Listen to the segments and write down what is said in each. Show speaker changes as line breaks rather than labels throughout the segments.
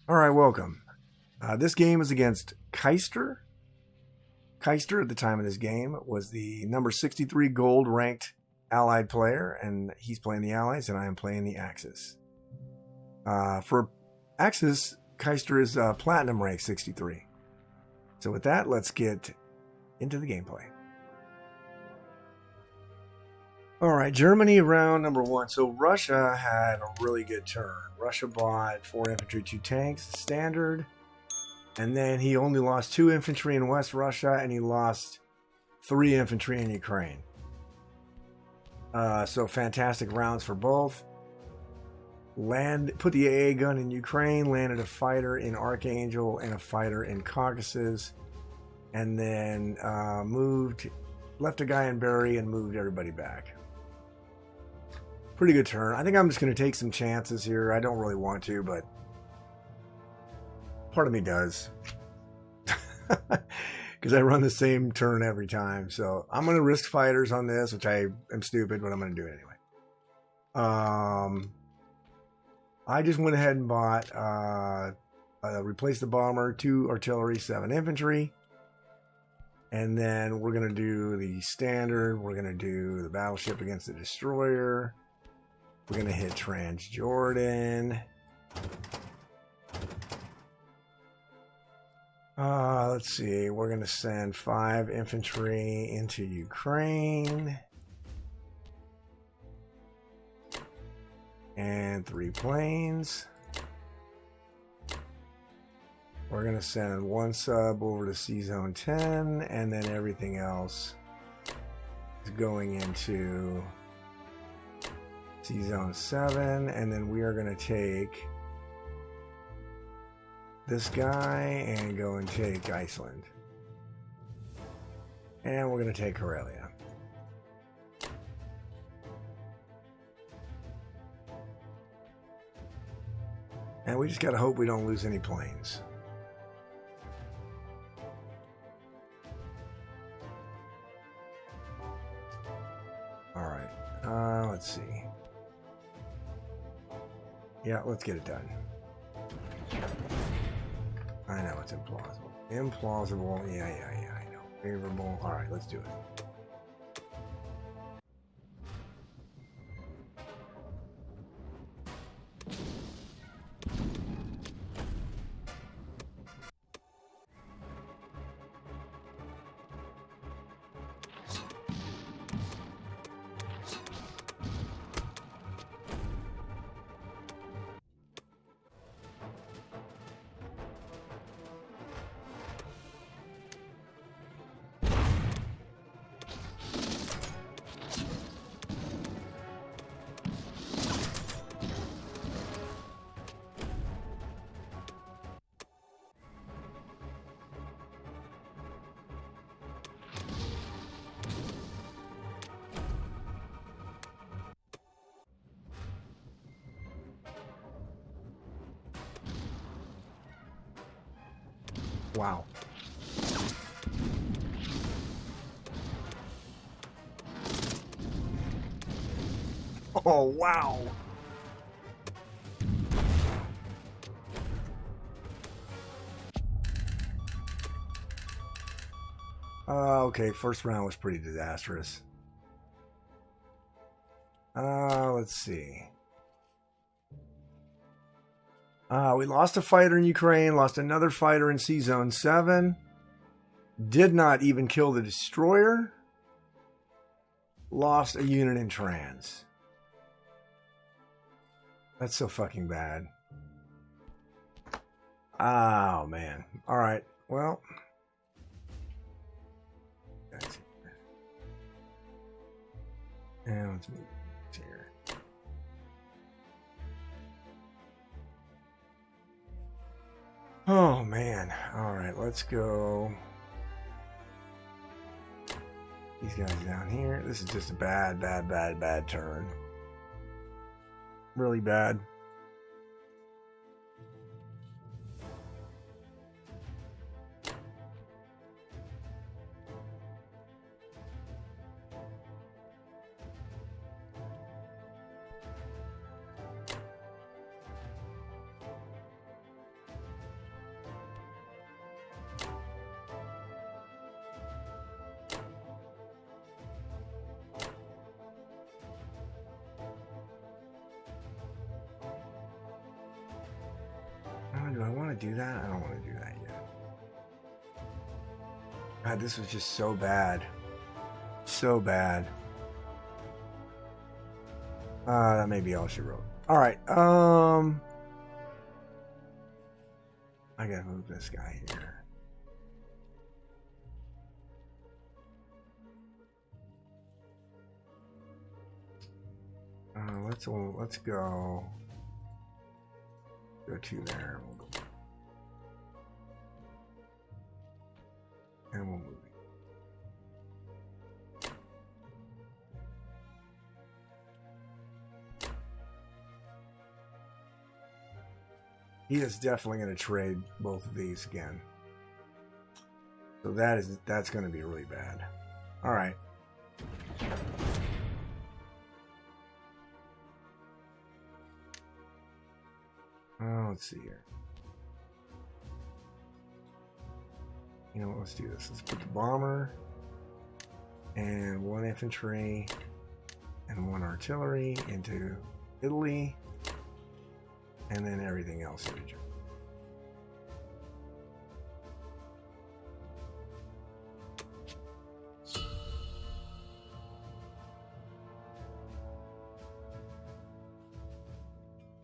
All right, welcome. This game is against KAISTER. KAISTER, at the time of this game, was the number 63 gold ranked Allied player, and he's playing the Allies, and I am playing the Axis. For Axis, KAISTER is Platinum rank 63. So with that, let's get into the gameplay. All right, Germany round number 1. So Russia had a really good turn. Russia bought 4 infantry, 2 tanks, standard. And then he only lost 2 infantry in West Russia, and he lost 3 infantry in Ukraine. So fantastic rounds for both. Put the AA gun in Ukraine, landed a fighter in Archangel and a fighter in Caucasus, and then left a guy in Berry and moved everybody back. Pretty good turn. I think I'm just going to take some chances here. I don't really want to, but part of me does. Because I run the same turn every time. So I'm going to risk fighters on this, which I am stupid, but I'm going to do it anyway. I just went ahead and bought, replaced the bomber, 2 artillery, 7 infantry. And then we're going to do the standard. We're going to do the battleship against the destroyer. We're going to hit Transjordan. Let's see. We're going to send 5 infantry into Ukraine. And 3 planes. We're going to send 1 sub over to C-Zone 10. And then everything else is going into C-Zone 7. And then we are going to take this guy and go and take Iceland. And we're going to take Karelia. And we just got to hope we don't lose any planes. All right. Let's see. Yeah, let's get it done. I know it's implausible. Implausible. Yeah, I know. Favorable. All right, let's do it. Wow. Oh, wow. Okay, first round was pretty disastrous. Let's see. We lost a fighter in Ukraine, lost another fighter in C-Zone 7. Did not even kill the destroyer. Lost a unit in trans. That's so fucking bad. Oh, man. All right. Well. And let's move here. Oh, man. All right, let's go. These guys down here. This is just a bad turn. Really bad. want to do that? I don't want to do that yet. God, this was just so bad. So bad. That may be all she wrote. Alright, I gotta move this guy here. Let's go to there. We'll go. And we'll move it. He is definitely going to trade both of these again. So that's going to be really bad. All right. Let's see here. You know what? Let's do this. Let's put the bomber and 1 infantry and 1 artillery into Italy. And then everything else in Egypt.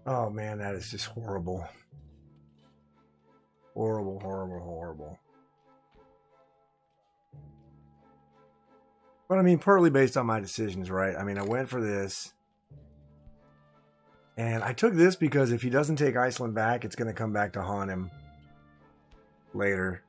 Oh man, that is just horrible. Horrible, horrible, horrible. But I mean, partly based on my decisions, right? I mean, I went for this. And I took this because if he doesn't take Iceland back, it's going to come back to haunt him later.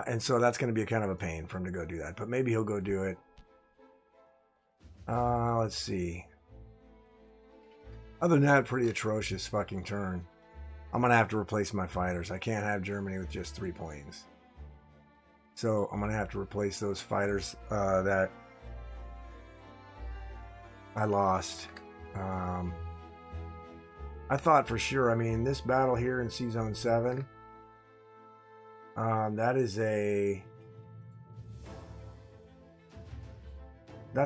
And so that's going to be a kind of a pain for him to go do that. But maybe he'll go do it. Let's see. Other than that, pretty atrocious fucking turn. I'm going to have to replace my fighters. I can't have Germany with just 3 planes. So I'm going to have to replace those fighters that I lost. I thought for sure, I mean, this battle here in C-Zone 7, that's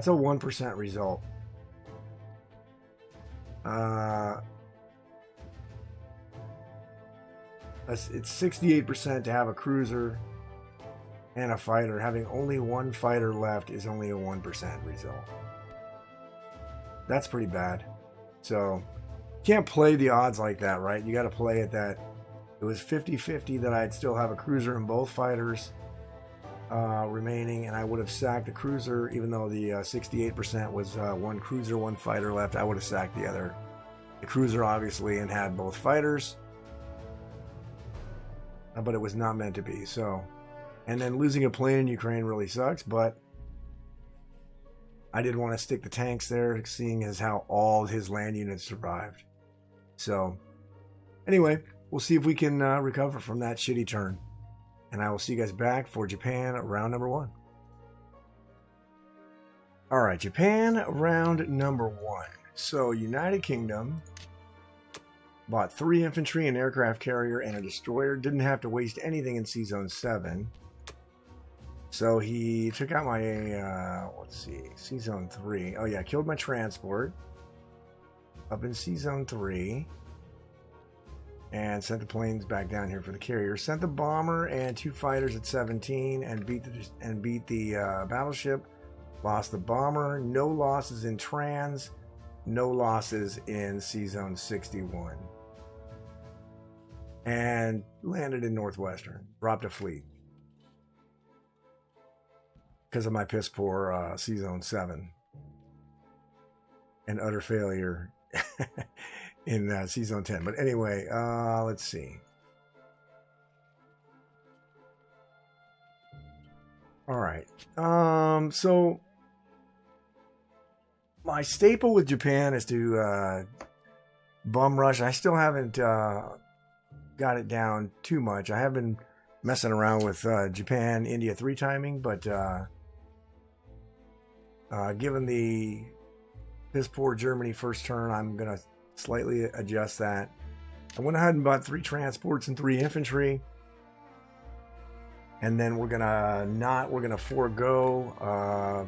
a 1% result. It's 68% to have a cruiser and a fighter. Having only 1 fighter left is only a 1% result. That's pretty bad. So you can't play the odds like that, right? You got to play it that it was 50-50 that I'd still have a cruiser and both fighters remaining, and I would have sacked the cruiser, even though the 68% was 1 cruiser, 1 fighter left. I would have sacked the cruiser, obviously, and had both fighters. But it was not meant to be. So, and then losing a plane in Ukraine really sucks, but I did want to stick the tanks there, seeing as how all his land units survived. So, anyway, we'll see if we can recover from that shitty turn. And I will see you guys back for Japan round number 1. All right, Japan round number 1. So, United Kingdom bought 3 infantry, an aircraft carrier, and a destroyer. Didn't have to waste anything in C-Zone 7. So he took out my, let's see, C-Zone 3. Oh yeah, killed my transport up in C-Zone 3. And sent the planes back down here for the carrier. Sent the bomber and 2 fighters at 17 and beat the battleship. Lost the bomber. No losses in trans. No losses in C-Zone 61. And landed in Northwestern. Dropped a fleet. Because of my piss poor C-Zone 7. And utter failure in C-Zone 10. But anyway, let's see. All right. So my staple with Japan is to bum rush. I still haven't got it down too much. I have been messing around with Japan, India 3 timing, but given the piss poor Germany first turn, I'm going to slightly adjust that. I went ahead and bought 3 transports and 3 infantry. And then we're going to forego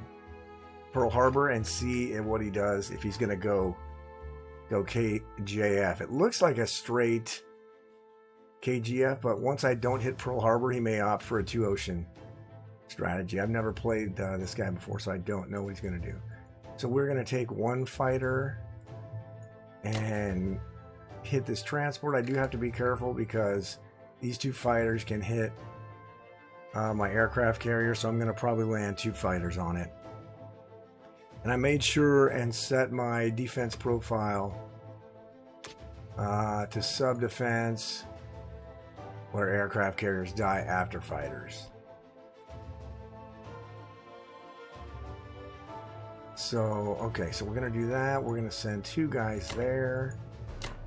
Pearl Harbor and see what he does if he's going to go KJF. It looks like a straight KGF, but once I don't hit Pearl Harbor, he may opt for a 2-ocean strategy. I've never played this guy before, so I don't know what he's going to do. So we're going to take one fighter and hit this transport. I do have to be careful because these 2 fighters can hit my aircraft carrier, so I'm going to probably land 2 fighters on it. And I made sure and set my defense profile to sub-defense, where aircraft carriers die after fighters. So, okay, so we're going to do that. We're going to send 2 guys there.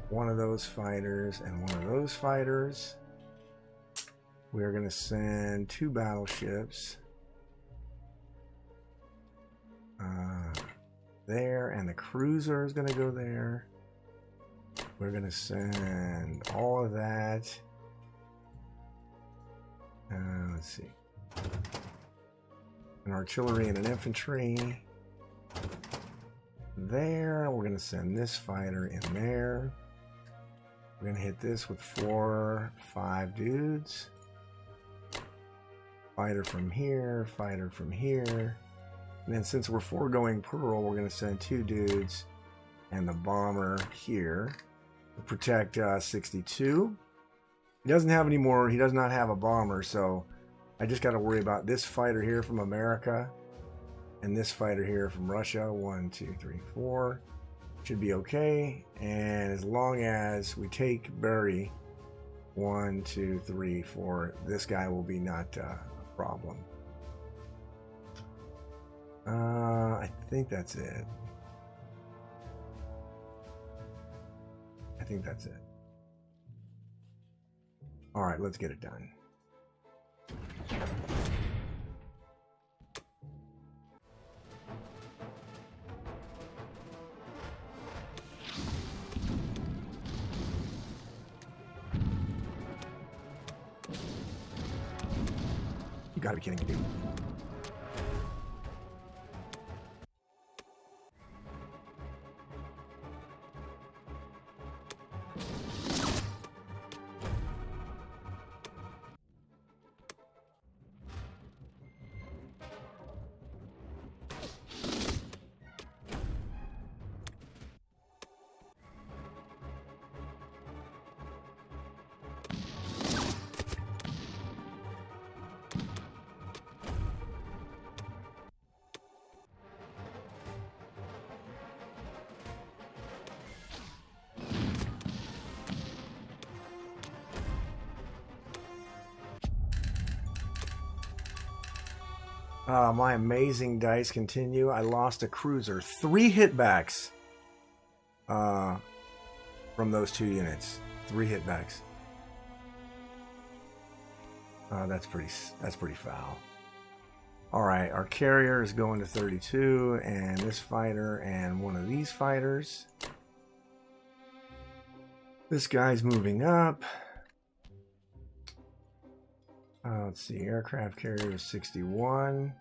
One of those fighters and one of those fighters. We're going to send 2 battleships there, and the cruiser is going to go there. We're going to send all of that. Let's see. An artillery and an infantry there. We're going to send this fighter in there. We're going to hit this with 4, 5 dudes. Fighter from here, fighter from here. And then since we're foregoing Pearl, we're going to send 2 dudes and the bomber here to protect 62. He doesn't have any more. He does not have a bomber, so I just got to worry about this fighter here from America and this fighter here from Russia. 1, 2, 3, 4. Should be okay. And as long as we take Berry, 1, 2, 3, 4, this guy will be not a problem. I think that's it. I think that's it. All right, let's get it done. You gotta be kidding me, dude. My amazing dice continue. I lost a cruiser. 3 hitbacks from those 2 units. 3 hitbacks. That's pretty foul. All right, our carrier is going to 32, and this fighter and one of these fighters. This guy's moving up. Let's see, aircraft carrier is 61.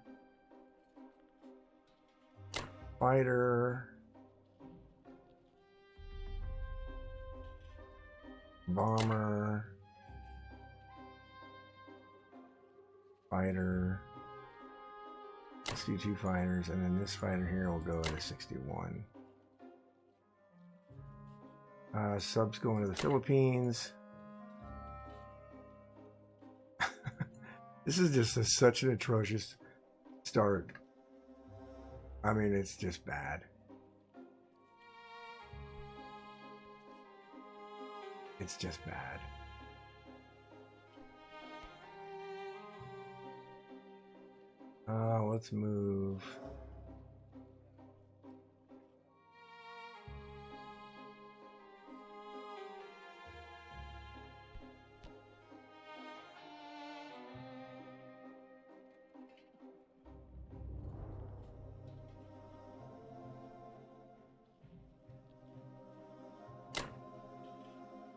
Fighter. Bomber. Fighter. Let's do 2 fighters, and then this fighter here will go to 61. Subs going to the Philippines. This is just such an atrocious start. I mean, it's just bad. It's just bad. Let's move.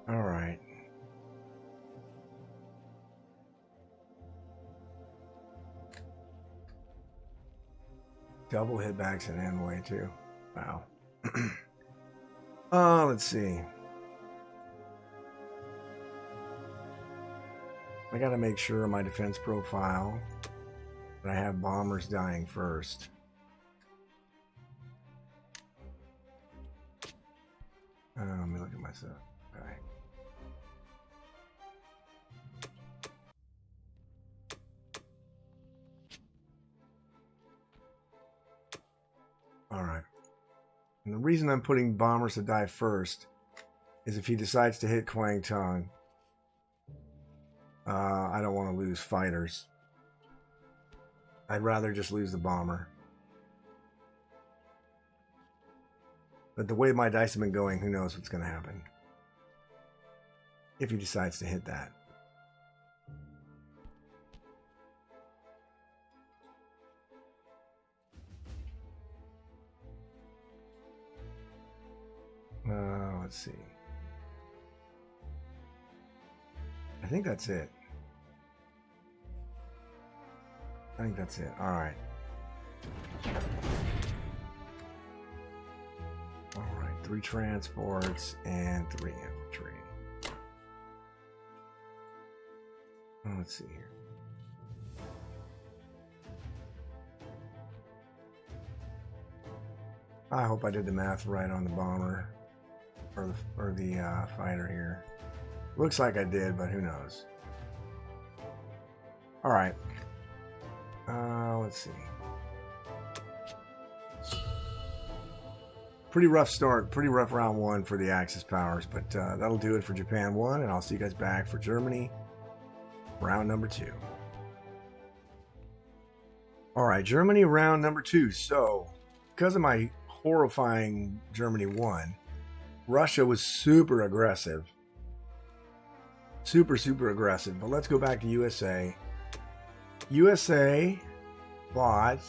All right. double hitbacks and envoy too. Wow. Let's see. I gotta make sure my defense profile that I have bombers dying first. Let me look at myself. Okay. All right. And the reason I'm putting bombers to die first is if he decides to hit Kwang Tung, I don't want to lose fighters. I'd rather just lose the bomber. But the way my dice have been going, who knows what's going to happen if he decides to hit that. Let's see. I think that's it. I think that's it. All right. All right. 3 transports and 3 infantry. Let's see here. I hope I did the math right on the bomber or the fighter here. Looks like I did, but who knows? All right. Let's see. Pretty rough start, pretty rough round 1 for the Axis powers, but that'll do it for Japan 1, and I'll see you guys back for Germany round number 2. All right, Germany round number 2. So, because of my horrifying Germany 1, Russia was super aggressive. Super aggressive. But let's go back to USA. USA bought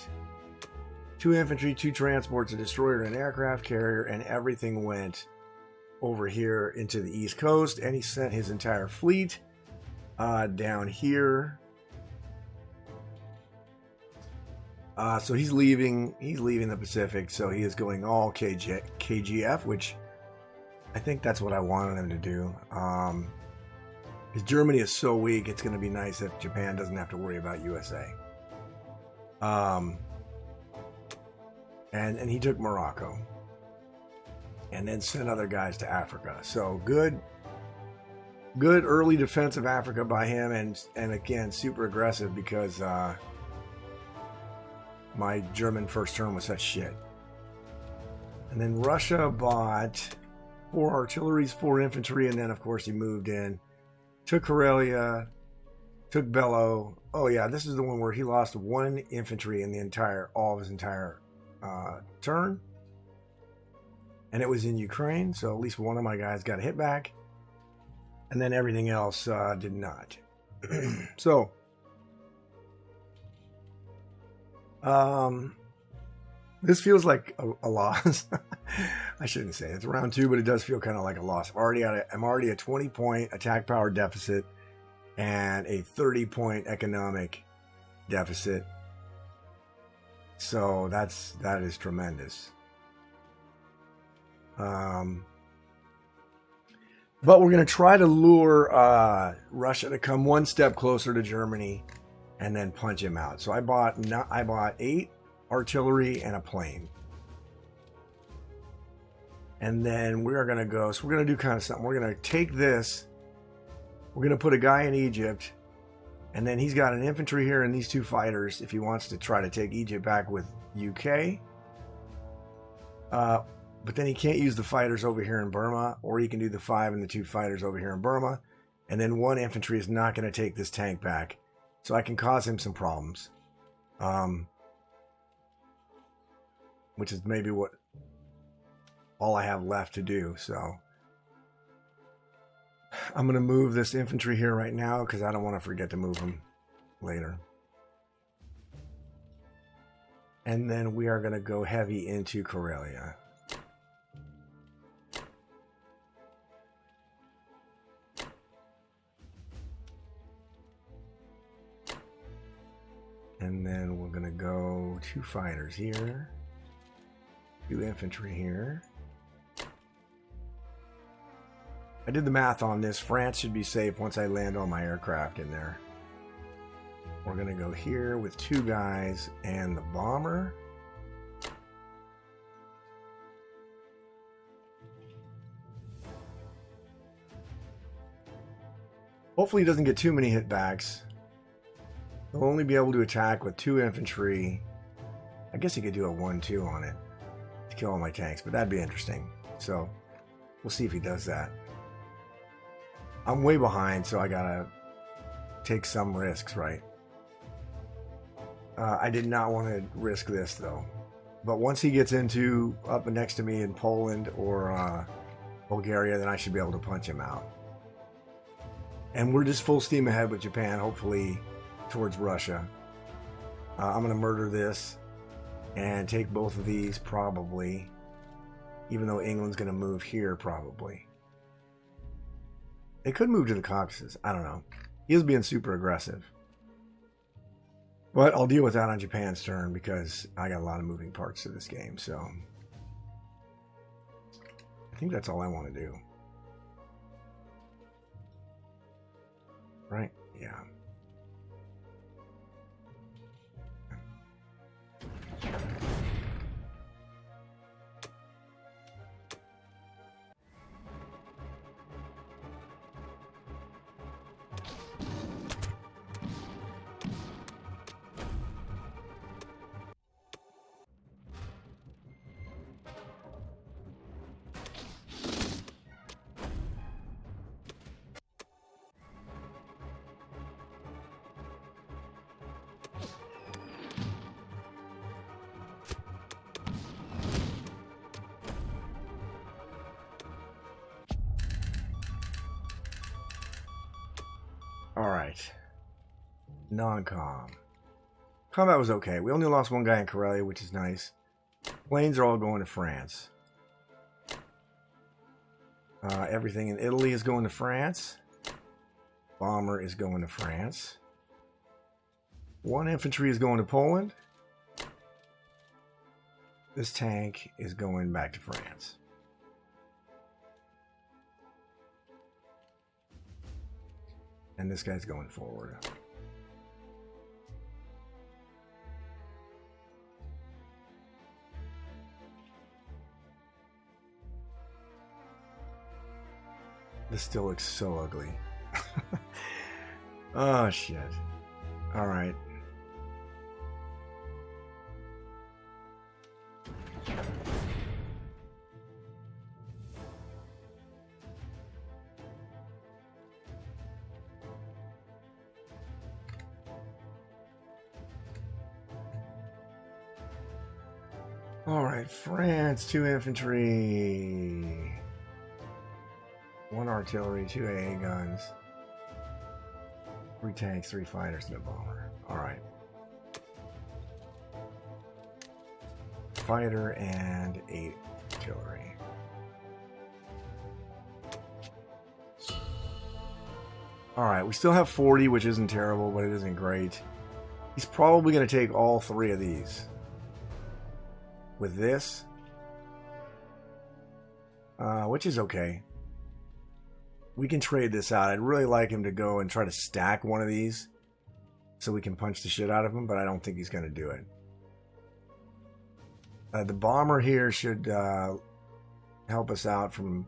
2 infantry, 2 transports, a destroyer, and an aircraft carrier, and everything went over here into the East Coast, and he sent his entire fleet down here. So he's leaving the Pacific, so he is going all KGF, which I think that's what I wanted him to do. Because Germany is so weak, it's going to be nice if Japan doesn't have to worry about USA. And he took Morocco. And then sent other guys to Africa. So good early defense of Africa by him, and again, super aggressive because my German first term was such shit. And then Russia bought 4 artilleries, 4 infantry, and then of course he moved in, took Karelia, took Bello. Oh yeah, this is the one where he lost 1 infantry in all of his entire turn, and it was in Ukraine. So at least one of my guys got a hit back, and then everything else did not. So this feels like a loss. I shouldn't say it's round 2, but it does feel kind of like a loss. I'm already at a 20-point attack power deficit and a 30-point economic deficit. So that is tremendous. But we're going to try to lure Russia to come one step closer to Germany and then punch him out. So I bought 8 artillery and a plane. And then we are going to go, so we're going to do kind of something. We're going to take this, we're going to put a guy in Egypt, and then he's got an infantry here and these 2 fighters if he wants to try to take Egypt back with UK. But then he can't use the fighters over here in Burma, or he can do the 5 and the 2 fighters over here in Burma. And then 1 infantry is not going to take this tank back. So I can cause him some problems. Which is maybe what all I have left to do. So I'm going to move this infantry here right now because I don't want to forget to move them later. And then we are going to go heavy into Karelia. And then we're going to go 2 fighters here. 2 infantry here. I did the math on this. France should be safe once I land all my aircraft in there. We're going to go here with 2 guys and the bomber. Hopefully he doesn't get too many hitbacks. He'll only be able to attack with 2 infantry. I guess he could do a 1-2 on it to kill all my tanks, but that'd be interesting. So we'll see if he does that. I'm way behind, so I gotta take some risks, right? I did not want to risk this, though. But once he gets into up next to me in Poland or Bulgaria, then I should be able to punch him out. And we're just full steam ahead with Japan, hopefully towards Russia. I'm going to murder this and take both of these, probably. Even though England's going to move here, probably. They could move to the Caucasus. I don't know. He is being super aggressive. But I'll deal with that on Japan's turn because I got a lot of moving parts to this game. So I think that's all I want to do. Right? Yeah. Alright. Non-com. Combat was okay. We only lost 1 guy in Karelia, which is nice. Planes are all going to France. Everything in Italy is going to France. Bomber is going to France. 1 infantry is going to Poland. This tank is going back to France. And this guy's going forward. This still looks so ugly. Oh, shit. All right. All right, France, 2 infantry, 1 artillery, 2 AA guns, 3 tanks, 3 fighters, and a bomber. All right. Fighter and 8 artillery. All right, we still have 40, which isn't terrible, but it isn't great. He's probably going to take all 3 of these. With this, which is okay. We can trade this out. I'd really like him to go and try to stack one of these so we can punch the shit out of him, but I don't think he's going to do it. The bomber here should help us out from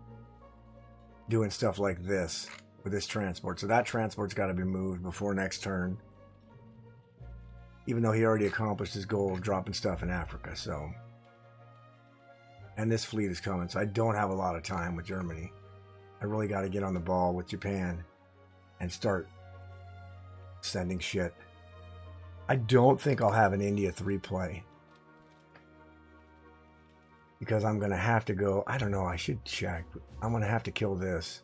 doing stuff like this with this transport. So that transport's got to be moved before next turn, even though he already accomplished his goal of dropping stuff in Africa. So... And this fleet is coming, so I don't have a lot of time with Germany. I really got to get on the ball with Japan and start sending shit. I don't think I'll have an India 3 play. Because I'm going to have to go... I don't know, I should check. I'm going to have to kill this.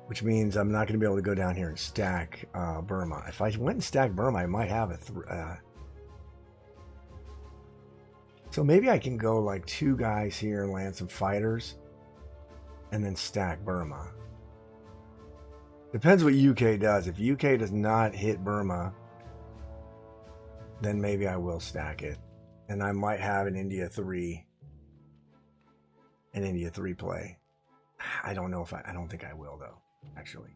Which means I'm not going to be able to go down here and stack Burma. If I went and stacked Burma, I might have a... So maybe I can go like 2 guys here and land some fighters and then stack Burma. Depends what UK does. If UK does not hit Burma, then maybe I will stack it. And I might have an India 3 play. I don't know if I don't think I will though, actually.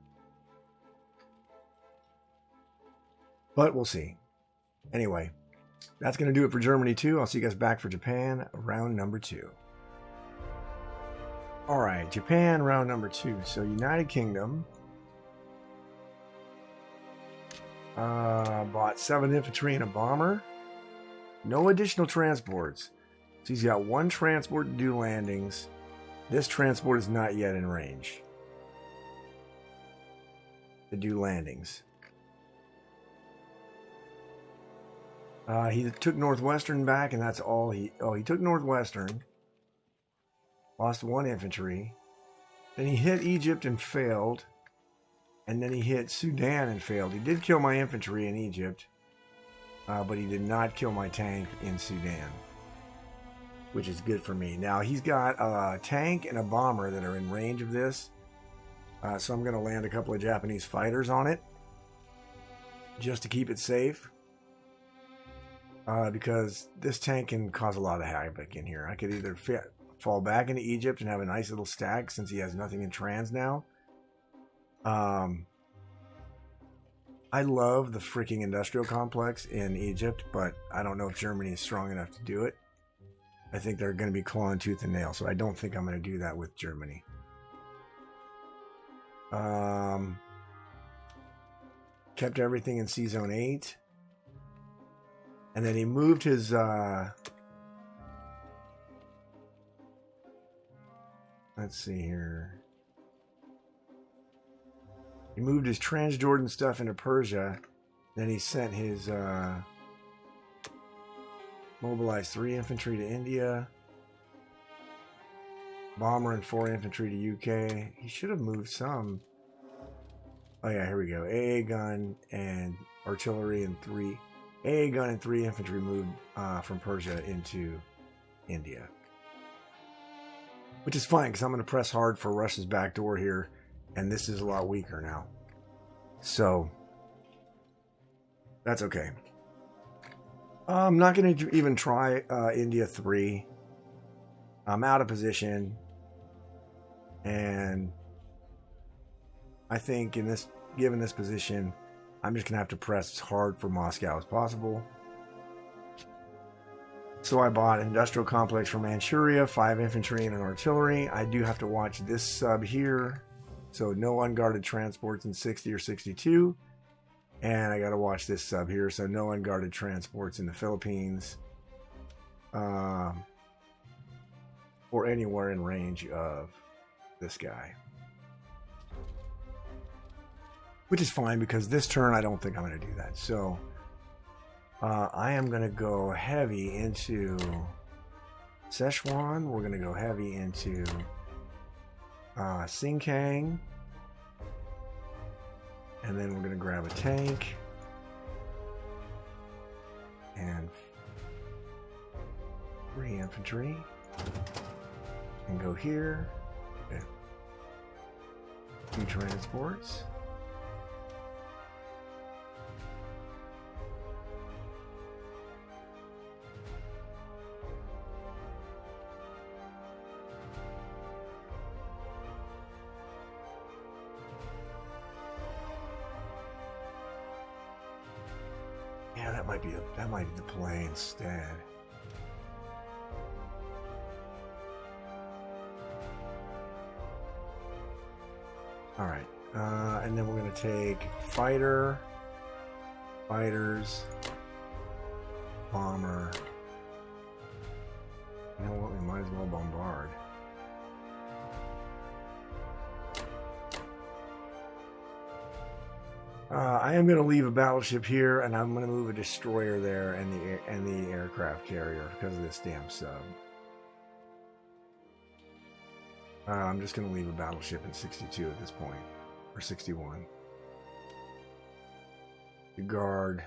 But we'll see. Anyway, that's going to do it for Germany 2. I'll see you guys back for Japan, round number 2. All right, Japan, round number 2. So United Kingdom bought 7 infantry and a bomber. No additional transports. So he's got 1 transport to do landings. This transport is not yet in range to do landings. He took Northwestern back, and that's all he... Oh, he took Northwestern. Lost 1 infantry. Then he hit Egypt and failed. And then he hit Sudan and failed. He did kill my infantry in Egypt. But he did not kill my tank in Sudan. Which is good for me. Now, he's got a tank and a bomber that are in range of this. So I'm going to land a couple of Japanese fighters on it. Just to keep it safe. Because this tank can cause a lot of havoc in here. I could either fall back into Egypt and have a nice little stack since he has nothing in trans now. I love the freaking industrial complex in Egypt, but I don't know if Germany is strong enough to do it. I think they're going to be clawing tooth and nail, so I don't think I'm going to do that with Germany. Kept everything in C-Zone 8. And then he moved his... let's see here. He moved his Transjordan stuff into Persia. Then he sent his... mobilized 3 infantry to India. Bomber and 4 infantry to UK. He should have moved some. Oh yeah, here we go. AA gun and artillery and 3... AA gun and 3 infantry moved from Persia into India. Which is fine, because I'm going to press hard for Russia's back door here. And this is a lot weaker now. So, that's okay. I'm not going to even try India 3. I'm out of position. And I think given this position, I'm just going to have to press as hard for Moscow as possible. So I bought an industrial complex for Manchuria, 5 infantry and an artillery. I do have to watch this sub here. So no unguarded transports in 60 or 62. And I got to watch this sub here. So no unguarded transports in the Philippines. Or anywhere in range of this guy. Which is fine because this turn I don't think I'm going to do that. So I am going to go heavy into Szechuan. We're going to go heavy into Sinkang. And then we're going to grab a tank. And 3 infantry. And go here. Okay. 2 transports. Yeah, that might be the play instead. All right, and then we're going to take fighters, bomber. You know what? We might as well bombard. I am going to leave a battleship here, and I'm going to move a destroyer there and the aircraft carrier because of this damn sub. I'm just going to leave a battleship in 62 at this point, or 61. The guard,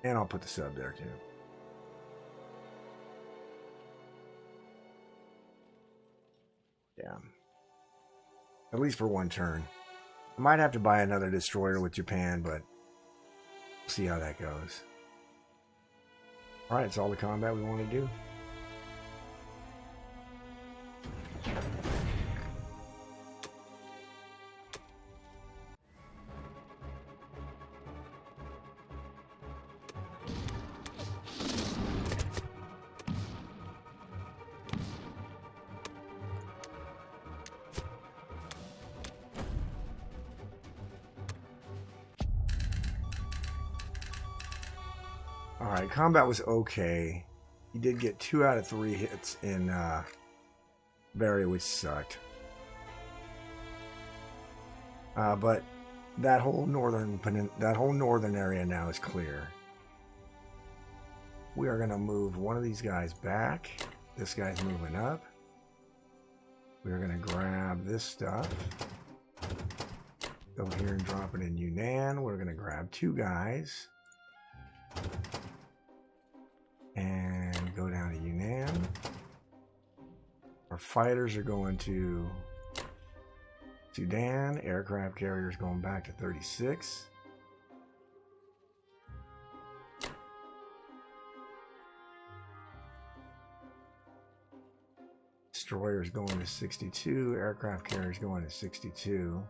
and I'll put the sub there too. Yeah, at least for one turn. I might have to buy another destroyer with Japan, but we'll see how that goes. Alright, it's all the combat we want to do. Alright, combat was okay. He did get 2 out of 3 hits in Barrier, which sucked. But that whole northern area now is clear. We are going to move one of these guys back. This guy's moving up. We're going to grab this stuff. Go here and drop it in Yunnan. We're going to grab 2 guys. And go down to Yunnan. Our fighters are going to Sudan. Aircraft carriers going back to 36. Destroyers going to 62. Aircraft carriers going to 62.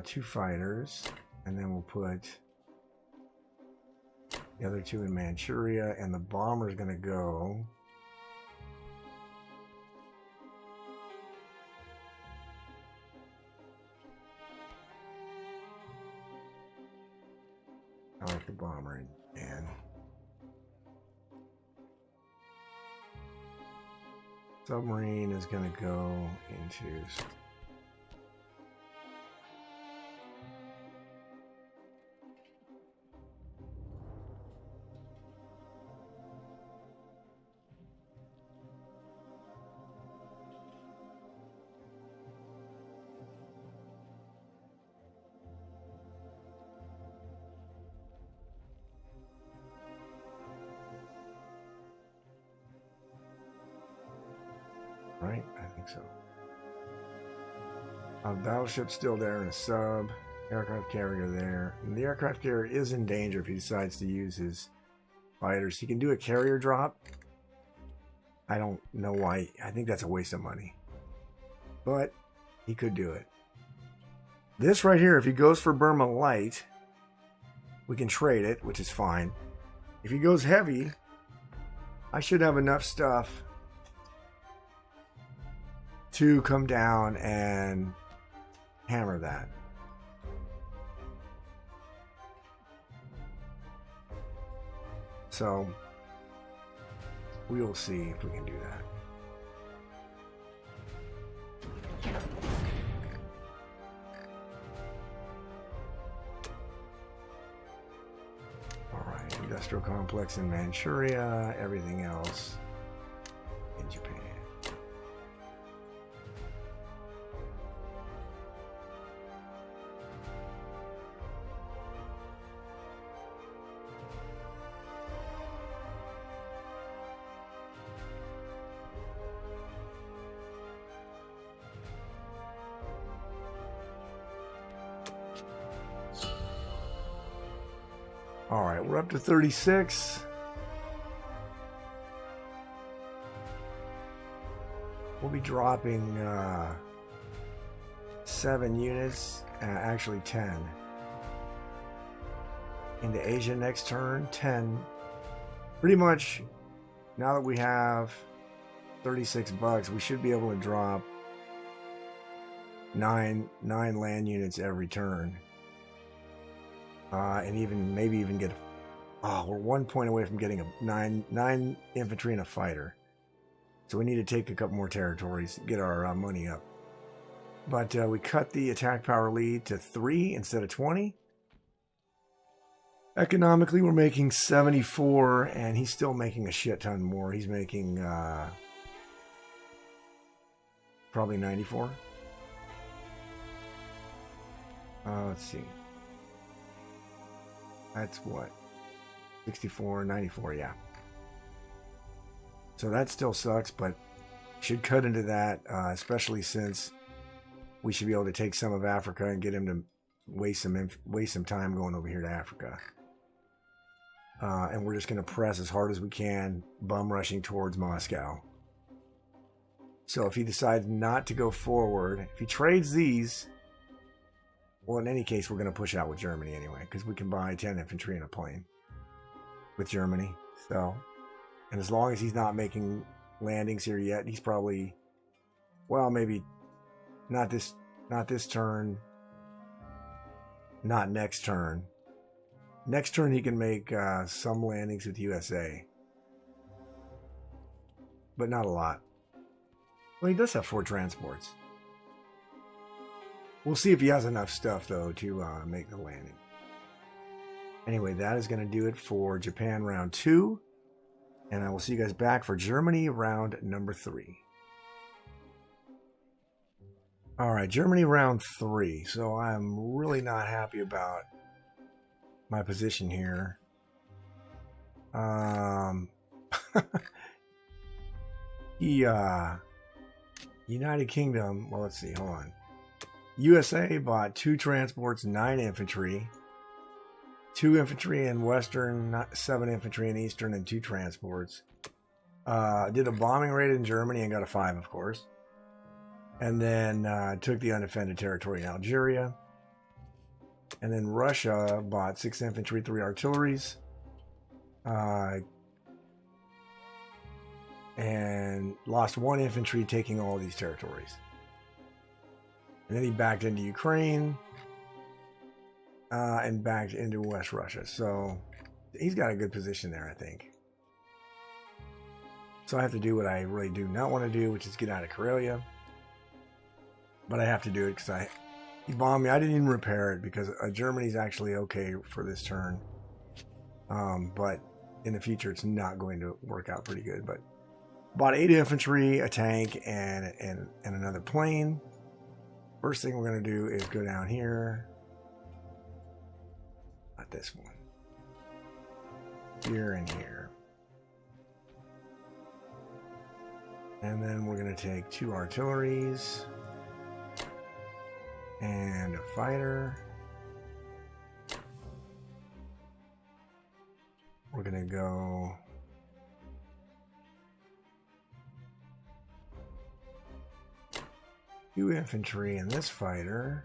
2 fighters. And then we'll put the other 2 in Manchuria, and the bomber's going to go I like the bomber and submarine is going to go into right? I think so. Battleship's still there and a sub. Aircraft carrier there. And the aircraft carrier is in danger if he decides to use his fighters. He can do a carrier drop. I don't know why. I think that's a waste of money. But he could do it. This right here, if he goes for Burma Light, we can trade it, which is fine. If he goes heavy, I should have enough stuff to come down and hammer that. So we will see if we can do that. All right, industrial complex in Manchuria, everything else in Japan. All right, we're up to 36. We'll be dropping 7 units, actually 10, into Asia next turn. 10. Pretty much, now that we have 36 bucks, we should be able to drop 9 land units every turn. And maybe even get we're 1 point away from getting a 9 infantry and a fighter. So we need to take a couple more territories, get our money up. But we cut the attack power lead to 3 instead of 20. Economically, we're making 74, and he's still making a shit ton more. He's making probably 94. Let's see. That's what? 64, 94, yeah. So that still sucks, but should cut into that, especially since we should be able to take some of Africa and get him to waste some time going over here to Africa. And we're just going to press as hard as we can, bum rushing towards Moscow. So if he decides not to go forward, if he trades these, well, in any case, we're going to push out with Germany anyway, because we can buy 10 infantry in a plane with Germany. So, and as long as he's not making landings here yet, he's probably, well, maybe not this turn, not next turn. Next turn, he can make some landings with USA, but not a lot. Well, he does have 4 transports. We'll see if he has enough stuff, though, to make the landing. Anyway, that is going to do it for Japan round 2. And I will see you guys back for Germany round number 3. All right, Germany round 3. So I'm really not happy about my position here. United Kingdom, well, let's see, hold on. USA bought 2 transports, 9 infantry, 2 infantry in Western, 7 infantry in Eastern, and 2 transports. Did a bombing raid in Germany and got a 5, of course. And then took the undefended territory in Algeria. And then Russia bought 6 infantry, 3 artilleries. And lost 1 infantry taking all these territories. And then he backed into Ukraine and backed into West Russia. So he's got a good position there, I think. So I have to do what I really do not want to do, which is get out of Karelia. But I have to do it because he bombed me. I didn't even repair it because Germany's actually okay for this turn. But in the future, it's not going to work out pretty good. But bought 8 infantry, a tank, and another plane. First thing we're going to do is go down here. Not this one. Here and here. And then we're going to take 2 artilleries. And a fighter. We're going to go... two infantry in this fighter.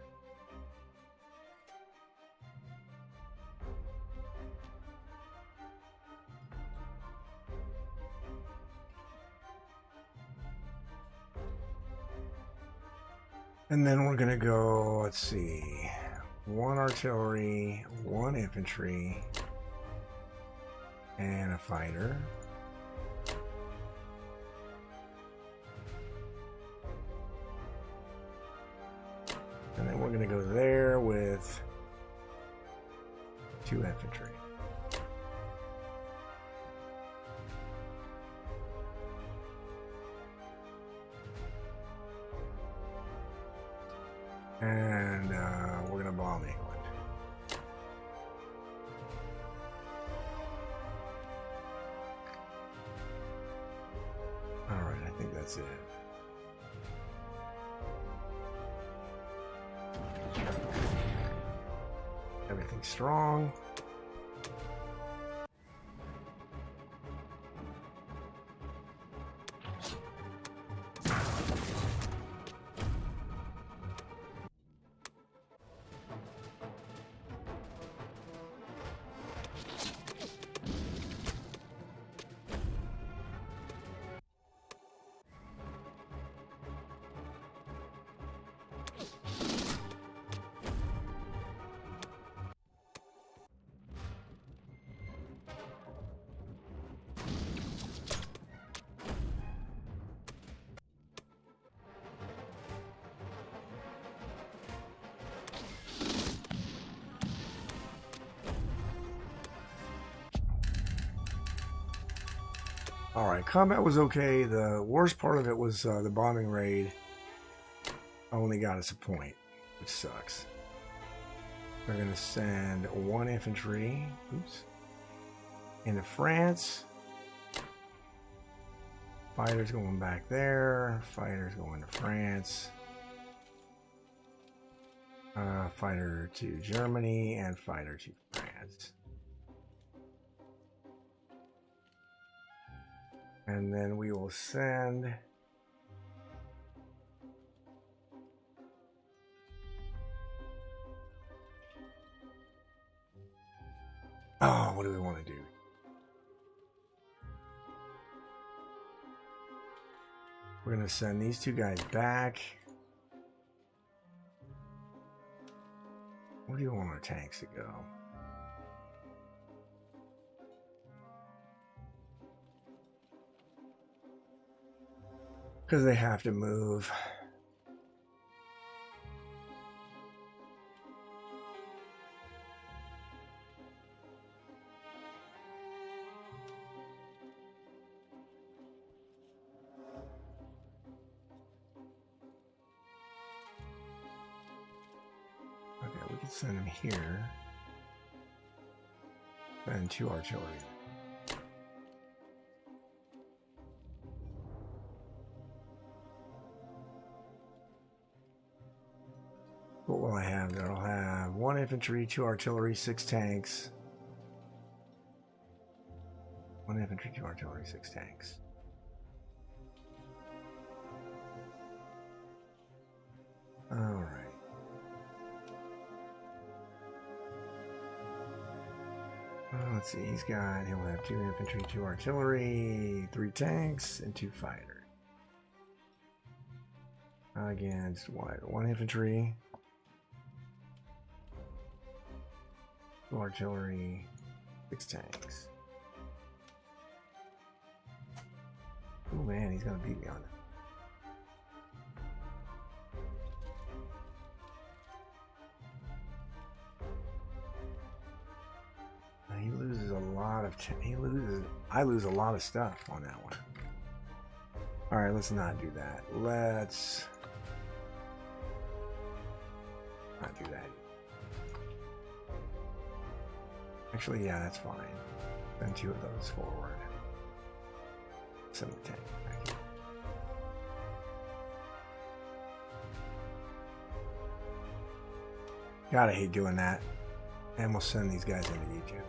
And then we're going to go, let's see, 1 artillery, 1 infantry, and a fighter. And then we're going to go there with 2 infantry. And we're going to bomb England. All right, I think that's it. Everything's strong. All right, combat was okay. The worst part of it was the bombing raid only got us a point, which sucks. We're going to send 1 infantry into France. Fighters going back there. Fighters going to France. Fighter to Germany and fighter to France. And then we will send... Oh, what do we want to do? We're going to send these two guys back. Where do you want our tanks to go? Because they have to move. Okay, we can send them here. And 2 artillery. What will I have there? I'll have 1 infantry, 2 artillery, 6 tanks. 1 infantry, 2 artillery, 6 tanks. Alright. Let's see, he'll have 2 infantry, 2 artillery, 3 tanks, and 2 fighters. Against what? 1 infantry, 2 artillery, 6 tanks. Oh man, he's gonna beat me on it. He loses a lot of... I lose a lot of stuff on that one. Alright, let's not do that. Let's... not do that. Actually, yeah, that's fine. Send 2 of those forward. Send the tank back here. Gotta hate doing that. And we'll send these guys into Egypt.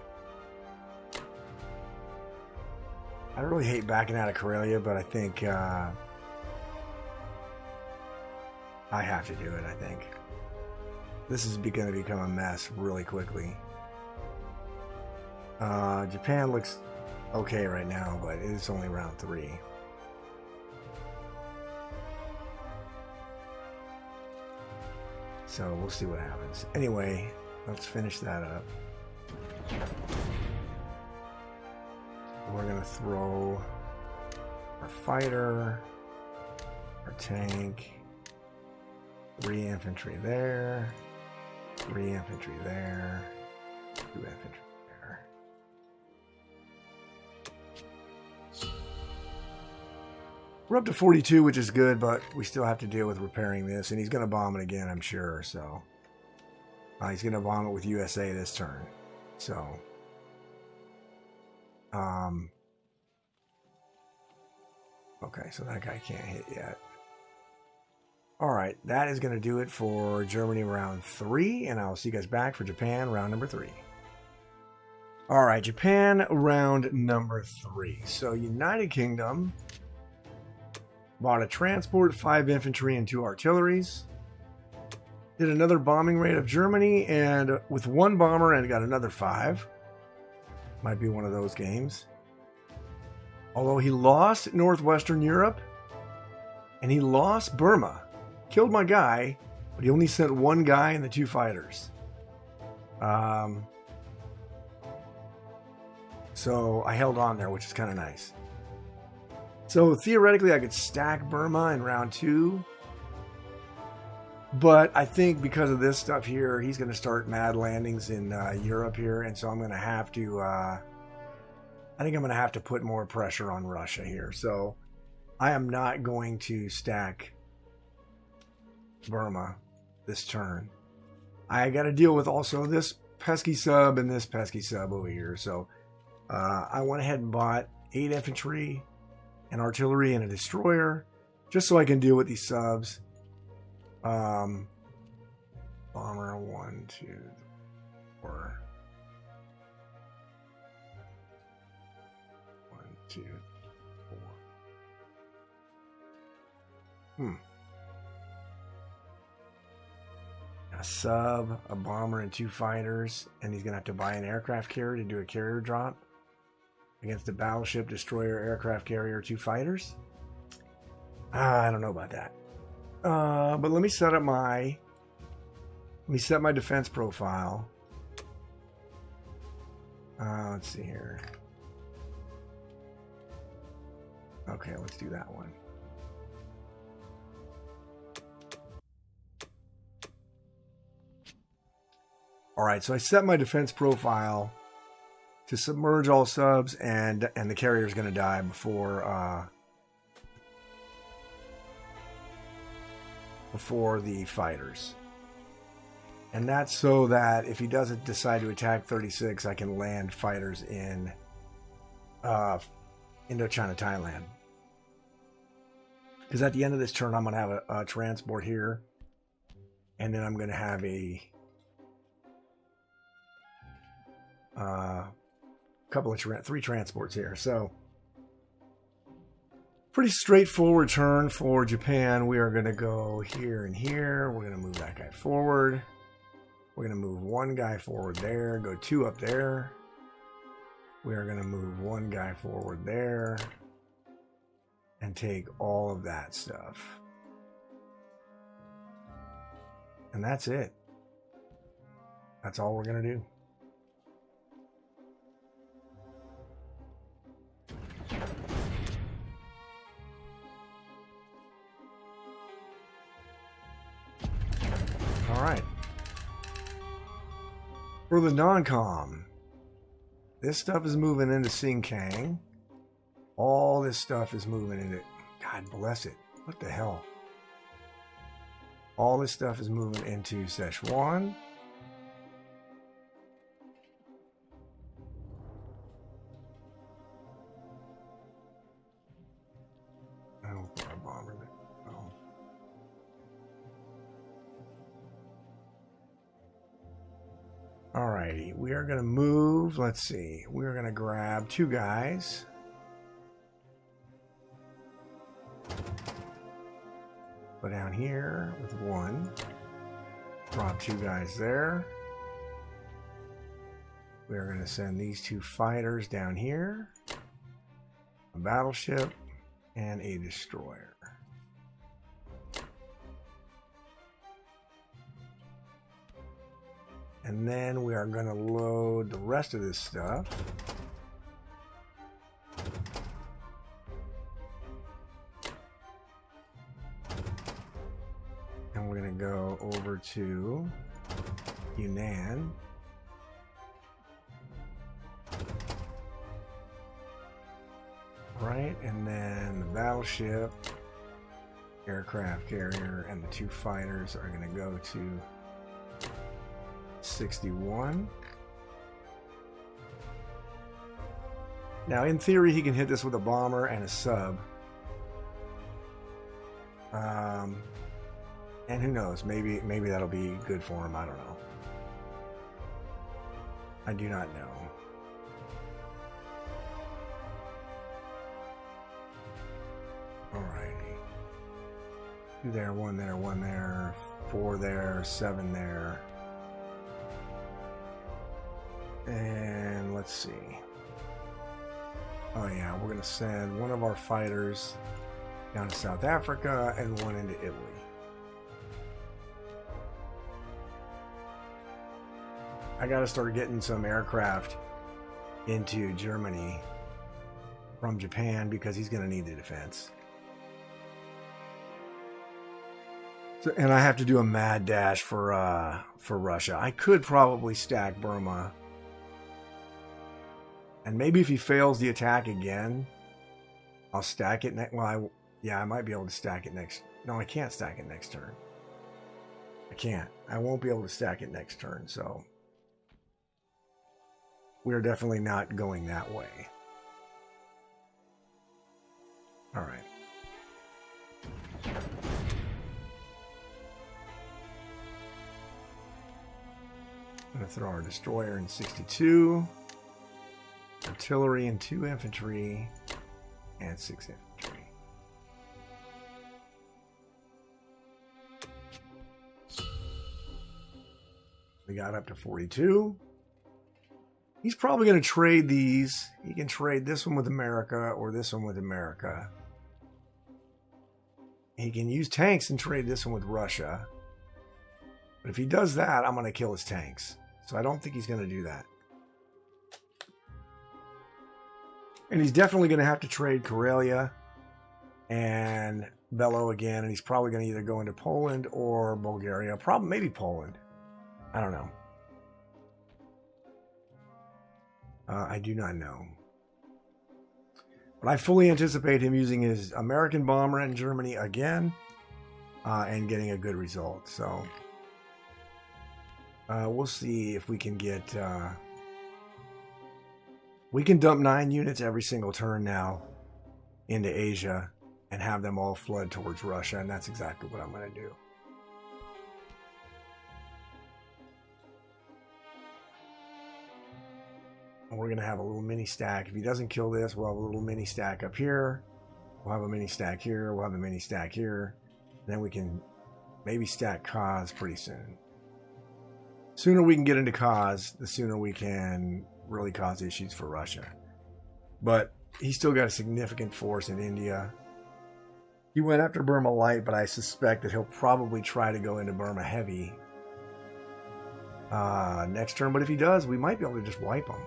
I really hate backing out of Karelia, but I think I have to do it, I think. This is going to become a mess really quickly. Japan looks okay right now, but it is only round 3. So we'll see what happens. Anyway, let's finish that up. We're going to throw our fighter, our tank, 3 infantry there, 3 infantry there, 2 infantry there. We're up to 42, which is good, but we still have to deal with repairing this, and he's going to bomb it again, I'm sure, so... he's going to bomb it with USA this turn, so... okay, so that guy can't hit yet. Alright, that is going to do it for Germany round 3, and I'll see you guys back for Japan round number 3. Alright, Japan round number 3. So, United Kingdom bought a transport, 5 infantry, and 2 artilleries. Did another bombing raid of Germany, and with 1 bomber, and got another 5. Might be one of those games. Although he lost Northwestern Europe, and he lost Burma. Killed my guy, but he only sent 1 guy and the 2 fighters. So I held on there, which is kind of nice. So theoretically, I could stack Burma in round 2. But I think because of this stuff here, he's going to start mad landings in Europe here. And so I'm going to have to... I think I'm going to have to put more pressure on Russia here. So I am not going to stack Burma this turn. I got to deal with also this pesky sub and this pesky sub over here. So I went ahead and bought 8 infantry, an artillery, and a destroyer, just so I can deal with these subs. Bomber 1, 2, 4. 1, 2, 4. A sub, a bomber, and 2 fighters, and he's gonna have to buy an aircraft carrier to do a carrier drop against a battleship, destroyer, aircraft carrier, 2 fighters. I don't know about that. But let me set my defense profile. Let's see here. Okay, let's do that one. All right, so I set my defense profile to submerge all subs, and the carrier's going to die before the fighters. And that's so that if he doesn't decide to attack 36, I can land fighters in Indochina, Thailand. Because at the end of this turn, I'm going to have a transport here, and then I'm going to have a couple of 3 transports here. So pretty straightforward turn for Japan. We are going to go here and here. We're going to move that guy forward. We're going to move 1 guy forward there, go 2 up there. We are going to move 1 guy forward there and take all of that stuff. And that's it. That's all we're going to do. All right. For the non-com, this stuff is moving into Sing-Kang. All this stuff is moving into... God bless it. What the hell? All this stuff is moving into Szechuan. I don't put a bomber there. Oh. Alrighty, we are going to move. Let's see. We are going to grab 2 guys. Go down here with 1. Drop 2 guys there. We are going to send these 2 fighters down here. A battleship and a destroyer. And then we are going to load the rest of this stuff. And we're going to go over to Yunnan. Right, and then the battleship, aircraft carrier, and the 2 fighters are going to go to 61. Now, in theory, he can hit this with a bomber and a sub. And who knows? Maybe that'll be good for him. I don't know. I do not know. Alrighty. 2 there, 1 there, 1 there, 4 there, 7 there. And let's see. Oh yeah, we're going to send 1 of our fighters down to South Africa and 1 into Italy. I got to start getting some aircraft into Germany from Japan because he's going to need the defense. So, and I have to do a mad dash for Russia. I could probably stack Burma. And maybe if he fails the attack again, I'll stack it next. Well, I might be able to stack it next. No, I can't stack it next turn. I can't. I won't be able to stack it next turn. So we're definitely not going that way. All right. I'm going to throw our destroyer in 62. Artillery and 2 infantry and 6 infantry. We got up to 42. He's probably going to trade these. He can trade this one with America or this one with America. He can use tanks and trade this one with Russia. But if he does that, I'm going to kill his tanks. So I don't think he's going to do that. And he's definitely going to have to trade Karelia and Bello again. And he's probably going to either go into Poland or Bulgaria. Probably maybe Poland. I don't know. I do not know. But I fully anticipate him using his American bomber in Germany again and getting a good result. So we'll see if we can get... we can dump 9 units every single turn now into Asia and have them all flood towards Russia. And that's exactly what I'm going to do. And we're going to have a little mini stack. If he doesn't kill this, we'll have a little mini stack up here. We'll have a mini stack here. We'll have a mini stack here. Then we can maybe stack Kaz pretty soon. Sooner we can get into Kaz, the sooner we can really cause issues for Russia. But he's still got a significant force in India. He went after Burma light, but I suspect that he'll probably try to go into Burma heavy next turn. But if he does, we might be able to just wipe him.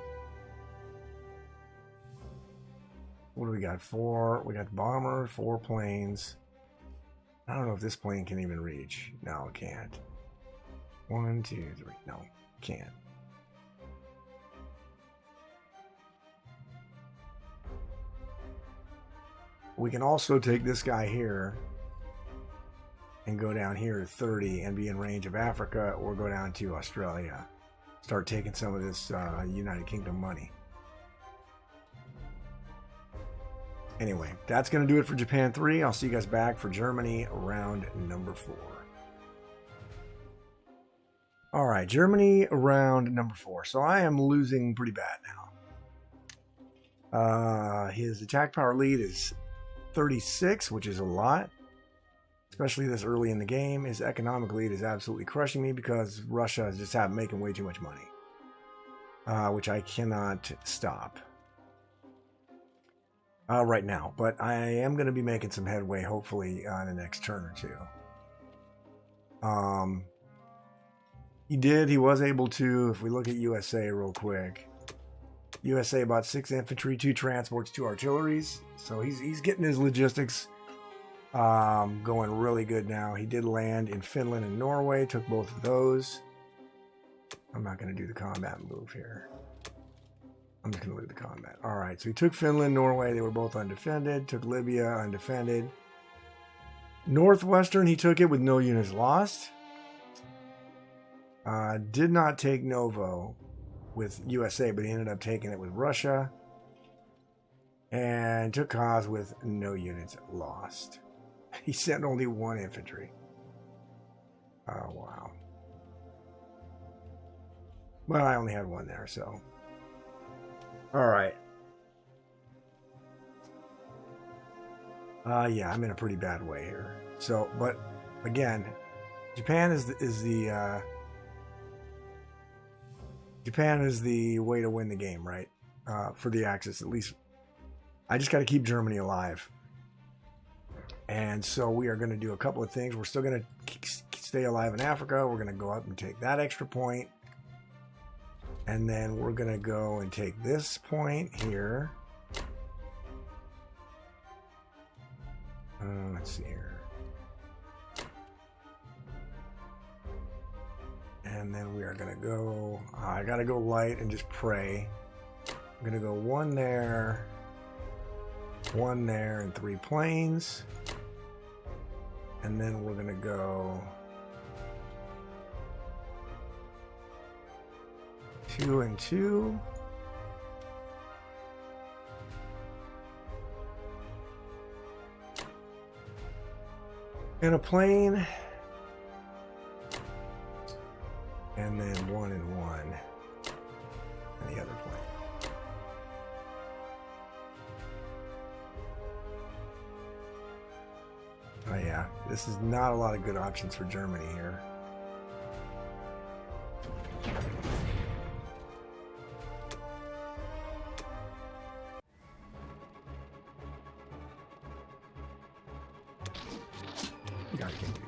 What do we got? 4. We got bomber, 4 planes. I don't know if this plane can even reach. No, it can't. 1, 2, 3. No, can't. We can also take this guy here and go down here to 30 and be in range of Africa, or go down to Australia. Start taking some of this United Kingdom money. Anyway, that's going to do it for Japan 3. I'll see you guys back for Germany round number 4. All right, Germany round number 4. So I am losing pretty bad now. His attack power lead is 36, which is a lot, especially this early in the game. His economic lead is absolutely crushing me because Russia is just making way too much money, which I cannot stop right now. But I am going to be making some headway, hopefully, in the next turn or two. He was able to, if we look at USA real quick, USA bought 6 infantry, 2 transports, 2 artilleries. So he's getting his logistics going really good now. He did land in Finland and Norway, took both of those. I'm not going to do the combat move here. I'm just going to look at the combat. All right, so he took Finland, Norway. They were both undefended. Took Libya, undefended. Northwestern, he took it with no units lost. Did not take Novo with USA, but he ended up taking it with Russia. And took Kaz with no units lost. He sent only 1 infantry. Oh, wow. Well, I only had 1 there, so. All right. Yeah, I'm in a pretty bad way here. So, but again, Japan is the way to win the game, right? For the Axis, at least. I just got to keep Germany alive. And so we are going to do a couple of things. We're still going to stay alive in Africa. We're going to go up and take that extra point. And then we're going to go and take this point here. Let's see here. And then we are going to go... I got to go light and just pray. I'm going to go 1 there, 1 there, and 3 planes. And then we're going to go 2 and 2. And a plane. And then 1 and 1. And the other plane. Oh yeah, this is not a lot of good options for Germany here. Yeah, I can do.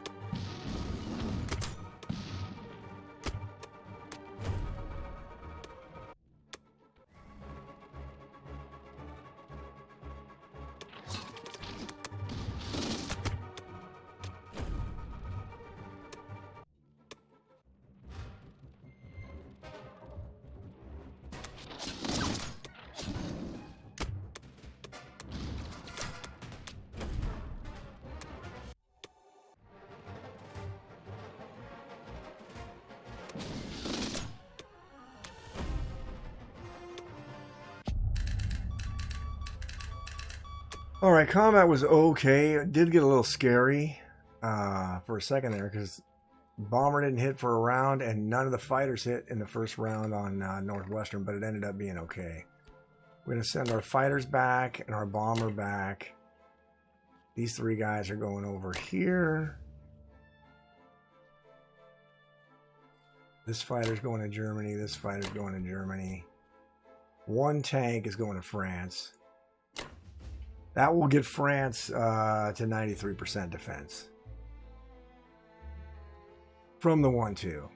All right, combat was okay. It did get a little scary for a second there because bomber didn't hit for a round and none of the fighters hit in the first round on Northwestern, but it ended up being okay. We're going to send our fighters back and our bomber back. These three guys are going over here. This fighter's going to Germany. This fighter's going to Germany. One tank is going to France. That will get France to 93% defense. From the 1-2.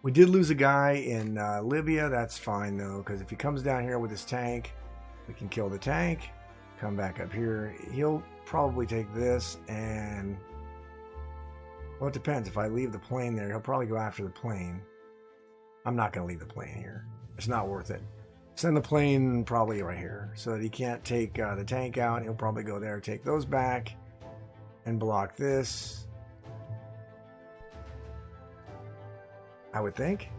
We did lose a guy in Libya. That's fine, though, because if he comes down here with his tank, we can kill the tank. Come back up here. He'll probably take this and... Well, it depends. If I leave the plane there, he'll probably go after the plane. I'm not going to leave the plane here. It's not worth it. Send the plane probably right here so that he can't take the tank out. He'll probably go there, take those back, and block this. I would think.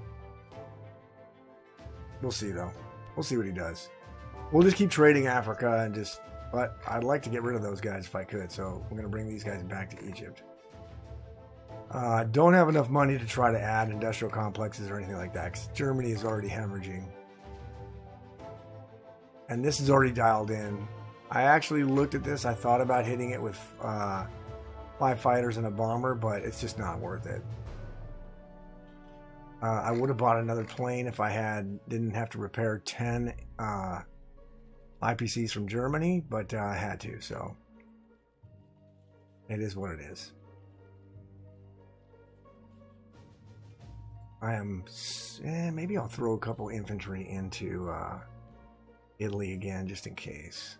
We'll see, though. We'll see what he does. We'll just keep trading Africa and just... But I'd like to get rid of those guys if I could, so we're going to bring these guys back to Egypt. Don't have enough money to try to add industrial complexes or anything like that, because Germany is already hemorrhaging. And this is already dialed in. I actually looked at this. I thought about hitting it with 5 fighters and a bomber, but it's just not worth it. I would have bought another plane if I didn't have to repair 10 IPCs from Germany, but I had to, so it is what it is. Maybe I'll throw a couple infantry into Italy again, just in case.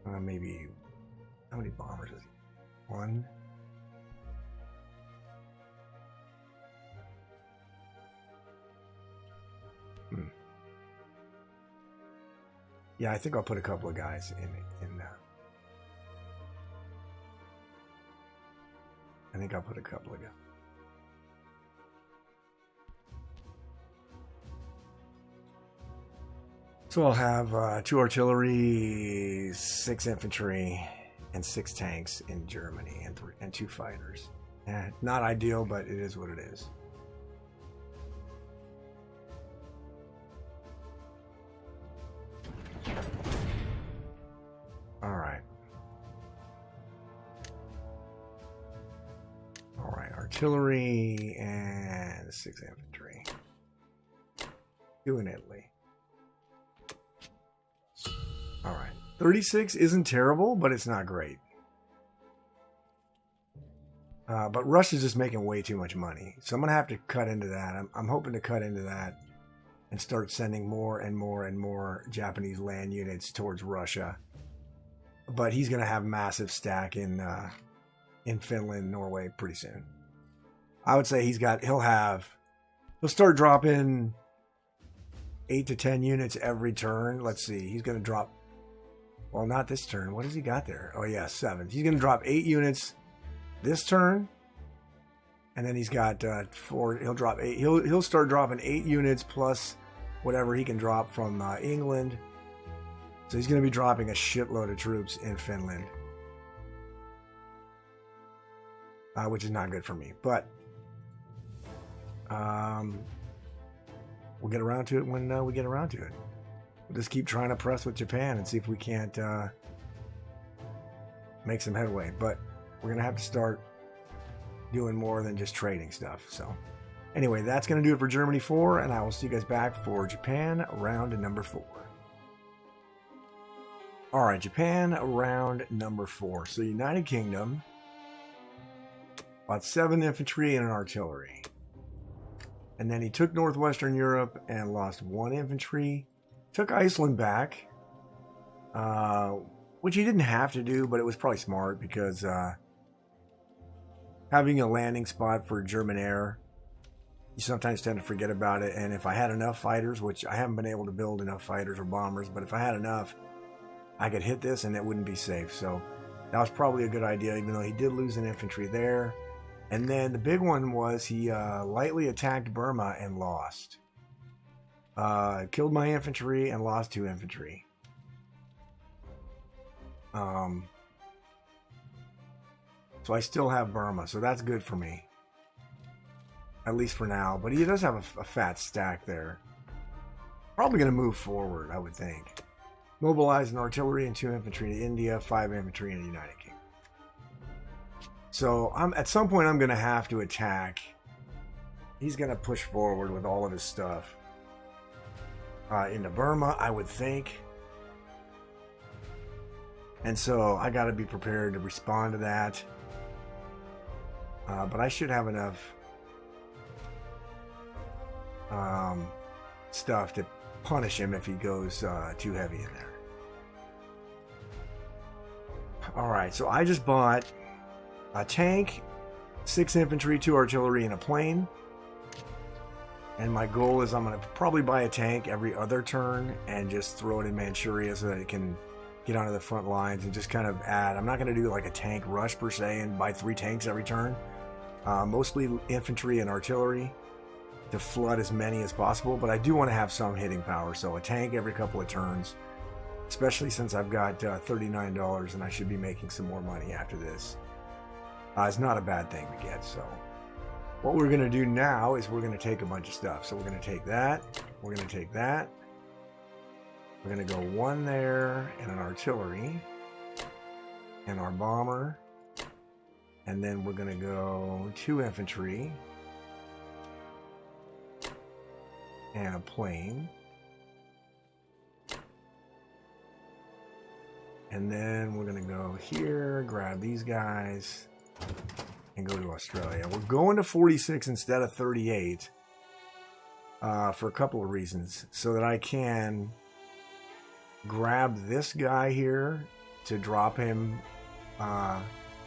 Maybe, how many bombers is it? 1? Yeah, I think I'll put a couple of guys in I think I'll put a couple of guys. So I'll have 2 artillery, 6 infantry, and 6 tanks in Germany, and 2 fighters. Not ideal, but it is what it is. All right. All right, artillery and 6 infantry. 2 in Italy. All right. 36 isn't terrible, but it's not great. But Russia's just making way too much money. So I'm going to have to cut into that. I'm hoping to cut into that and start sending more and more and more Japanese land units towards Russia. But he's going to have massive stack in Finland, Norway pretty soon. I would say he'll start dropping 8 to 10 units every turn. Let's see. He's going to drop, well, not this turn. What has he got there? Oh yeah, 7. He's going to drop 8 units this turn. And then he's got 4. He'll drop 8. He'll start dropping 8 units plus whatever he can drop from England. So he's going to be dropping a shitload of troops in Finland. Which is not good for me. But we'll get around to it when we get around to it. We'll just keep trying to press with Japan and see if we can't make some headway. But we're going to have to start doing more than just trading stuff. So anyway, that's going to do it for Germany 4. And I will see you guys back for Japan round number 4. All right, Japan, round number 4. So United Kingdom, about 7 infantry and an artillery. And then he took Northwestern Europe and lost 1 infantry. Took Iceland back, which he didn't have to do, but it was probably smart because having a landing spot for German air, you sometimes tend to forget about it. And if I had enough fighters, which I haven't been able to build enough fighters or bombers, but if I had enough, I could hit this and it wouldn't be safe. So that was probably a good idea, even though he did lose an infantry there. And then the big one was he lightly attacked Burma and lost. Killed my infantry and lost 2 infantry. So I still have Burma, so that's good for me. At least for now. But he does have a fat stack there. Probably going to move forward, I would think. Mobilize an artillery and 2 infantry to India, 5 infantry in the United Kingdom. So at some point I'm going to have to attack. He's going to push forward with all of his stuff into Burma, I would think. And so I got to be prepared to respond to that. But I should have enough stuff to punish him if he goes too heavy in there. Alright, so I just bought a tank, 6 infantry, 2 artillery, and a plane. And my goal is I'm going to probably buy a tank every other turn and just throw it in Manchuria so that it can get onto the front lines and just kind of add. I'm not going to do like a tank rush per se and buy 3 tanks every turn. Mostly infantry and artillery to flood as many as possible, but I do want to have some hitting power, so a tank every couple of turns, especially since I've got $39 and I should be making some more money after this. It's not a bad thing to get. So what we're going to do now is we're going to take a bunch of stuff. So we're going to take that, we're going to take that, we're going to go 1 there and an artillery and our bomber, and then we're going to go 2 infantry and a plane. And then we're going to go here, grab these guys, and go to Australia. We're going to 46 instead of 38 for a couple of reasons. So that I can grab this guy here to drop him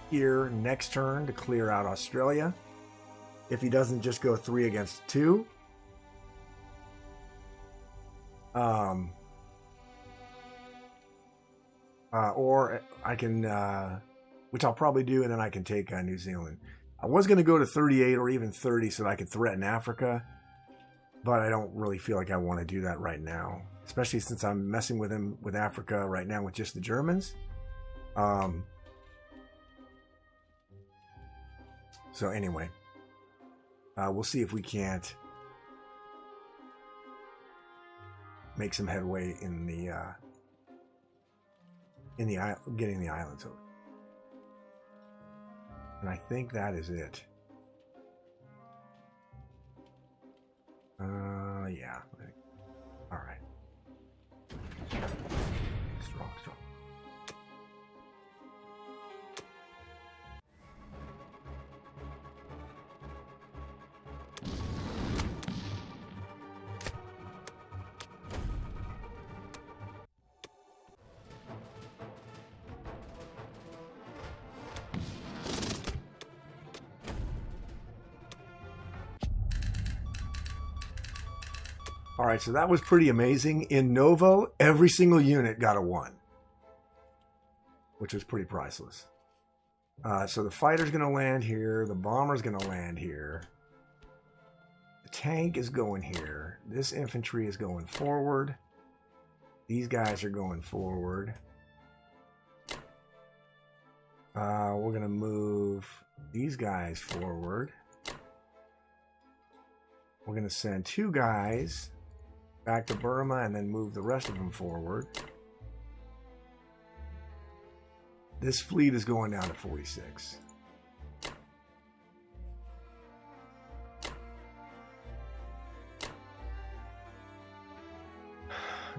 here next turn to clear out Australia. If he doesn't just go 3 against 2. Or I can, which I'll probably do, and then I can take New Zealand. I was going to go to 38 or even 30 so that I could threaten Africa, but I don't really feel like I want to do that right now, especially since I'm messing with him with Africa right now with just the Germans. So anyway, we'll see if we can't make some headway in the getting the islands over. And I think that is it. Yeah. All right. Strong. All right, so that was pretty amazing. In Novo, every single unit got a 1, which was pretty priceless. So the fighter's going to land here. The bomber's going to land here. The tank is going here. This infantry is going forward. These guys are going forward. We're going to move these guys forward. We're going to send 2 guys back to Burma and then move the rest of them forward. This fleet is going down to 46.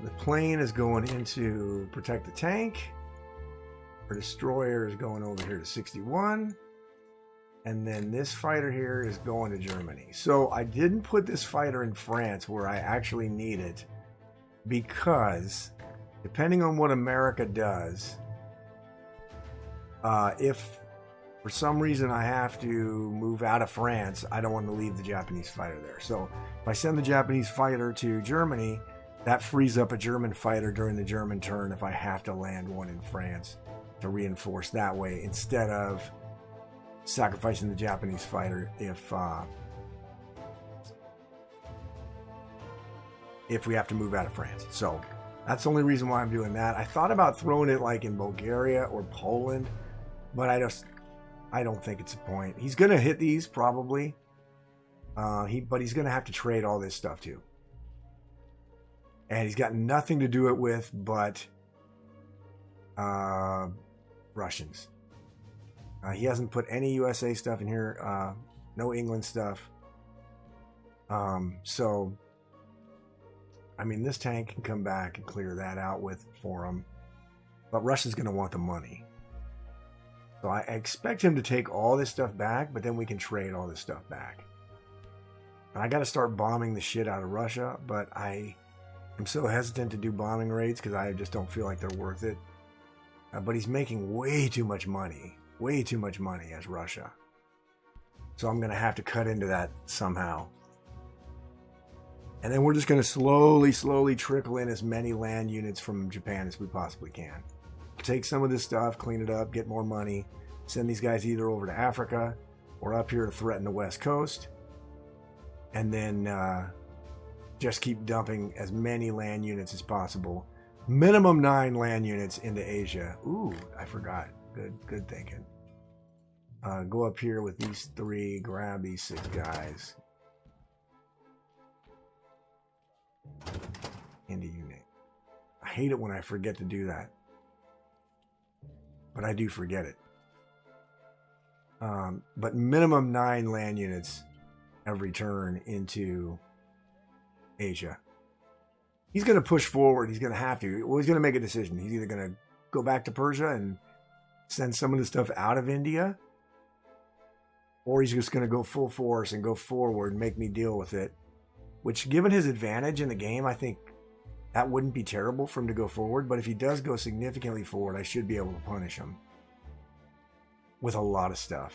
The plane is going into protect the tank. Our destroyer is going over here to 61. And then this fighter here is going to Germany. So I didn't put this fighter in France where I actually need it, because depending on what America does, if for some reason I have to move out of France, I don't want to leave the Japanese fighter there. So if I send the Japanese fighter to Germany, that frees up a German fighter during the German turn if I have to land one in France to reinforce that way, instead of sacrificing the Japanese fighter if we have to move out of France. So that's the only reason why I'm doing that. I thought about throwing it like in Bulgaria or Poland, but I don't think it's a point. He's gonna hit these probably, but he's gonna have to trade all this stuff too, and he's got nothing to do it with but Russians. He hasn't put any USA stuff in here, no England stuff. So, I mean, this tank can come back and clear that out for him. But Russia's going to want the money. So I expect him to take all this stuff back, but then we can trade all this stuff back. And I got to start bombing the shit out of Russia, but I am so hesitant to do bombing raids because I just don't feel like they're worth it. But he's making way too much money. Way too much money as Russia. So I'm going to have to cut into that somehow. And then we're just going to slowly trickle in as many land units from Japan as we possibly can. Take some of this stuff, clean it up, get more money, send these guys either over to Africa or up here to threaten the West Coast. And then just keep dumping as many land units as possible. Minimum 9 land units into Asia. Ooh, I forgot. Good thinking. Go up here with these 3, grab these 6 guys. Into unit. I hate it when I forget to do that. But I do forget it. But minimum 9 land units every turn into Asia. He's going to push forward. He's going to have to. Well, he's going to make a decision. He's either going to go back to Persia and send some of the stuff out of India, or he's just going to go full force and go forward and make me deal with it, which, given his advantage in the game, I think that wouldn't be terrible for him to go forward. But if he does go significantly forward, I should be able to punish him with a lot of stuff.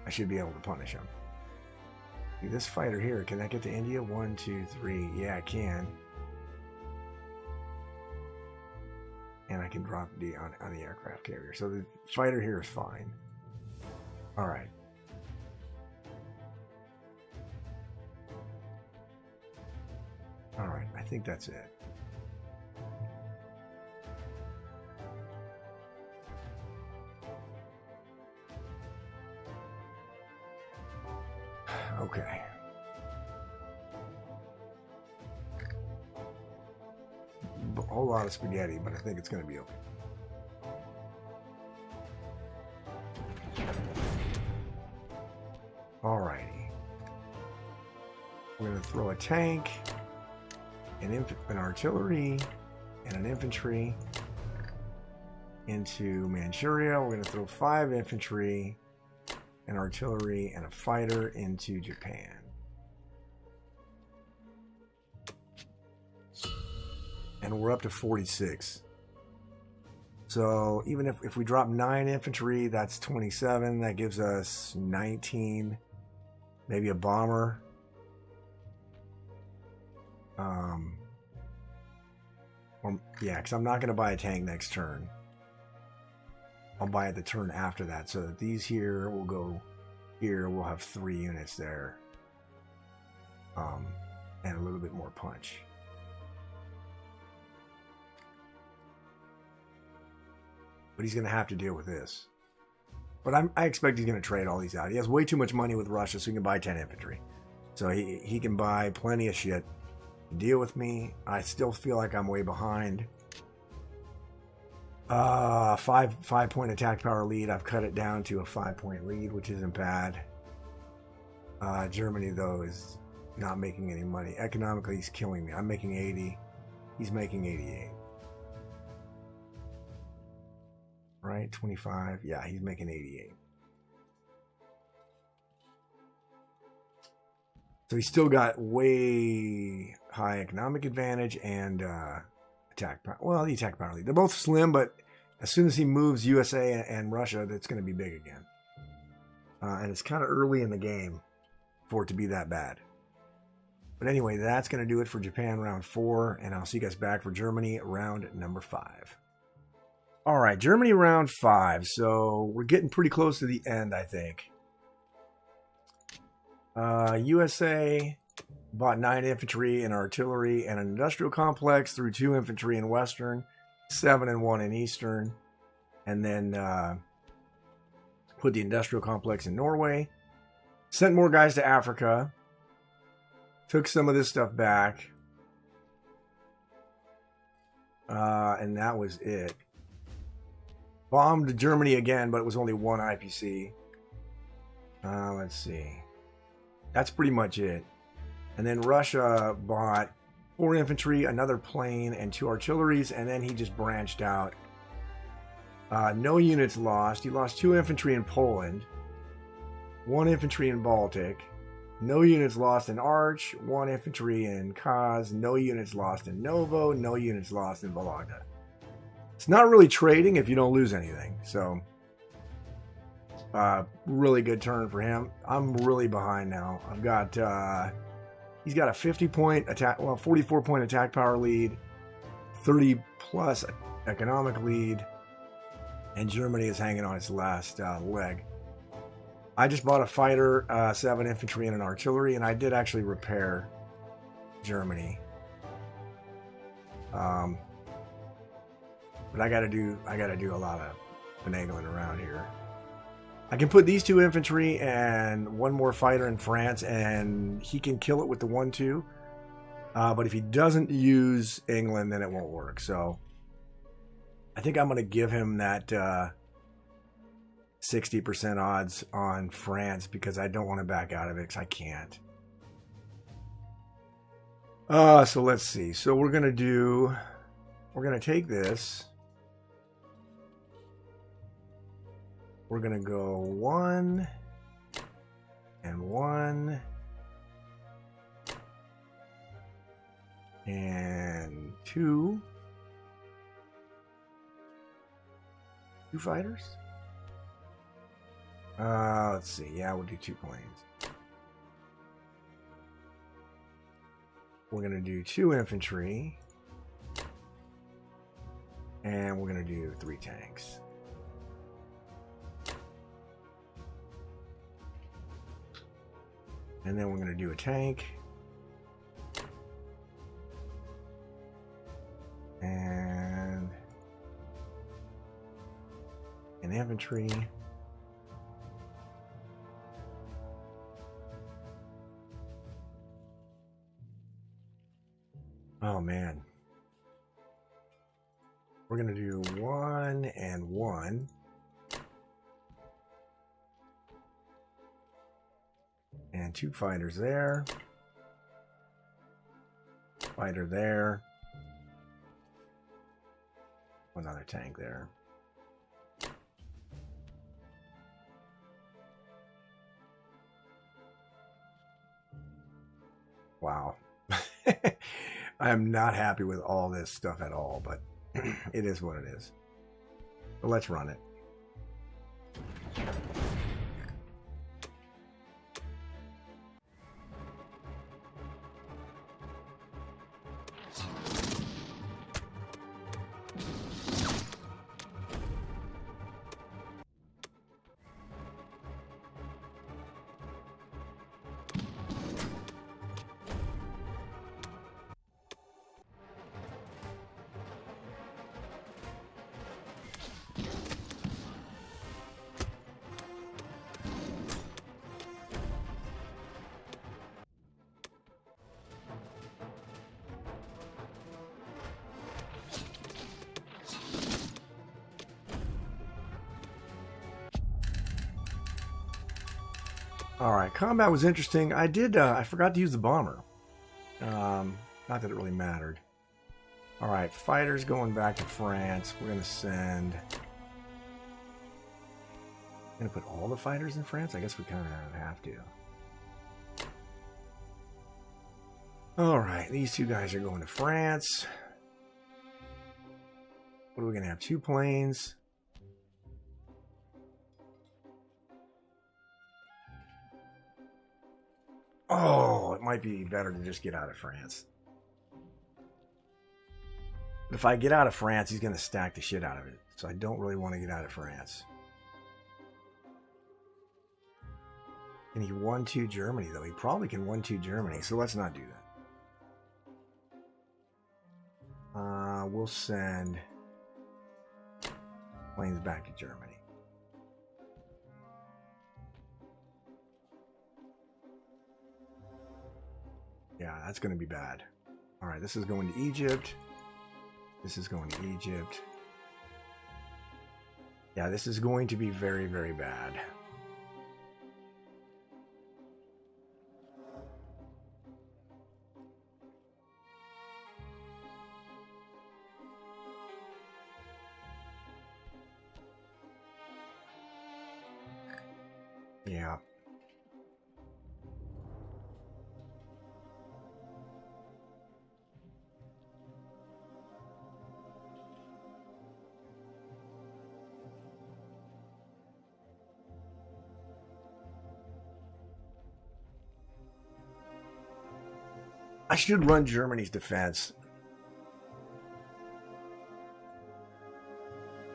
I should be able to punish him. See, this fighter here, can that get to India? 1, 2, 3. Yeah, I can. And I can drop D on the aircraft carrier. So the fighter here is fine. All right. All right, I think that's it. Okay. A whole lot of spaghetti, but I think it's going to be okay. Alrighty. We're going to throw a tank, an artillery, and an infantry into Manchuria. We're going to throw 5 infantry, an artillery, and a fighter into Japan. And we're up to 46. So even if we drop 9 infantry, that's 27. That gives us 19. Maybe a bomber. Yeah, because I'm not going to buy a tank next turn. I'll buy it the turn after that. So that these here will go here. We'll have 3 units there. And a little bit more punch. But he's going to have to deal with this. But I expect he's going to trade all these out. He has way too much money with Russia, so he can buy 10 infantry. So he can buy plenty of shit to deal with me. I still feel like I'm way behind. 5-point attack power lead. I've cut it down to a 5-point lead, which isn't bad. Germany, though, is not making any money. Economically, he's killing me. I'm making 80. He's making 88. Right? 25. Yeah, he's making 88. So he's still got way high economic advantage and attack power. Well, the attack power lead. They're both slim, but as soon as he moves USA and Russia, that's going to be big again. And it's kind of early in the game for it to be that bad. But anyway, that's going to do it for Japan round 4, and I'll see you guys back for Germany round number 5. All right, Germany round 5. So we're getting pretty close to the end, I think. USA bought 9 infantry and artillery and an industrial complex, threw 2 infantry in Western, 7 and 1 in Eastern, and then put the industrial complex in Norway. Sent more guys to Africa. Took some of this stuff back. And that was it. Bombed Germany again, but it was only 1 IPC. Let's see. That's pretty much it. And then Russia bought 4 infantry, another plane, and 2 artilleries, and then he just branched out. No units lost. He lost 2 infantry in Poland, 1 infantry in Baltic, no units lost in Arch, 1 infantry in Kaz, no units lost in Novo, no units lost in Vologda. It's not really trading if you don't lose anything, so really good turn for him. I'm really behind now. I've got he's got a 50-point attack, 44-point attack power lead, 30 plus economic lead, and Germany is hanging on its last leg. I just bought a fighter, 7 infantry, and an artillery, and I did actually repair Germany. But I gotta do a lot of finagling around here. I can put these 2 infantry and 1 more fighter in France, and he can kill it with the 1-2. But if he doesn't use England, then it won't work. So I think I'm going to give him that 60% odds on France because I don't want to back out of it because I can't. So let's see. So we're going to take this. We're going to go 1 and 1 and 2. 2 fighters? Let's see. Yeah, we'll do 2 planes. We're going to do 2 infantry. And we're going to do 3 tanks. And then we're going to do a tank. And an infantry. Oh man. We're going to do 1 and 1. And 2 fighters there. Fighter there. Another tank there. Wow. I am not happy with all this stuff at all, but it is what it is. But let's run it. Alright, combat was interesting. I forgot to use the bomber. Not that it really mattered. All right, fighters going back to France. We're going to send... Going to put all the fighters in France? I guess we kind of have to. All right, these two guys are going to France. What are we going to have? 2 planes. Oh, it might be better to just get out of France. If I get out of France, he's going to stack the shit out of it. So I don't really want to get out of France. Can he 1-2 Germany, though? He probably can 1-2 Germany, so let's not do that. We'll send planes back to Germany. Yeah, that's going to be bad. All right, this is going to Egypt. This is going to Egypt. Yeah, this is going to be very, very bad. Yeah. I should run Germany's defense.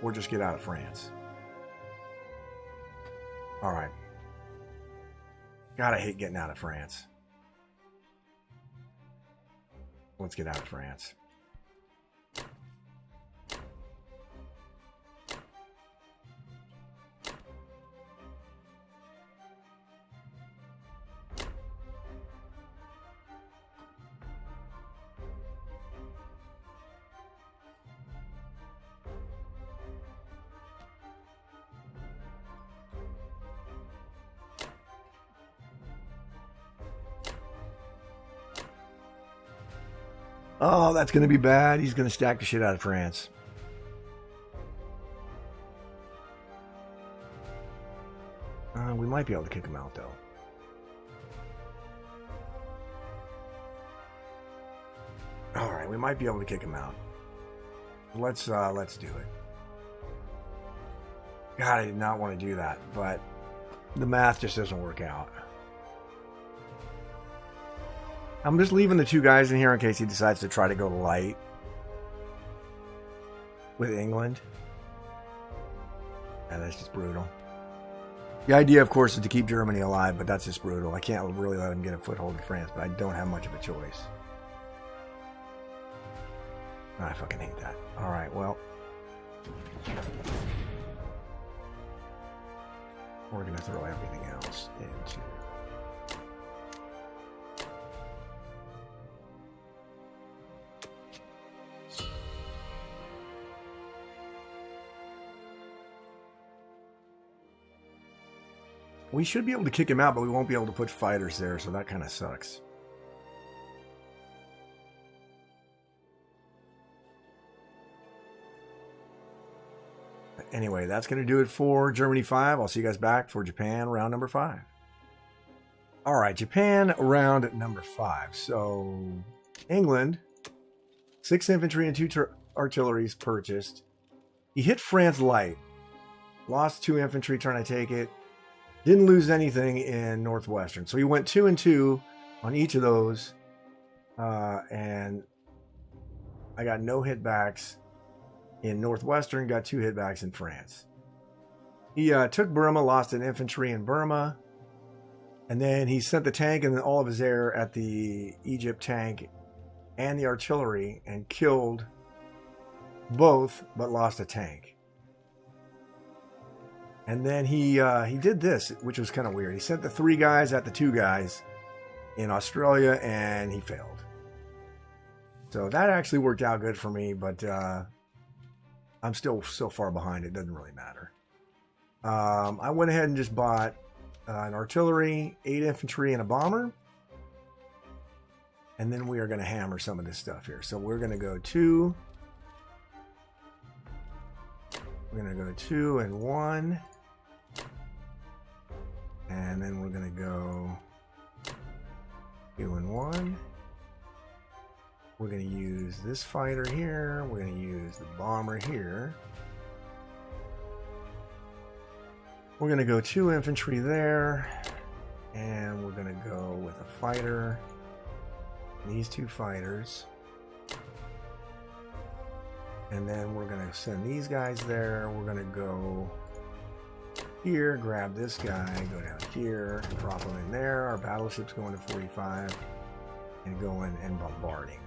Or just get out of France. All right. God, I hate getting out of France. Let's get out of France. Oh, that's going to be bad. He's going to stack the shit out of France. We might be able to kick him out, though. All right, we might be able to kick him out. Let's do it. God, I did not want to do that, but the math just doesn't work out. I'm just leaving the 2 guys in here in case he decides to try to go light with England. And that's just brutal. The idea, of course, is to keep Germany alive, but that's just brutal. I can't really let him get a foothold in France, but I don't have much of a choice. I fucking hate that. All right, well. We're going to throw everything else into... We should be able to kick him out, but we won't be able to put fighters there, so that kind of sucks. Anyway, that's going to do it for Germany 5. I'll see you guys back for Japan round number 5. All right, Japan round number 5. So, England, 6 infantry and 2 artilleries purchased. He hit France light. Lost 2 infantry trying to take it. Didn't lose anything in Northwestern. So he went 2-2 on each of those. And I got no hitbacks in Northwestern, got 2 hitbacks in France. He took Burma, lost an infantry in Burma. And then he sent the tank and all of his air at the Egypt tank and the artillery and killed both, but lost a tank. And then he did this, which was kind of weird. He sent the 3 guys at the 2 guys in Australia, and he failed. So that actually worked out good for me, but I'm still so far behind, it doesn't really matter. I went ahead and just bought an artillery, 8 infantry, and a bomber. And then we are going to hammer some of this stuff here. So we're going to go 2. We're going to go 2 and 1. And then we're going to go 2 and 1. We're going to use this fighter here. We're going to use the bomber here. We're going to go 2 infantry there. And we're going to go with a fighter. These 2 fighters. And then we're going to send these guys there. We're going to go here, grab this guy, go down here, and drop him in there. Our battleship's going to 45 and going and bombarding.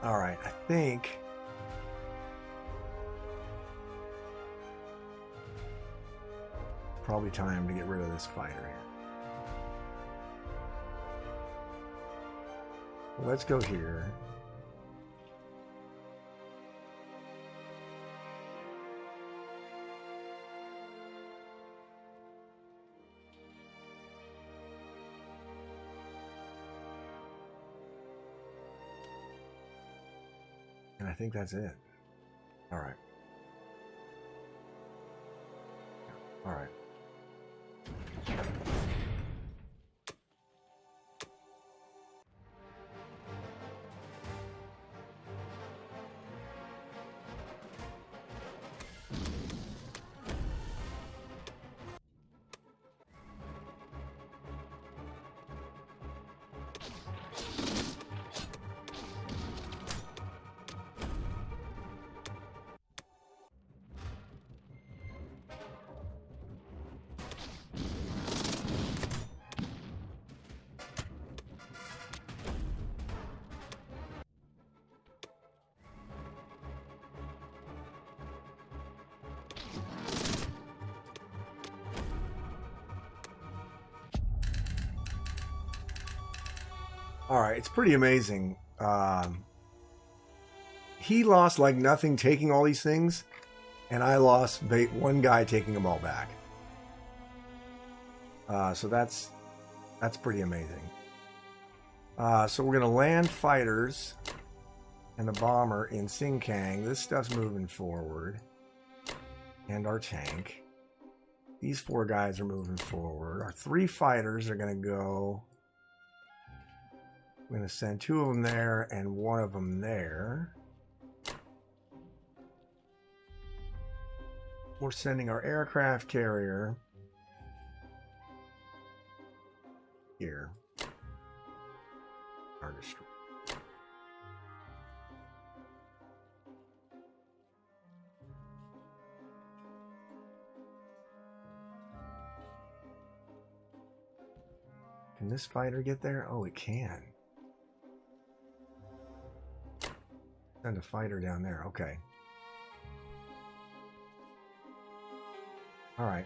All right, I think probably time to get rid of this fighter here. Let's go here. And I think that's it. All right. All right. All right, it's pretty amazing. He lost like nothing taking all these things, and I lost one guy taking them all back. So that's pretty amazing. So we're going to land fighters and the bomber in Sinkang. This stuff's moving forward. And our tank. These 4 guys are moving forward. Our 3 fighters are going to go... I'm going to send 2 of them there and 1 of them there. We're sending our aircraft carrier here. Our destroyer. Can this fighter get there? Oh, it can. Send a fighter down there. Okay. All right.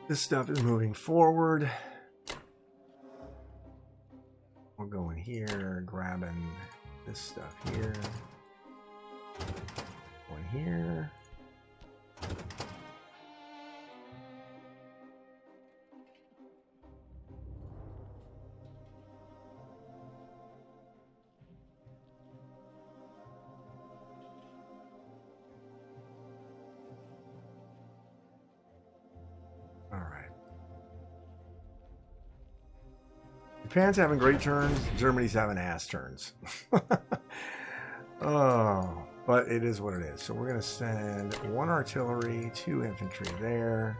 This stuff is moving forward. We're going here, grabbing this stuff here. Going here. Japan's having great turns. Germany's having ass turns. Oh, but it is what it is. So we're going to send 1 artillery, 2 infantry there,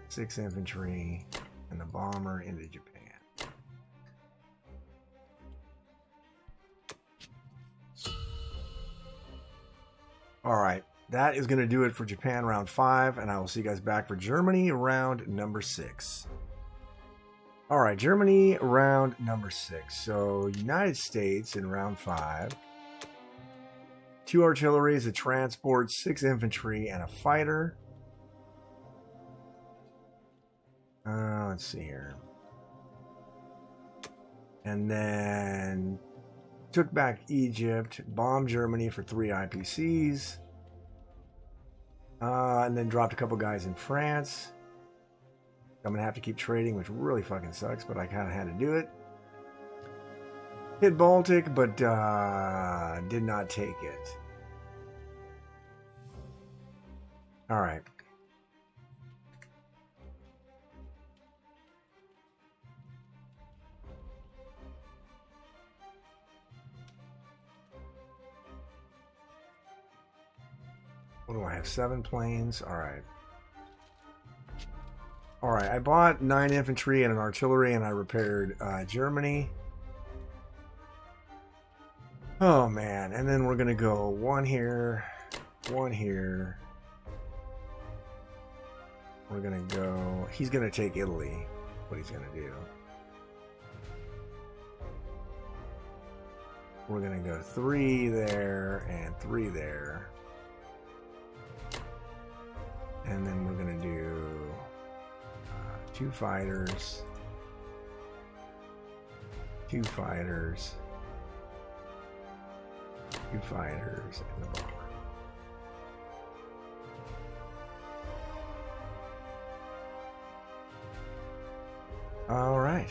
6 infantry, and the bomber into Japan. All right. That is going to do it for Japan round 5, and I will see you guys back for Germany round number 6. All right, Germany round number 6. So United States in round 5. 2 artilleries, a transport, 6 infantry, and a fighter. let's see here. And then took back Egypt, bombed Germany for 3 IPCs, and then dropped a couple guys in France. I'm going to have to keep trading, which really fucking sucks, but I kind of had to do it. Hit Baltic, but did not take it. All right. What do I have? 7 planes. All right. All right. I bought 9 infantry and an artillery, and I repaired Germany. Oh, man. And then we're going to go 1 here, 1 here. We're going to go... He's going to take Italy. What he's going to do. We're going to go 3 there and 3 there. And then we're going to do 2 fighters. 2 fighters. 2 fighters and the bomber. All right.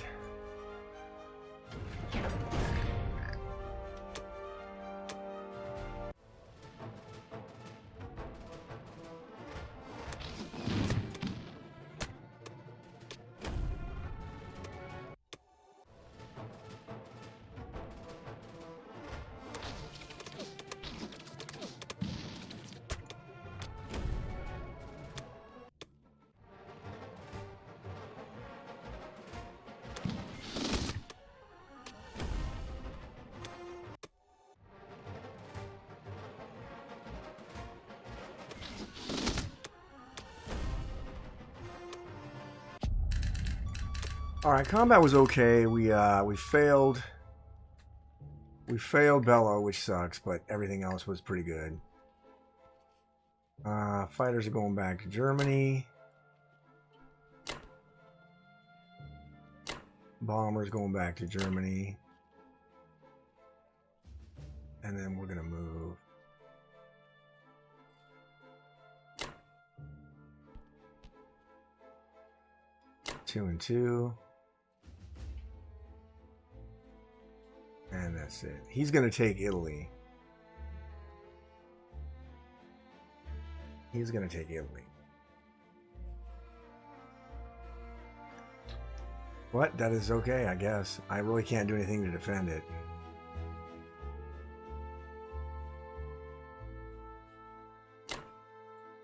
All right, combat was okay. We failed. We failed Bello, which sucks, but everything else was pretty good. Fighters are going back to Germany. Bombers going back to Germany. And then we're going to move. Two and 2. And that's it. He's going to take Italy. He's going to take Italy. What? That is okay, I guess. I really can't do anything to defend it.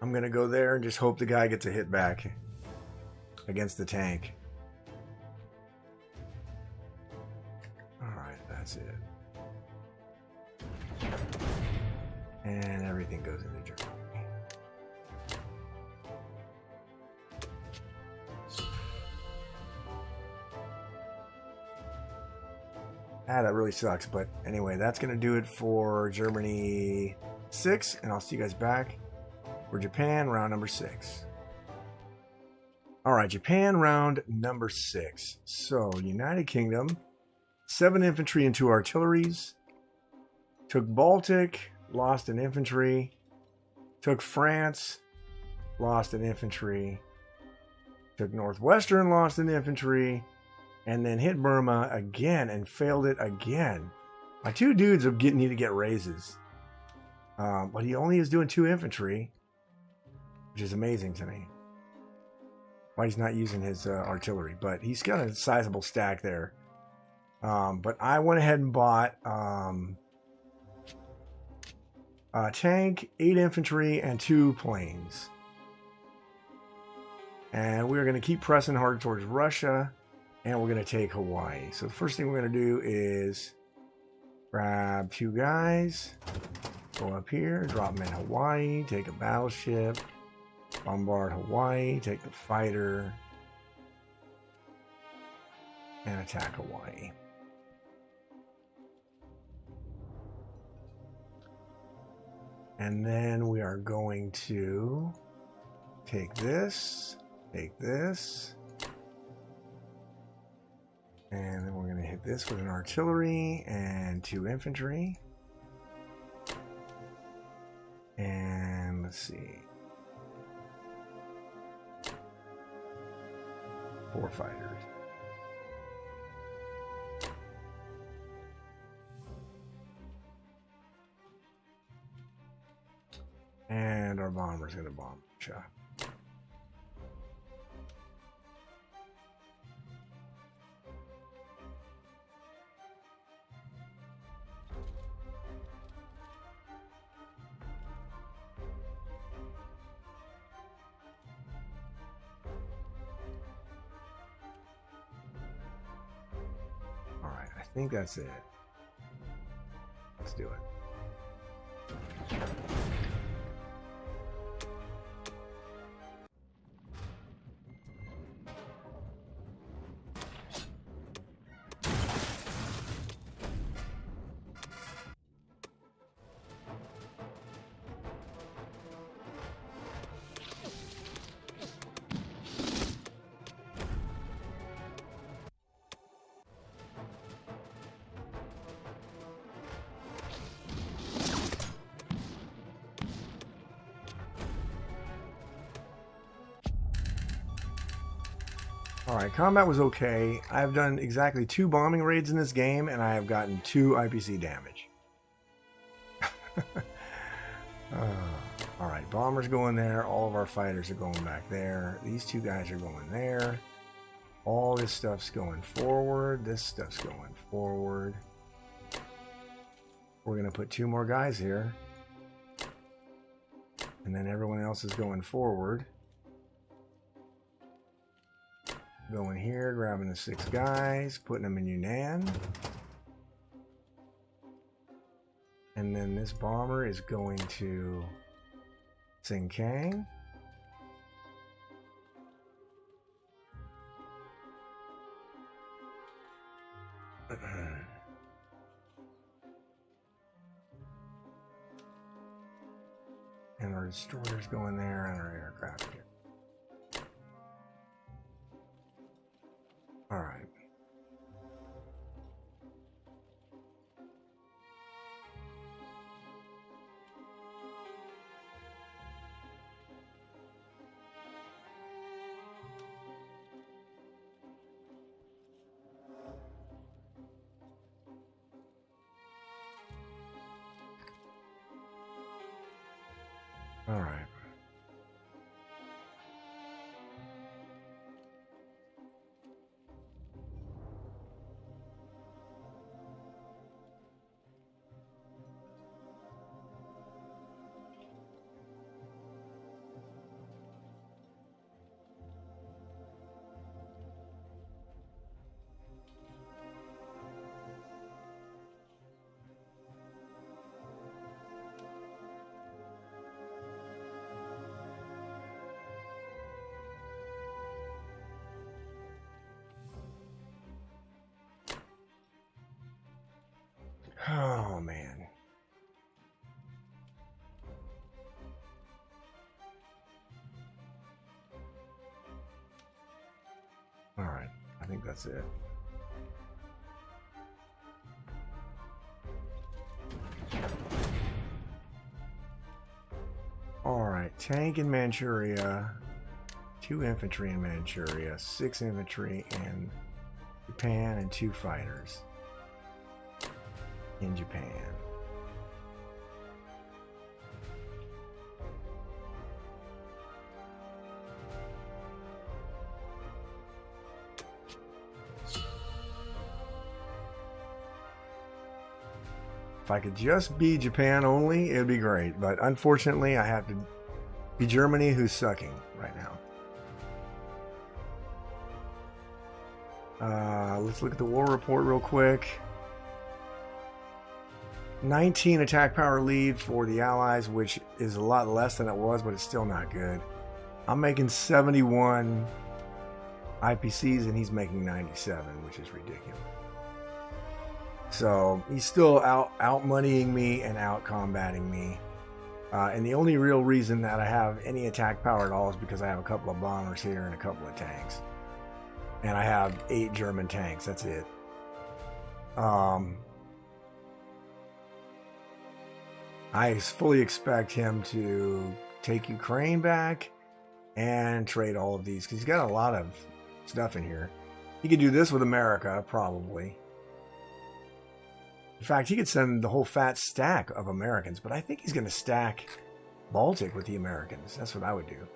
I'm going to go there and just hope the guy gets a hit back against the tank. That's it. And everything goes into Germany. That really sucks. But anyway, that's going to do it for Germany 6. And I'll see you guys back for Japan round number 6. All right, Japan round number 6. So, United Kingdom. 7 infantry and 2 artilleries. Took Baltic, lost an infantry. Took France, lost an infantry. Took Northwestern, lost an infantry. And then hit Burma again and failed it again. My 2 dudes need to get raises. But he only is doing 2 infantry, which is amazing to me. Why he's not using his artillery. But he's got a sizable stack there. But I went ahead and bought a tank, 8 infantry, and 2 planes. And we're going to keep pressing hard towards Russia, and we're going to take Hawaii. So the first thing we're going to do is grab 2 guys, go up here, drop them in Hawaii, take a battleship, bombard Hawaii, take the fighter, and attack Hawaii. And then we are going to take this, And then we're going to hit this with an artillery and 2 infantry. And let's see. 4 fighters. And our bomber's going to bomb. Cha. Alright, I think that's it. Let's do it. Alright, combat was okay. I've done exactly 2 bombing raids in this game, and I have gotten 2 IPC damage. Alright, bombers going there. All of our fighters are going back there. These 2 guys are going there. All this stuff's going forward. This stuff's going forward. We're going to put 2 more guys here. And then everyone else is going forward. Going here, grabbing the 6 guys, putting them in Yunnan. And then this bomber is going to Tsinkang. And our destroyer's going there, and our aircraft here. All right. All right. Oh, man. All right. I think that's it. All right. Tank in Manchuria. 2 infantry in Manchuria. 6 infantry in Japan and 2 fighters in Japan. If I could just be Japan only, it would be great. But unfortunately, I have to be Germany, who's sucking right now. Let's look at the war report real quick. 19 attack power lead for the Allies, which is a lot less than it was, but it's still not good. I'm making 71 IPCs, and he's making 97, which is ridiculous. So he's still out moneying me and out combating me. And the only real reason that I have any attack power at all is because I have a couple of bombers here and a couple of tanks. And I have 8 German tanks. That's it. I fully expect him to take Ukraine back and trade all of these because he's got a lot of stuff in here. He could do this with America, probably. In fact, he could send the whole fat stack of Americans, but I think he's going to stack Baltic with the Americans. That's what I would do.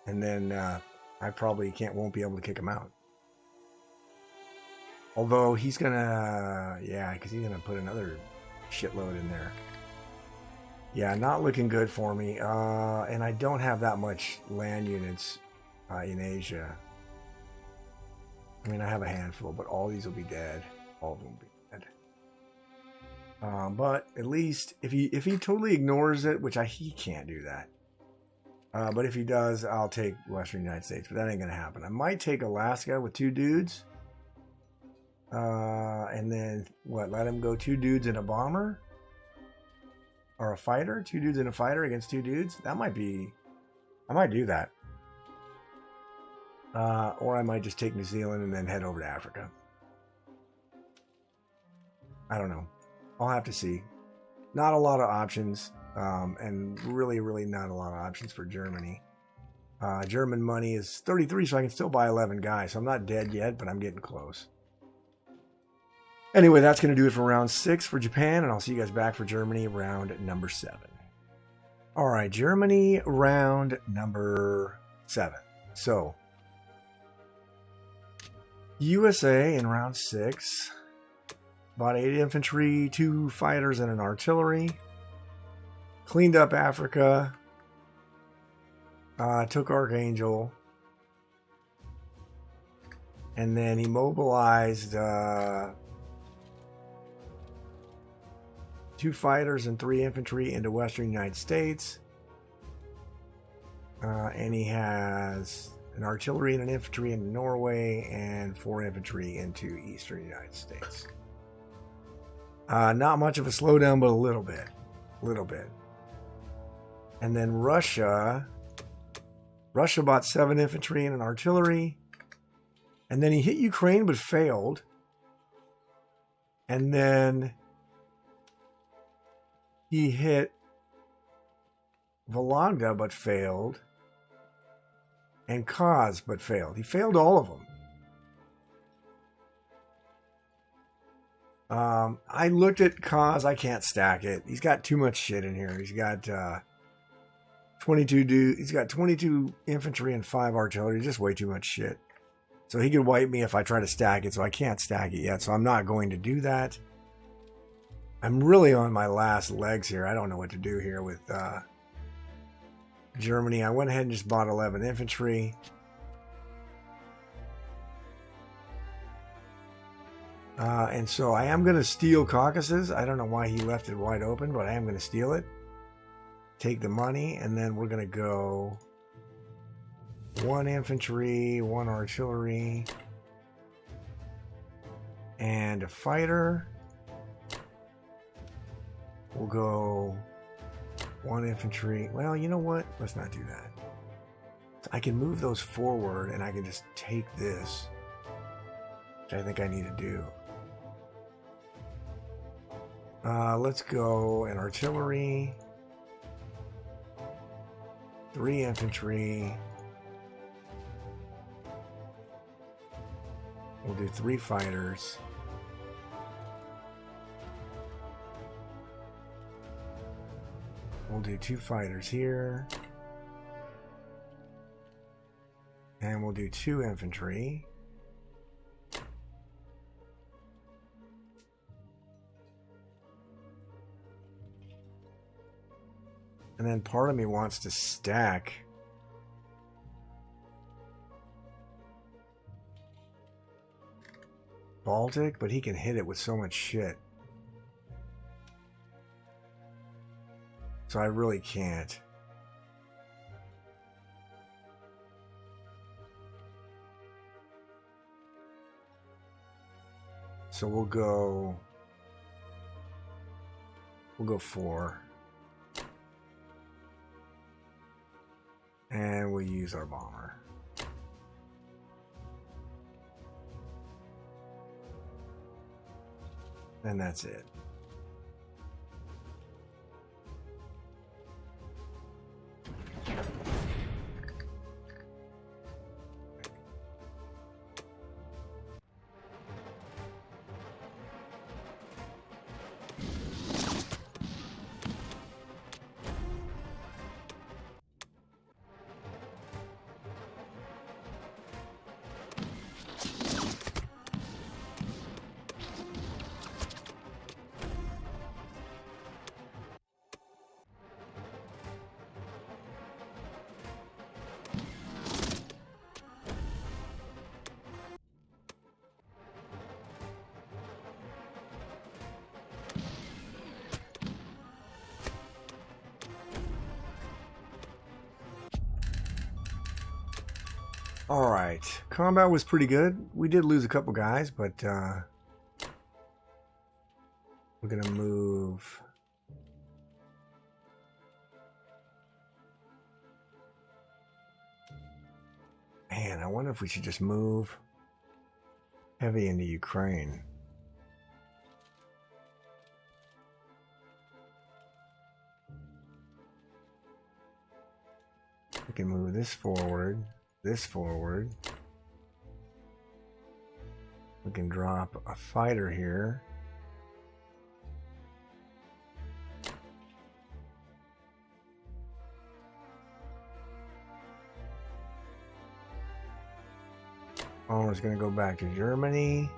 And then I probably won't be able to kick him out. Although he's gonna, yeah, because he's gonna put another shitload in there. Yeah, not looking good for me. And I don't have that much land units in Asia. I mean, I have a handful, but all these will be dead. All of them will be dead. But at least if he totally ignores it, which he can't do that. But if he does, I'll take Western United States. But that ain't gonna happen. I might take Alaska with 2 dudes. And then let him go 2 dudes in a bomber or a fighter, 2 dudes in a fighter against 2 dudes. That might be, I might do that. Or I might just take New Zealand and then head over to Africa. I don't know. I'll have to see. Not a lot of options, and really not a lot of options for Germany. German money is 33, so I can still buy 11 guys. So I'm not dead yet, but I'm getting close. Anyway, that's going to do it for round 6 for Japan, and I'll see you guys back for Germany round number 7. All right, Germany round number 7. So, USA in round 6 bought 8 infantry, 2 fighters, and an artillery. Cleaned up Africa. Took Archangel. And then he mobilized 2 fighters and 3 infantry into Western United States. And he has an artillery and an infantry into Norway and 4 infantry into Eastern United States. Not much of a slowdown, but a little bit. And then Russia bought 7 infantry and an artillery. And then he hit Ukraine but failed. And then he hit Vologda but failed. And Kaz but failed. He failed all of them. I looked at Kaz. I can't stack it. He's got too much shit in here. He's got 22 He's got 22 infantry and 5 artillery. Just way too much shit. So he could wipe me if I try to stack it. So I can't stack it yet. So I'm not going to do that. I'm really on my last legs here. I don't know what to do here with Germany. I went ahead and just bought 11 infantry. And so I am going to steal Caucasus. I don't know why he left it wide open, but I am going to steal it. Take the money, and then we're going to go 1 infantry, 1 artillery, and a fighter. We'll go 1 infantry. Well, you know what? Let's not do that. I can move those forward, and I can just take this, which I think I need to do. Let's go an artillery, 3 infantry. We'll do 3 fighters. We'll do 2 fighters here. And we'll do 2 infantry. And then part of me wants to stack Baltic, but he can hit it with so much shit. So I really can't. So we'll go 4. we'll use our bomber. And that's it. All right, combat was pretty good. We did lose a couple guys, but we're gonna move. Man, I wonder if we should just move heavy into Ukraine. We can move this forward. This forward. We can drop a fighter here. Oh, it's going to go back to Germany.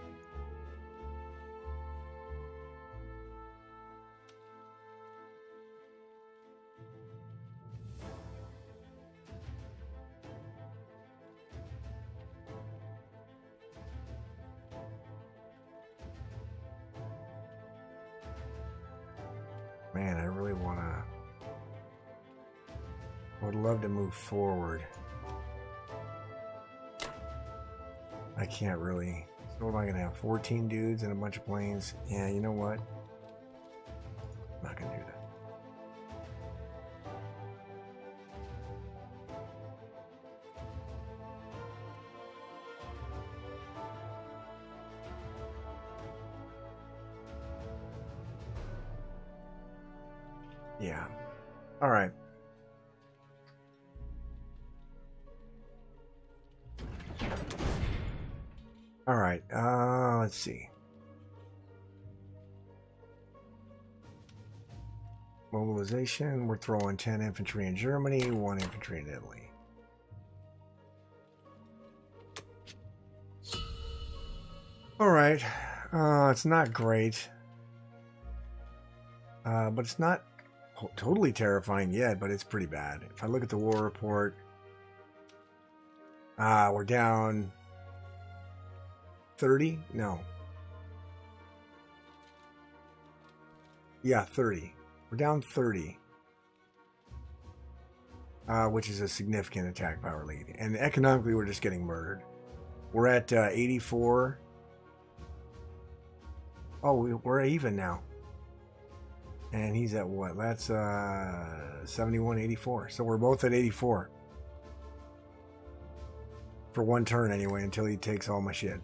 Man, I really want to... I would love to move forward. I can't really. So what am I going to have? 14 dudes and a bunch of planes? Yeah, you know what? I'm not going to do that. Yeah. All right. All right. Let's see. Mobilization. We're throwing 10 infantry in Germany, 1 infantry in Italy. All right. It's not great. But it's not totally terrifying yet, but it's pretty bad. If I look at the war report, we're down 30? No. Yeah, 30. We're down 30. Which is a significant attack power lead. And economically, we're just getting murdered. We're at 84. Oh, we're even now. And he's at what? That's 71, 84. So we're both at 84. For one turn anyway, until he takes all my shit.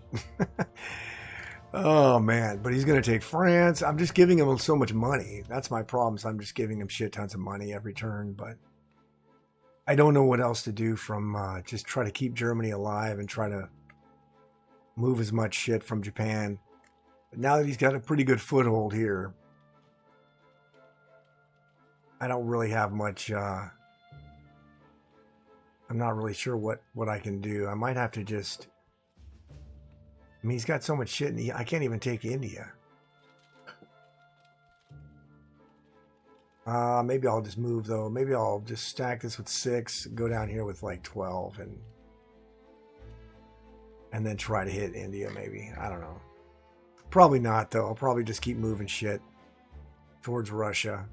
Oh, man. But he's going to take France. I'm just giving him so much money. That's my problem. So I'm just giving him shit tons of money every turn. But I don't know what else to do from just try to keep Germany alive and try to move as much shit from Japan. But now that he's got a pretty good foothold here, I don't really have much... I'm not really sure what I can do. I might have to just... I mean, he's got so much shit, and I can't even take India. Maybe I'll just move, though. Maybe I'll just stack this with 6, go down here with, like, 12, and then try to hit India, maybe. I don't know. Probably not, though. I'll probably just keep moving shit towards Russia.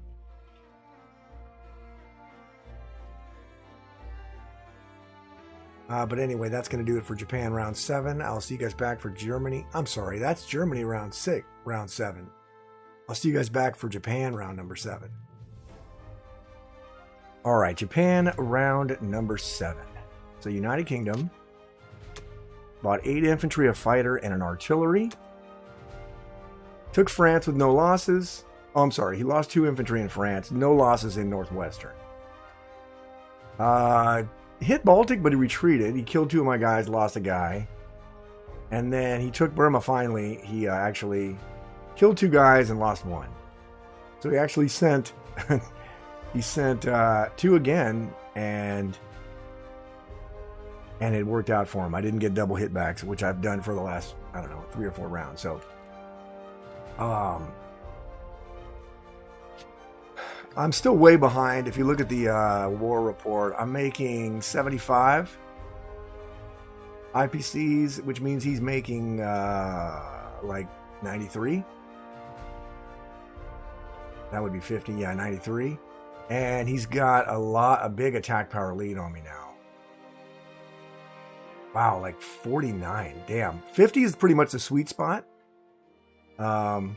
But anyway, that's going to do it for Japan round 7. I'll see you guys back for Germany. I'm sorry, that's Germany round 7. I'll see you guys back for Japan round number 7. All right, Japan round number 7. So United Kingdom bought 8 infantry, a fighter, and an artillery. Took France with no losses. Oh, I'm sorry. He lost 2 infantry in France. No losses in Northwestern. Hit Baltic, but he retreated. He killed 2 of my guys, lost a guy. And then he took Burma finally. He actually killed 2 guys and lost 1. So he actually sent... he sent 2 again, and it worked out for him. I didn't get double hitbacks, which I've done for the last, I don't know, 3 or 4 rounds. So... I'm still way behind. If you look at the war report, I'm making 75 IPCs, which means he's making like 93. That would be 50. Yeah, 93. And he's got a big attack power lead on me now. Wow, like 49. Damn. 50 is pretty much the sweet spot. Wow.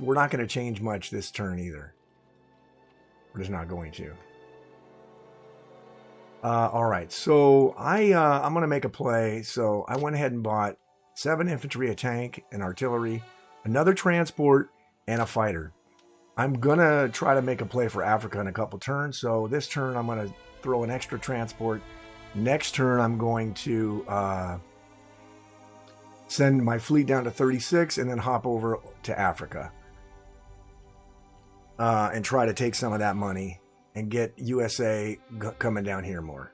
We're not going to change much this turn either. We're just not going to. All right. So I'm going to make a play. So I went ahead and bought 7 infantry, a tank, an artillery, another transport, and a fighter. I'm going to try to make a play for Africa in a couple turns. So this turn, I'm going to throw an extra transport. Next turn, I'm going to send my fleet down to 36 and then hop over to Africa and try to take some of that money and get USA coming down here more.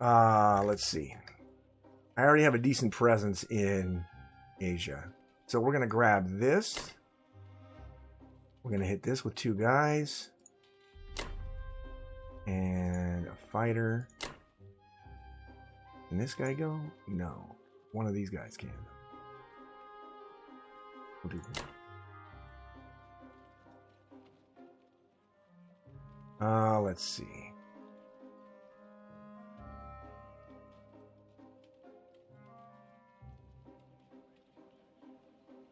Let's see. I already have a decent presence in Asia. So we're going to grab this. We're going to hit this with 2 guys. And a fighter. Can this guy go? No. One of these guys can. We'll do that. Let's see.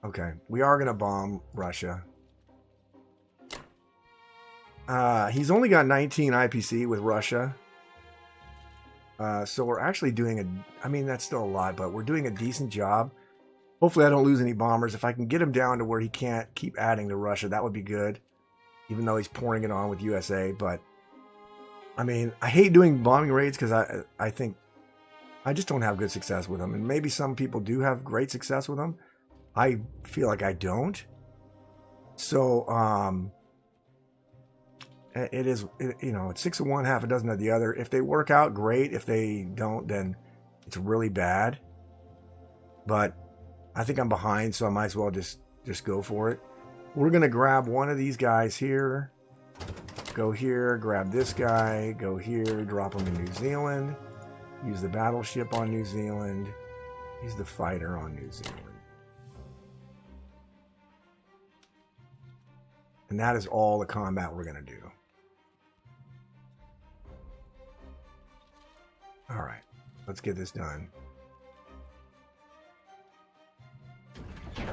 Okay. We are going to bomb Russia. He's only got 19 IPC with Russia. So we're actually doing I mean, that's still a lot, but we're doing a decent job. Hopefully I don't lose any bombers. If I can get him down to where he can't keep adding to Russia, that would be good. Even though he's pouring it on with USA. But, I mean, I hate doing bombing raids because I think I just don't have good success with them. And maybe some people do have great success with them. I feel like I don't. So, it's 6 of one, half a dozen of the other. If they work out, great. If they don't, then it's really bad. But I think I'm behind, so I might as well just go for it. We're going to grab one of these guys here. Go here, grab this guy, go here, drop him in New Zealand. Use the battleship on New Zealand. Use the fighter on New Zealand. And that is all the combat we're going to do. All right, let's get this done. All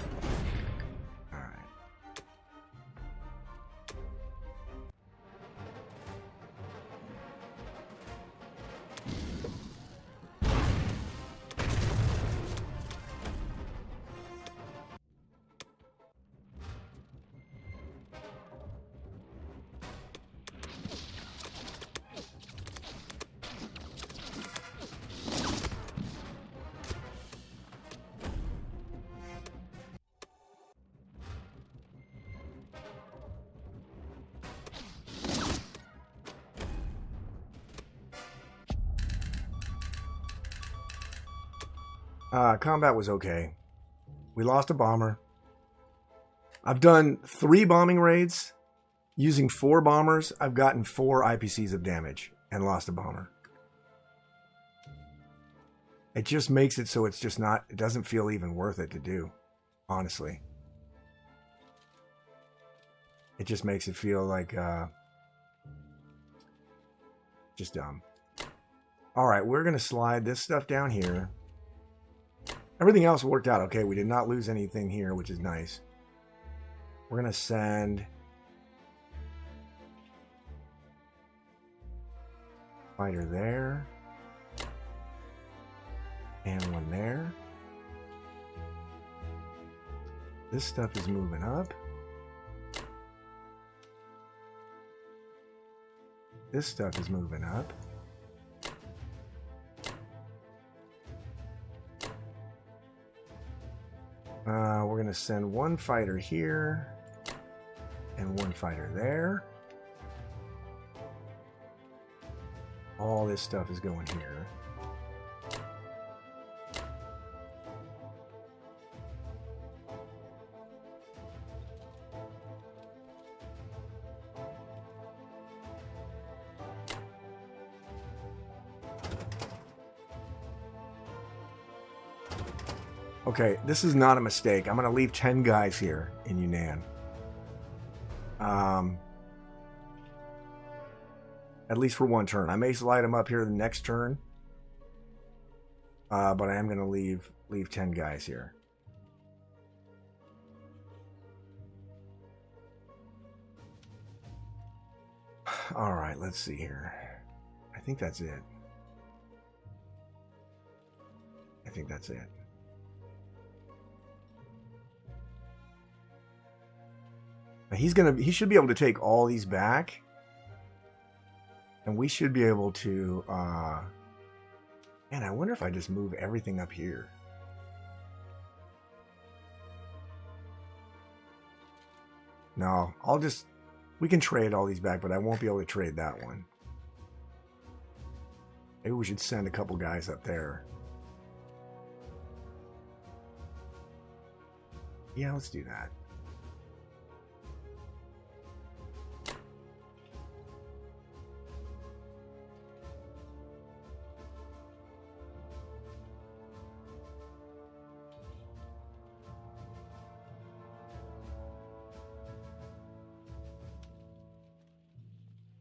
right. Combat was okay. We lost a bomber. I've done 3 bombing raids. Using 4 bombers, I've gotten 4 IPCs of damage and lost a bomber. It just makes it so it's just not, it doesn't feel even worth it to do, honestly. It just makes it feel like, just dumb. All right, we're going to slide this stuff down here. Everything else worked out okay. We did not lose anything here, which is nice. We're going to send Fighter there. And one there. This stuff is moving up. This stuff is moving up. We're going to send one fighter here and one fighter there. All this stuff is going here. Okay, this is not a mistake. I'm going to leave 10 guys here in Yunnan. At least for one turn. I may slide them up here the next turn. But I am going to leave 10 guys here. All right, let's see here. I think that's it. I think that's it. He should be able to take all these back. And we should be able to man, I wonder if I just move everything up here. No, we can trade all these back, but I won't be able to trade that one. Maybe we should send a couple guys up there. Yeah, let's do that.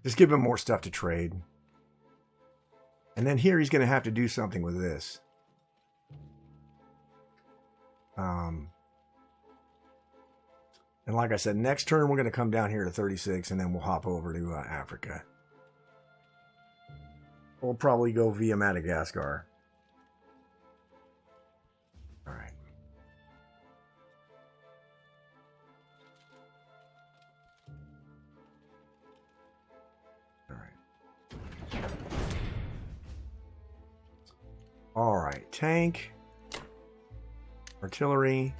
Just give him more stuff to trade. And then here he's going to have to do something with this. And like I said, next turn we're going to come down here to 36 and then we'll hop over to Africa. We'll probably go via Madagascar. All right. All right, tank, artillery,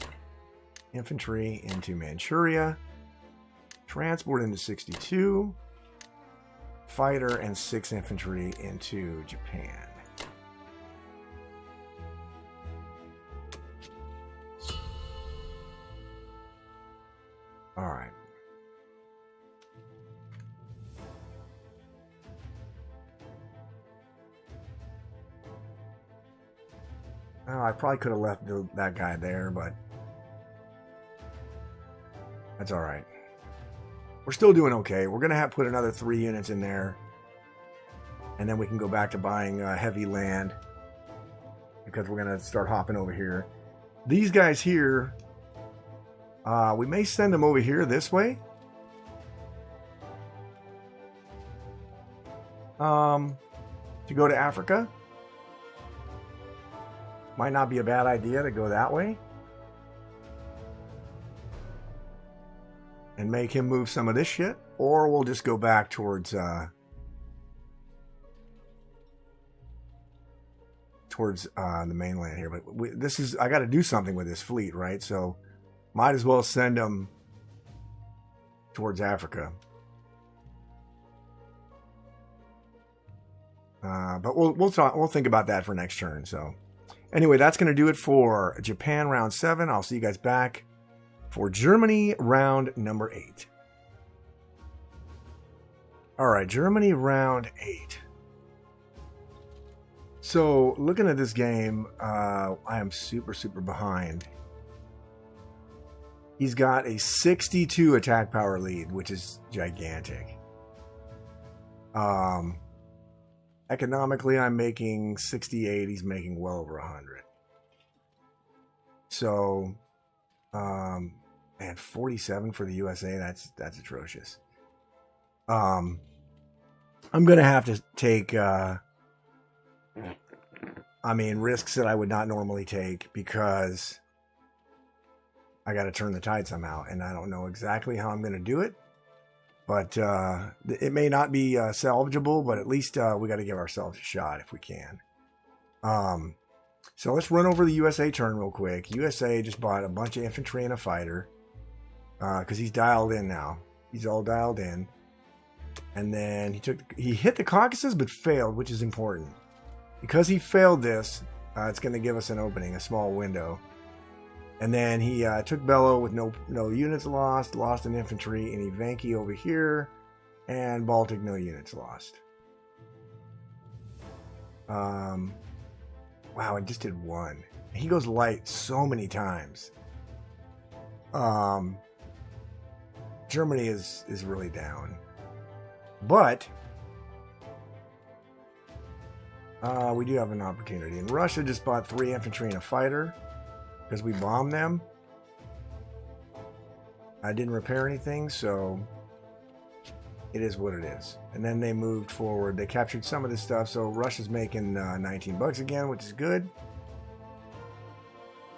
infantry into Manchuria, transport into 62, fighter and 6 infantry into Japan. All right. Oh, I probably could have left that guy there, but that's all right. We're still doing okay. We're going to have to put another 3 units in there, and then we can go back to buying heavy land because we're going to start hopping over here. These guys here, we may send them over here this way. To go to Africa. Might not be a bad idea to go that way. And make him move some of this shit. Or we'll just go back towards the mainland here. But I got to do something with this fleet, right? So might as well send them towards Africa. But we'll think about that for next turn. So anyway, that's going to do it for Japan round 7. I'll see you guys back for Germany round number 8. All right, Germany round 8. So looking at this game, I am super behind. He's got a 62 attack power lead, which is gigantic. Economically, I'm making 68. He's making well over 100. So, and 47 for the USA. That's atrocious. I'm going to have to take, risks that I would not normally take because I got to turn the tide somehow. And I don't know exactly how I'm going to do it. But it may not be salvageable, but at least we got to give ourselves a shot if we can. So let's run over the USA turn real quick. USA just bought a bunch of infantry and a fighter because he's dialed in now. He's all dialed in. And then he hit the Caucasus but failed, which is important. Because he failed this, it's going to give us an opening, a small window. And then he took Bello with no units lost an infantry, and Ivanki over here, and Baltic, no units lost. Wow, I just did one. He goes light so many times. Germany is really down. But we do have an opportunity. And Russia just bought 3 infantry and a fighter because we bombed them. I didn't repair anything, so it is what it is. And then they moved forward. They captured some of this stuff, so Russia's making 19 bucks again, which is good.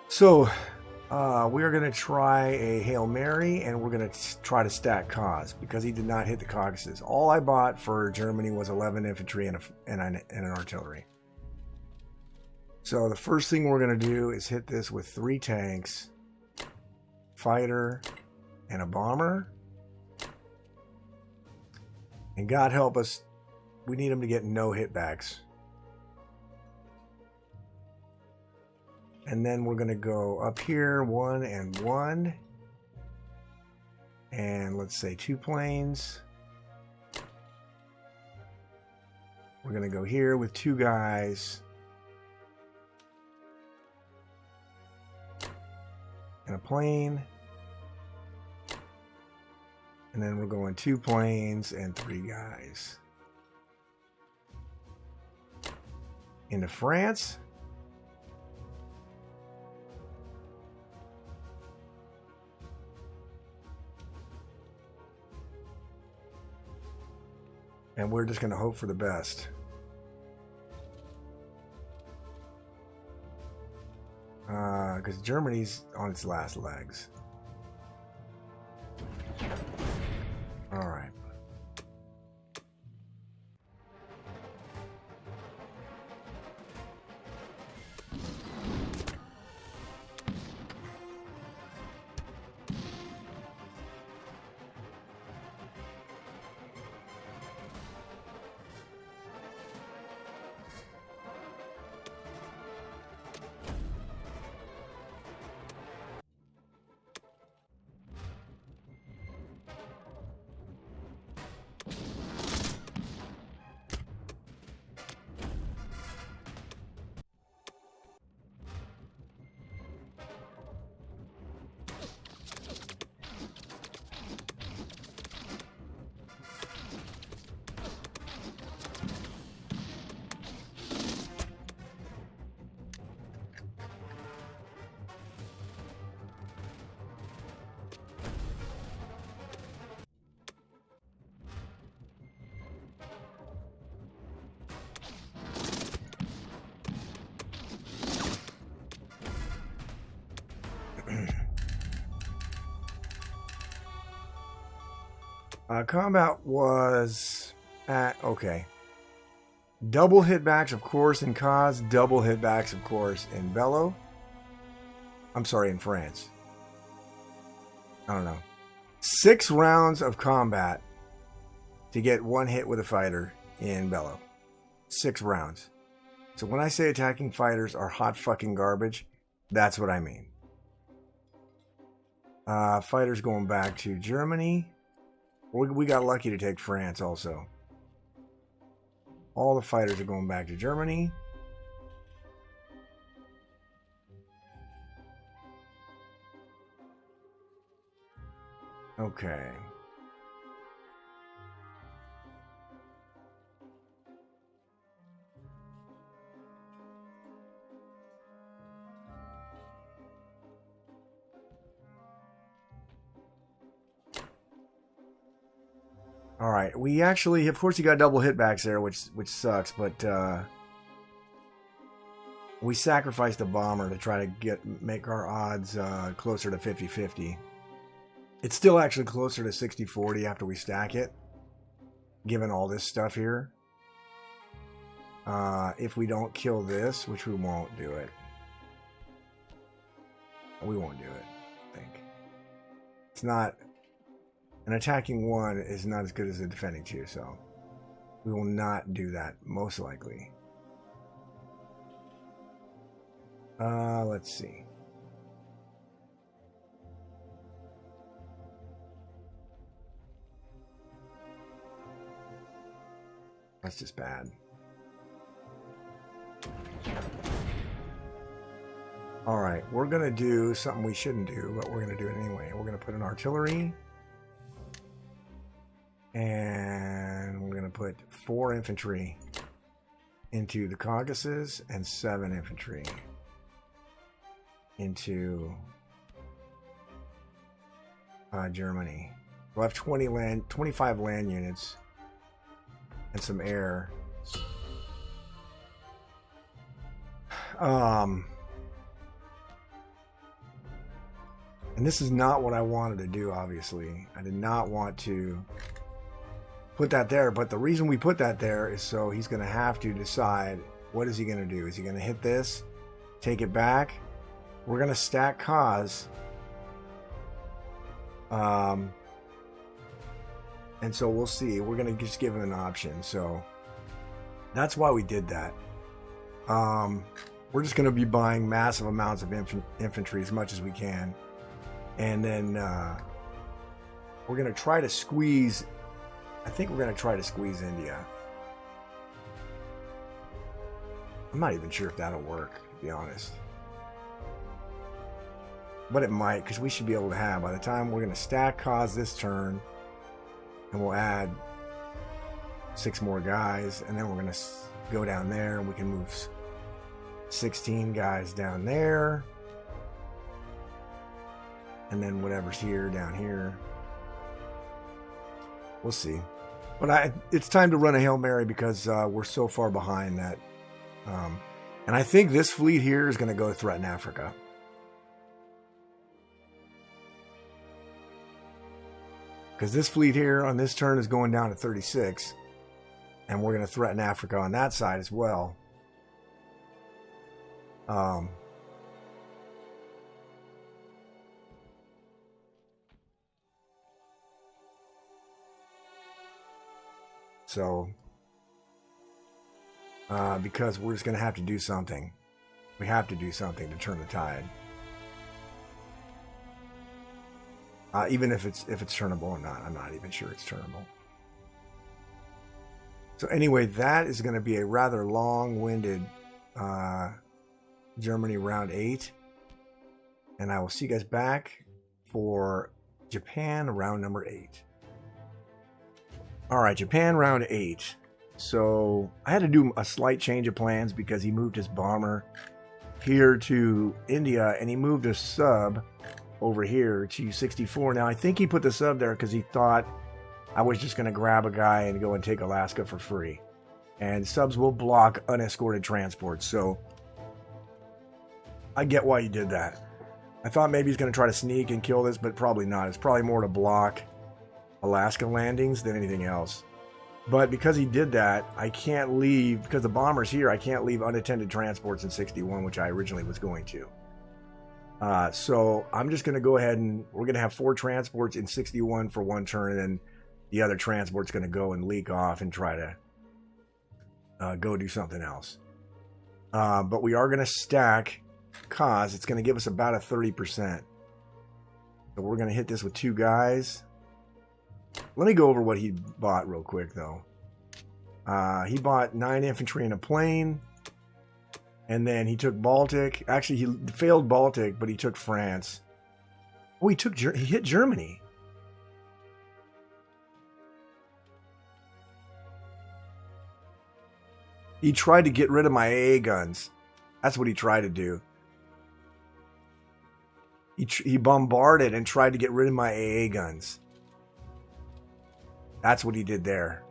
So we are going to try a Hail Mary, and we're going to try to stack Kaz because he did not hit the Caucasus. All I bought for Germany was 11 infantry and an artillery. So the first thing we're going to do is hit this with 3 tanks, fighter, and a bomber. And God help us, we need them to get no hitbacks. And then we're going to go up here, 1 and 1. And let's say 2 planes. We're going to go here with 2 guys. And a plane. And then we're going 2 planes and 3 guys. Into France. And we're just going to hope for the best. Because Germany's on its last legs. All right. Combat was at, okay. Double hitbacks, of course, in Kaz. Double hitbacks, of course, in Bello. I'm sorry, in France. I don't know. 6 rounds of combat to get 1 hit with a fighter in Bello. 6 rounds. So when I say attacking fighters are hot fucking garbage, that's what I mean. Fighters going back to Germany. We got lucky to take France also. All the fighters are going back to Germany. Okay. All right, we actually, of course, you got double hitbacks there, which sucks, but we sacrificed a bomber to try to make our odds closer to 50-50. It's still actually closer to 60-40 after we stack it, given all this stuff here. If we don't kill this, which we won't do it. We won't do it, I think. It's not... An attacking 1 is not as good as a defending 2, so we will not do that, most likely. Let's see. That's just bad. Alright, we're going to do something we shouldn't do, but we're going to do it anyway. We're going to put an artillery. And we're going to put 4 infantry into the Caucasus and 7 infantry into Germany. We'll have 25 land units and some air. And this is not what I wanted to do, obviously. I did not want to put that there, but the reason we put that there is so he's going to have to decide what is he going to do. Is he going to hit this, take it back? We're going to stack cause. And so we'll see. We're going to just give him an option. So that's why we did that. We're just going to be buying massive amounts of infantry as much as we can. And then we're going to try to squeeze... I think we're going to try to squeeze India. I'm not even sure if that'll work, to be honest. But it might, because we should be able to have, by the time we're going to stack cause this turn, and we'll add 6 more guys, and then we're going to go down there, and we can move 16 guys down there. And then whatever's here, down here. We'll see. But it's time to run a Hail Mary because we're so far behind that. And I think this fleet here is going to go threaten Africa. Because this fleet here on this turn is going down to 36. And we're going to threaten Africa on that side as well. So, because we're just going to have to do something. We have to do something to turn the tide. Even if it's turnable or not. I'm not even sure it's turnable. So anyway, that is going to be a rather long-winded Germany round 8. And I will see you guys back for Japan round number 8. All right, Japan round 8. So I had to do a slight change of plans because he moved his bomber here to India and he moved a sub over here to 64. Now I think he put the sub there because he thought I was just going to grab a guy and go and take Alaska for free. And subs will block unescorted transports. So I get why he did that. I thought maybe he's going to try to sneak and kill this, but probably not. It's probably more to block Alaska landings than anything else. But because he did that, I can't leave, because the bomber's here, I can't leave unattended transports in 61, which I originally was going to. So I'm just going to go ahead and we're going to have 4 transports in 61 for one turn, and then the other transport's going to go and leak off and try to go do something else. But we are going to stack cause. It's going to give us about a 30%. So we're going to hit this with 2 guys. Let me go over what he bought real quick, though. He bought 9 infantry in a plane. And then he took Baltic. Actually, he failed Baltic, but he took France. Oh, he hit Germany. He tried to get rid of my AA guns. That's what he tried to do. He bombarded and tried to get rid of my AA guns. That's what he did there.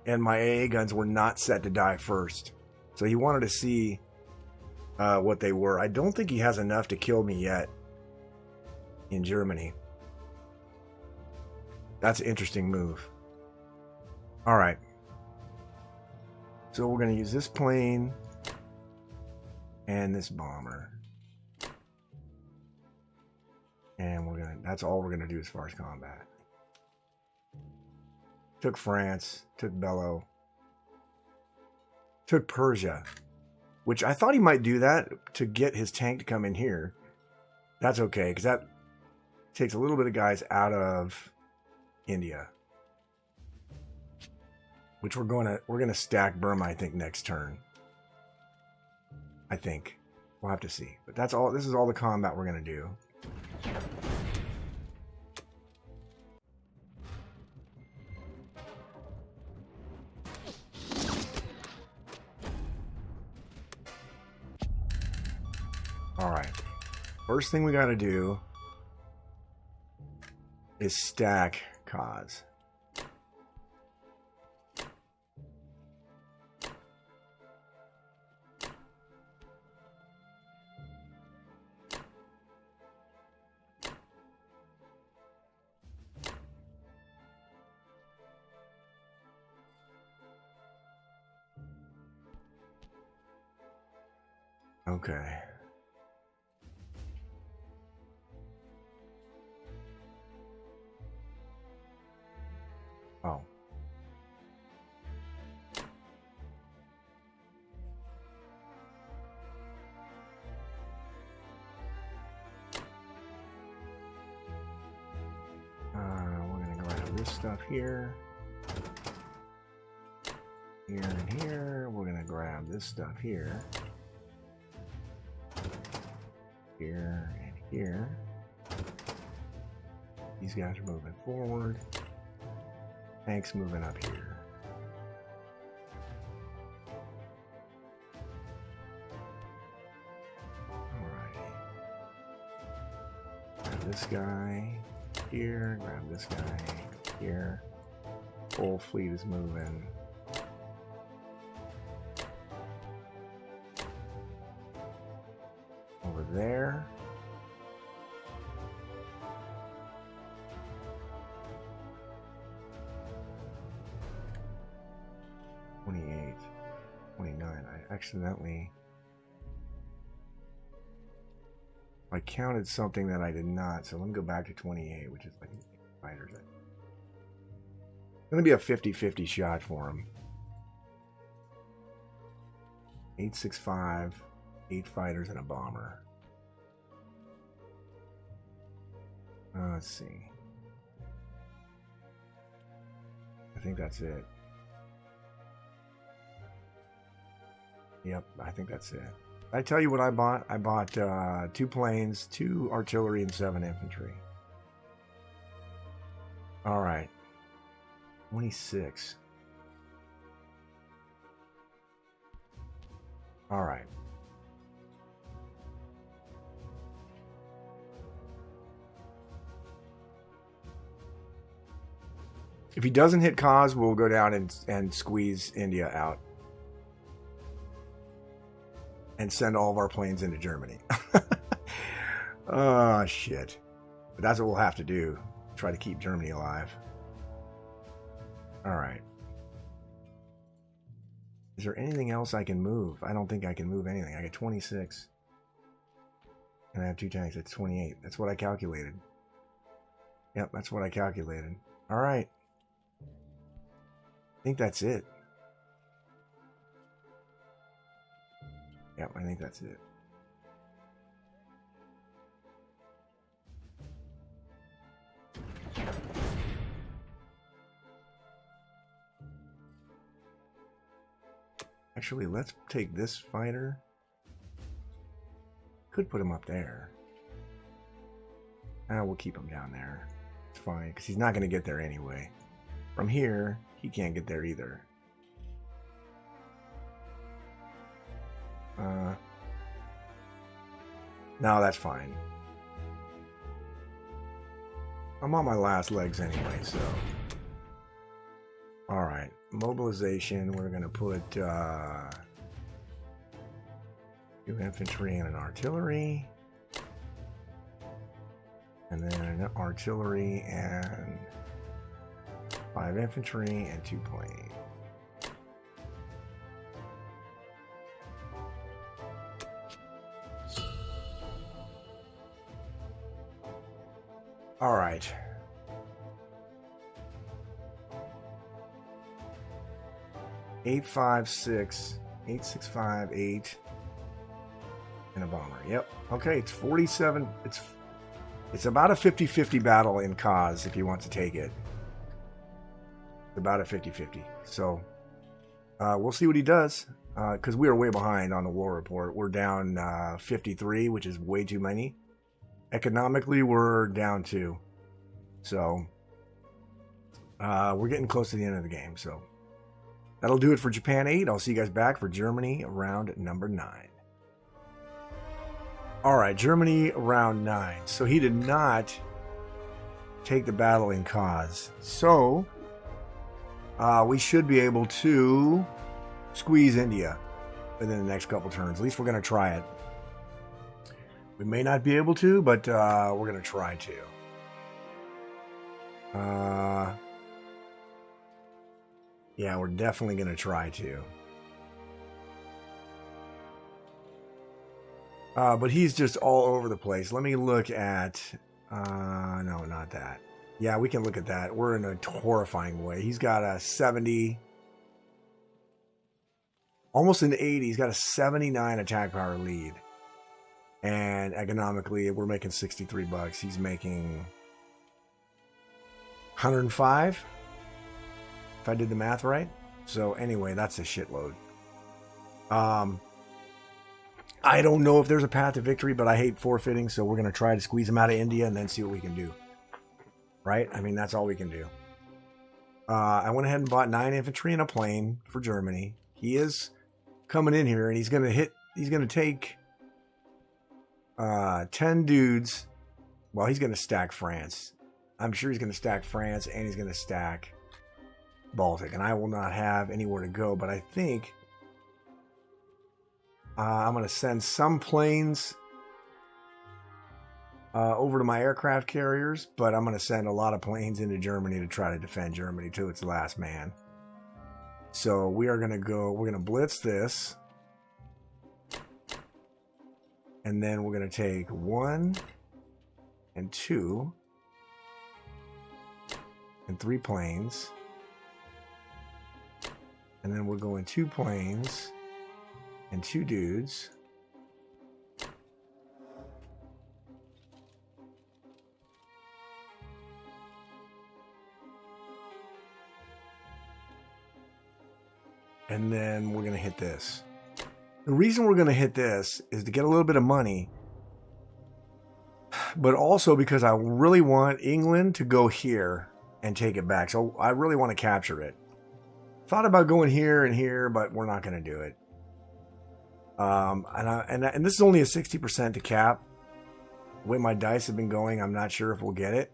And my AA guns were not set to die first. So he wanted to see what they were. I don't think he has enough to kill me yet in Germany. That's an interesting move. All right. So we're going to use this plane and this bomber. And that's all we're going to do as far as combat. Took France, took Bello, took Persia, which I thought he might do that to get his tank to come in here. That's okay, because that takes a little bit of guys out of India, which we're gonna stack Burma, I think, next turn. I think we'll have to see, but that's all. This is all the combat we're gonna do. All right. First thing we got to do is stack cause. Okay. Oh. We're going to grab this stuff here. Here and here. We're going to grab this stuff here. Here and here. These guys are moving forward. Tanks moving up here. Alrighty. Grab this guy here. Grab this guy here. Whole fleet is moving. Over there. I counted something that I did not, so let me go back to 28, which is like fighters. It's going to be a 50-50 shot for him. 865, 8 fighters and a bomber. Let's see. I think that's it. Yep, I think that's it. I tell you what I bought. I bought 2 planes, 2 artillery, and 7 infantry. All right. 26. All right. If he doesn't hit Kaz, we'll go down and squeeze India out. And send all of our planes into Germany. Oh, shit. But that's what we'll have to do. Try to keep Germany alive. All right. Is there anything else I can move? I don't think I can move anything. I got 26. And I have 2 tanks. That's 28. That's what I calculated. Yep, that's what I calculated. All right. I think that's it. Yep, I think that's it. Actually, let's take this fighter. Could put him up there. We'll keep him down there. It's fine, because he's not going to get there anyway. From here, he can't get there either. No, that's fine. I'm on my last legs anyway, so. Alright, mobilization, we're going to put 2 infantry and an artillery. And then an artillery and 5 infantry and 2 planes. All right. Eight, 5, 6, 8, 6, 5, 8, and a bomber. Yep. Okay, it's 47. It's about a 50-50 battle in cause if you want to take it. It's about a 50-50. So we'll see what he does. Because we are way behind on the war report. We're down 53, which is way too many. Economically, we're down 2. So we're getting close to the end of the game. So that'll do it for Japan 8. I'll see you guys back for Germany round number 9. All right, Germany round 9. So he did not take the battle in cause. So we should be able to squeeze India within the next couple turns. At least we're going to try it. We may not be able to, but we're going to try to. Yeah, we're definitely going to try to. But he's just all over the place. Let me look at... no, not that. Yeah, we can look at that. We're in a horrifying way. He's got a 70... Almost an 80. He's got a 79 attack power lead. And economically, we're making 63 bucks. He's making 105, if I did the math right. So anyway, that's a shitload. I don't know if there's a path to victory, but I hate forfeiting, so we're going to try to squeeze him out of India and then see what we can do. Right? I mean, that's all we can do. I went ahead and bought 9 infantry and a plane for Germany. He is coming in here, and he's going to take 10 dudes. Well, he's going to stack France. I'm sure he's going to stack France, and he's going to stack Baltic, and I will not have anywhere to go, but I think I'm going to send some planes over to my aircraft carriers, but I'm going to send a lot of planes into Germany to try to defend Germany to its last man. So we are going to go, we're going to blitz this. And then we're going to take 1 and 2 and 3 planes. And then we're going 2 planes and 2 dudes. And then we're going to hit this. The reason we're going to hit this is to get a little bit of money, but also because I really want England to go here and take it back. So I really want to capture it. Thought about going here and here, but we're not going to do it. And this is only a 60% to cap. The way my dice have been going, I'm not sure if we'll get it.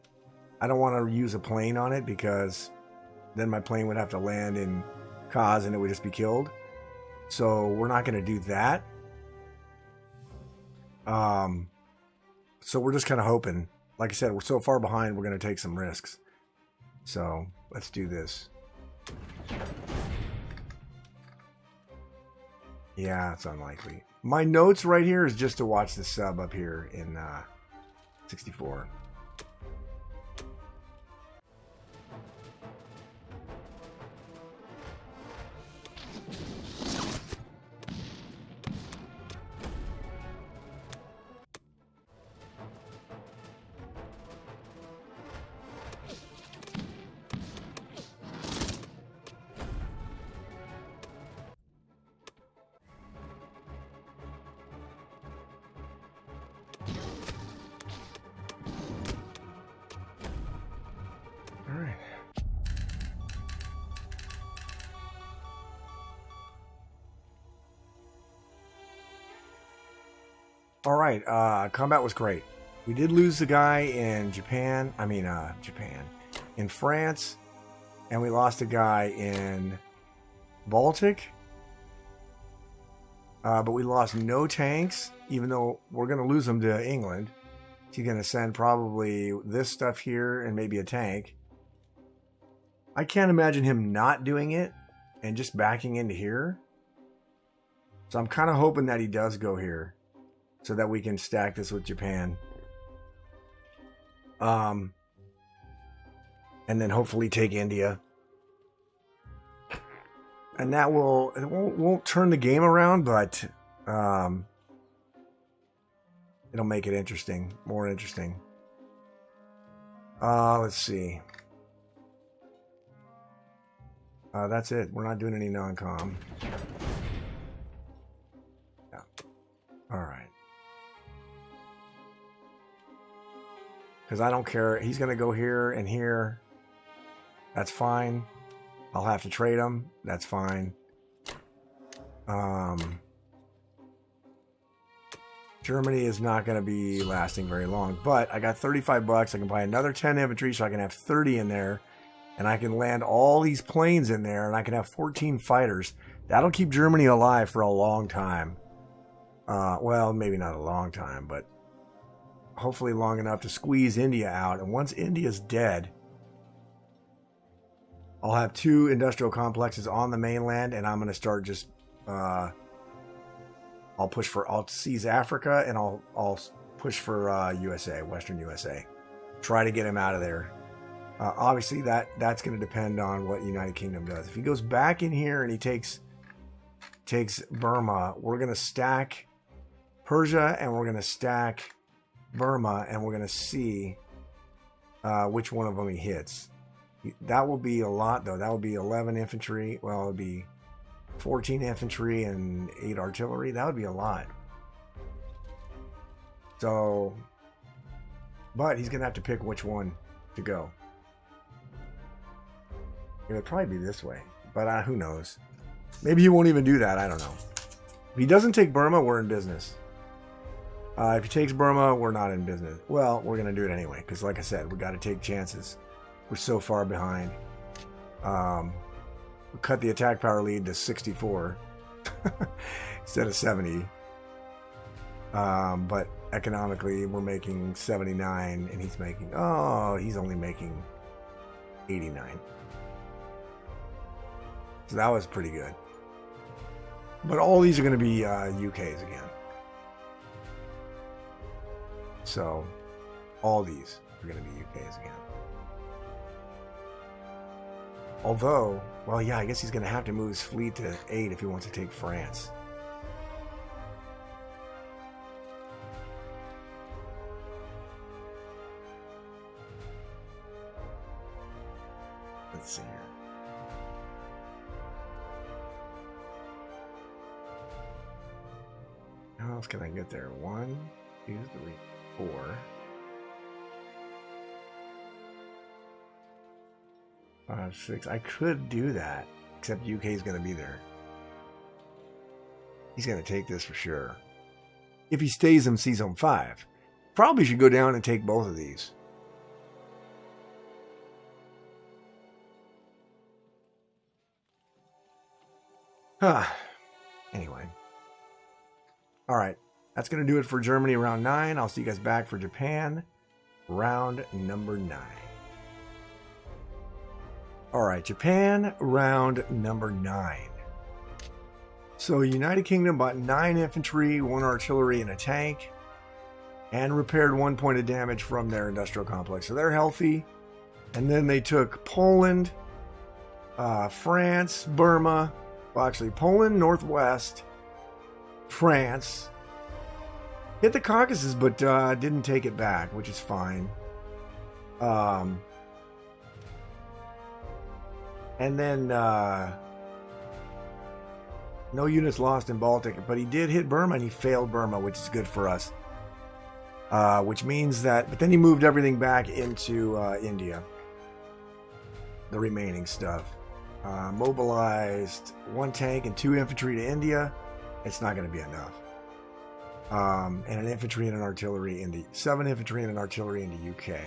I don't want to use a plane on it because then my plane would have to land in Kaz and it would just be killed. So we're not going to do that. So we're just kind of hoping. Like I said, we're so far behind, we're going to take some risks. So let's do this. Yeah, it's unlikely. My notes right here is just to watch the sub up here in 64. All right, combat was great. We did lose the guy in in France, and we lost a guy in Baltic. But we lost no tanks, even though we're going to lose them to England. He's going to send probably this stuff here and maybe a tank. I can't imagine him not doing it and just backing into here. So I'm kind of hoping that he does go here so that we can stack this with Japan. And then hopefully take India. And that won't turn the game around, but it'll make it interesting, more interesting. Let's see. That's it. We're not doing any non-com. Yeah. All right. Because I don't care. He's going to go here and here. That's fine. I'll have to trade him. That's fine. Germany is not going to be lasting very long. But I got $35. I can buy another 10 infantry so I can have 30 in there. And I can land all these planes in there. And I can have 14 fighters. That'll keep Germany alive for a long time. Well, maybe not a long time. But hopefully long enough to squeeze India out. And once India's dead, I'll have 2 industrial complexes on the mainland, and I'm going to start just, I'll seize Africa, and I'll push for USA, Western USA. Try to get him out of there. Obviously, that's going to depend on what United Kingdom does. If he goes back in here and he takes Burma, we're going to stack Persia, and we're going to stack Burma, and we're going to see which one of them he hits. That will be a lot, though. That will be 11 infantry. Well, it would be 14 infantry and 8 artillery. That would be a lot. So, but he's going to have to pick which one to go. It would probably be this way, but who knows? Maybe he won't even do that. I don't know. If he doesn't take Burma, we're in business. If he takes Burma, we're not in business. Well, we're going to do it anyway, because like I said, we got to take chances. We're so far behind. We cut the attack power lead to 64 instead of 70. But economically, we're making 79, and he's only making 89. So that was pretty good. But all these are going to be UKs again. So all these are going to be UKs again. Although, well, yeah, I guess he's going to have to move his fleet to 8 if he wants to take France. Let's see here. How else can I get there? 1, 2, 3, 4. 5, 6. I could do that, except UK is going to be there. He's going to take this for sure. If he stays in C Zone 5. Probably should go down and take both of these. Anyway. Alright. That's going to do it for Germany round 9. I'll see you guys back for Japan round number 9. Alright, Japan round number 9. So United Kingdom bought 9 infantry, 1 artillery, and a tank, and repaired 1 point of damage from their industrial complex. So they're healthy. And then they took Poland, France, Burma, well actually Poland, Northwest, France, hit the Caucasus, but didn't take it back, which is fine. And then no units lost in Baltic, but he did hit Burma and he failed Burma, which is good for us. Which means that, but then he moved everything back into India. The remaining stuff. Mobilized 1 tank and 2 infantry to India. It's not going to be enough. and an infantry and an artillery into 7 infantry and an artillery into UK.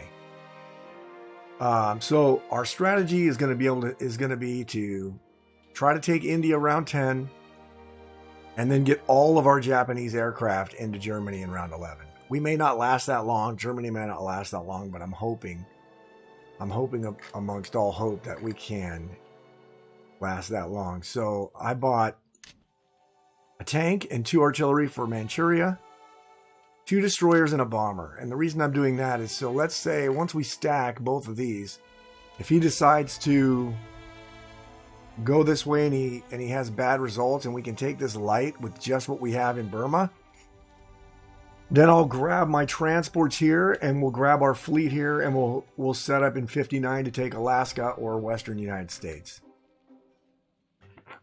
So our strategy is going to be to try to take India round 10, and then get all of our Japanese aircraft into Germany in round 11. We may not last that long. Germany may not last that long, but I'm hoping amongst all hope that we can last that long. So I bought a tank and 2 artillery for Manchuria, 2 destroyers and a bomber. And the reason I'm doing that is, so let's say once we stack both of these, if he decides to go this way and he has bad results and we can take this light with just what we have in Burma, then I'll grab my transports here and we'll grab our fleet here and we'll set up in 59 to take Alaska or Western United States.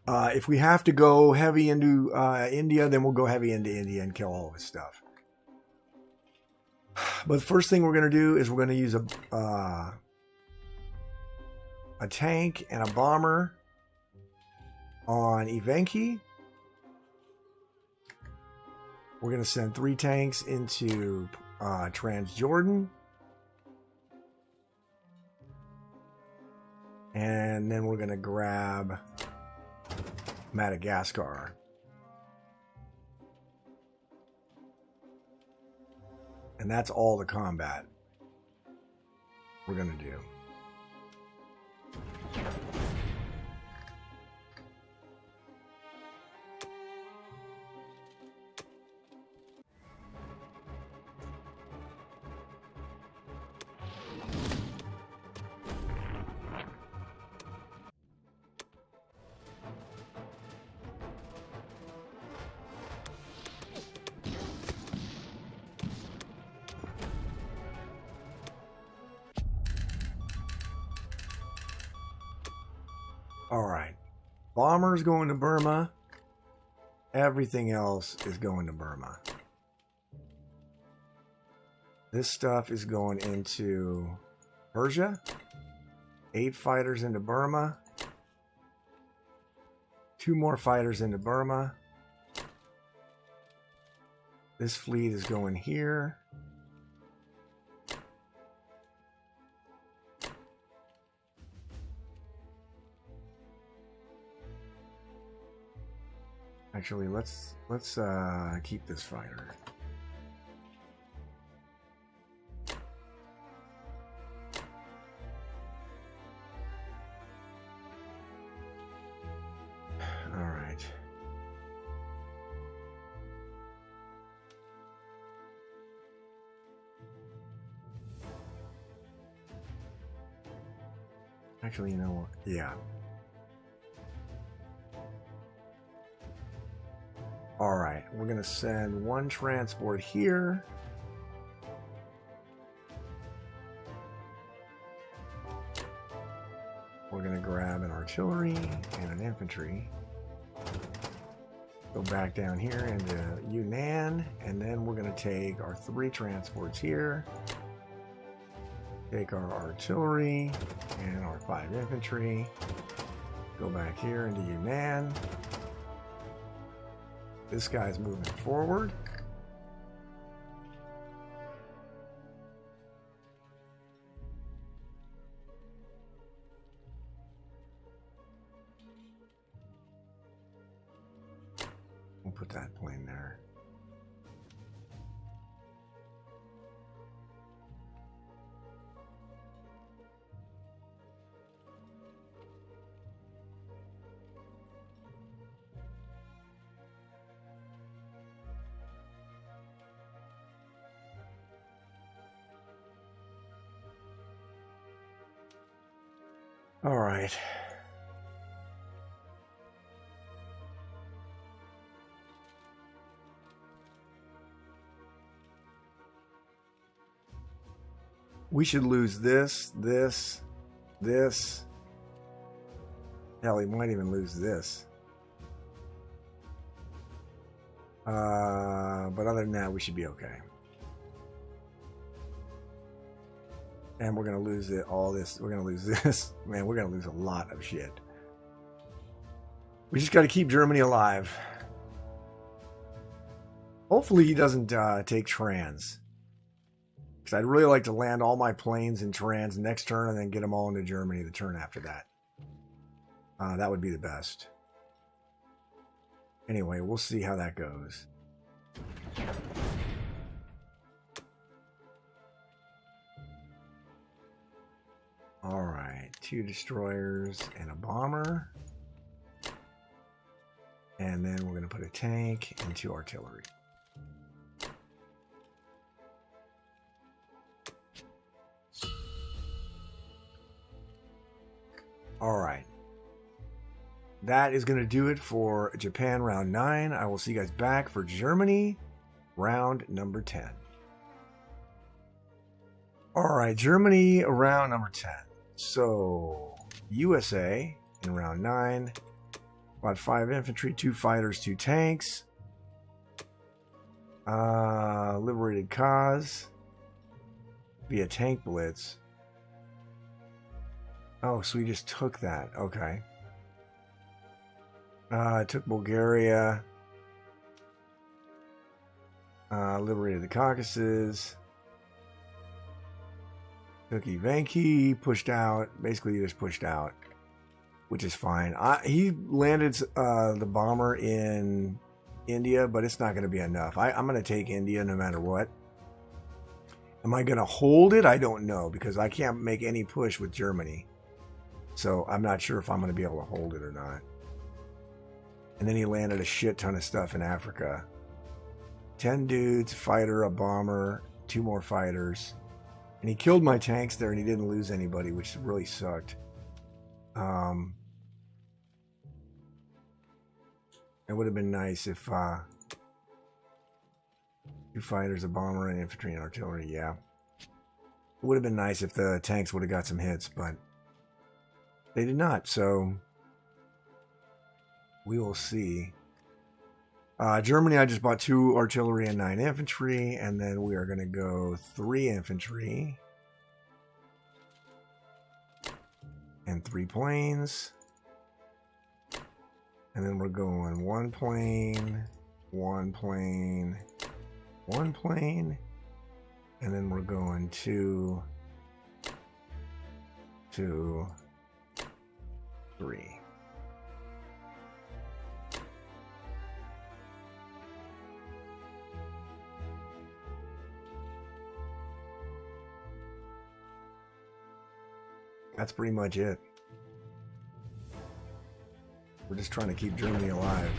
If we have to go heavy into India, then we'll go heavy into India and kill all of his stuff. But the first thing we're going to do is we're going to use a tank and a bomber on Evenki. We're going to send 3 tanks into Transjordan. And then we're going to grab Madagascar. And that's all the combat we're going to do. All right, bombers going to Burma. Everything else is going to Burma. This stuff is going into Persia. 8 fighters into Burma. 2 more fighters into Burma. This fleet is going here. Actually, let's keep this fighter. All right. Actually, you know what? Yeah. All right, we're going to send 1 transport here. We're going to grab an artillery and an infantry. Go back down here into Yunnan, and then we're going to take our 3 transports here. Take our artillery and our 5 infantry. Go back here into Yunnan. This guy's moving forward. We'll put that plane there. All right. We should lose this. Hell, we might even lose this. But other than that, we should be okay. And we're going to lose it, all this. We're going to lose this. Man, we're going to lose a lot of shit. We just got to keep Germany alive. Hopefully he doesn't take trans. Because I'd really like to land all my planes in trans next turn and then get them all into Germany the turn after that. That would be the best. Anyway, we'll see how that goes. Alright, 2 destroyers and a bomber. And then we're going to put a tank and 2 artillery. Alright. That is going to do it for Japan round 9. I will see you guys back for Germany round number 10. Alright, Germany round number 10. So, USA in round 9. About 5 infantry, 2 fighters, 2 tanks. Liberated Kaz via tank blitz. Oh, so we just took that. Okay. Took Bulgaria. Liberated the Caucasus. Took Ivanki, pushed out. Basically, he just pushed out, which is fine. He landed the bomber in India, but it's not going to be enough. I'm going to take India no matter what. Am I going to hold it? I don't know, because I can't make any push with Germany. So I'm not sure if I'm going to be able to hold it or not. And then he landed a shit ton of stuff in Africa. 10 dudes, fighter, a bomber, 2 more fighters. And he killed my tanks there and he didn't lose anybody, which really sucked. It would have been nice if 2 fighters, a bomber, and infantry and artillery, yeah. It would have been nice if the tanks would have got some hits, but they did not, so we will see. Germany, I just bought 2 artillery and 9 infantry, and then we are going to go 3 infantry and 3 planes. And then we're going 1 plane, 1 plane, 1 plane, and then we're going 2, 2, 3. That's pretty much it. We're just trying to keep Germany alive.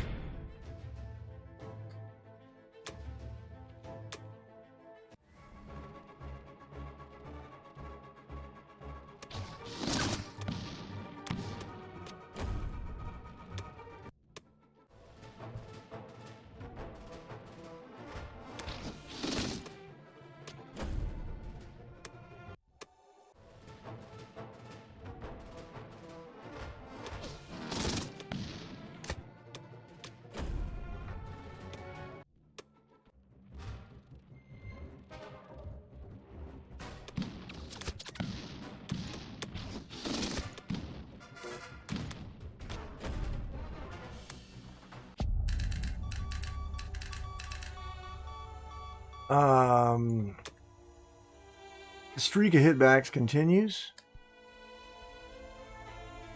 The streak of hitbacks continues.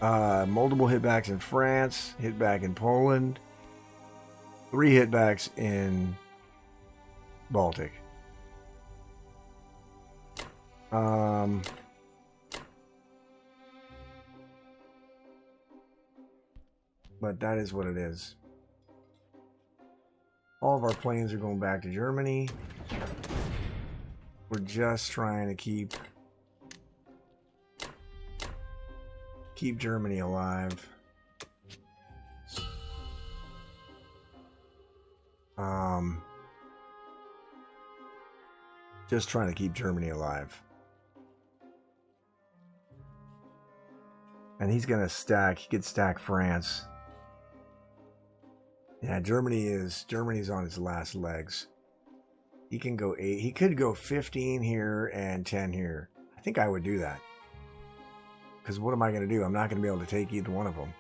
Multiple hitbacks in France, hitback in Poland, 3 hitbacks in Baltic. But that is what it is. All of our planes are going back to Germany. We're just trying to keep Germany alive. Just trying to keep Germany alive. And he's gonna stack. He could stack France. Yeah, Germany's on his last legs. He can go 8. He could go 15 here and 10 here. I think I would do that. Because what am I going to do? I'm not going to be able to take either one of them.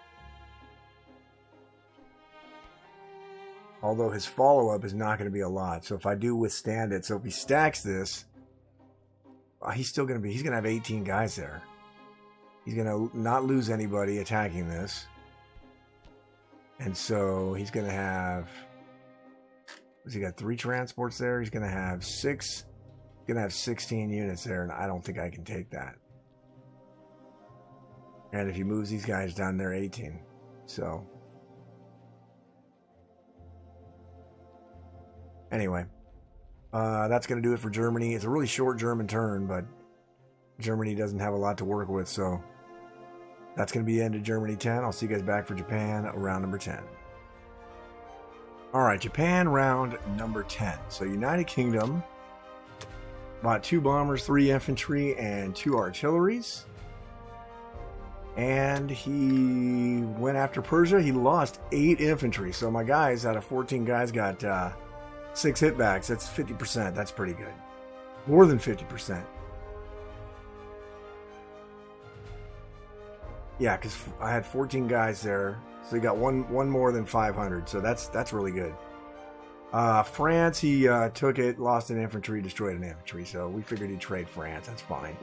Although his follow-up is not going to be a lot. So if I do withstand it, so if he stacks this, he's going to have 18 guys there. He's going to not lose anybody attacking this. And so he's going to have, what's he got, 3 transports there? He's going to have 16 units there, and I don't think I can take that. And if he moves these guys down, they're 18. So anyway, that's going to do it for Germany. It's a really short German turn, but Germany doesn't have a lot to work with, so that's going to be the end of Germany 10. I'll see you guys back for Japan, round number 10. All right, Japan, round number 10. So United Kingdom bought 2 bombers, 3 infantry, and 2 artilleries. And he went after Persia. He lost 8 infantry. So my guys, out of 14 guys, got 6 hitbacks. That's 50%. That's pretty good. More than 50%. Yeah, because I had 14 guys there. So he got one more than 500. So that's really good. France, he took it, lost an infantry, destroyed an infantry. So we figured he'd trade France. That's fine.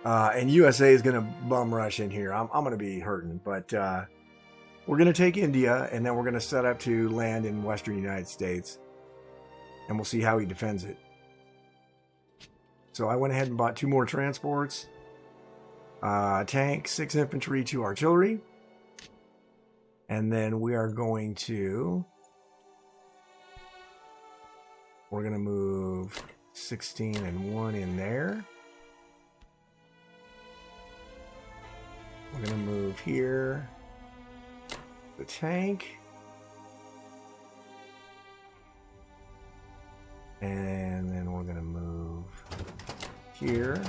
And USA is going to bum rush in here. I'm going to be hurting. But we're going to take India, and then we're going to set up to land in western United States. And we'll see how he defends it. So I went ahead and bought 2 more transports. Tank, 6 infantry, 2 artillery. And then we are going to... We're going to move 16 and 1 in there. We're going to move here the tank. And then we're going to move here.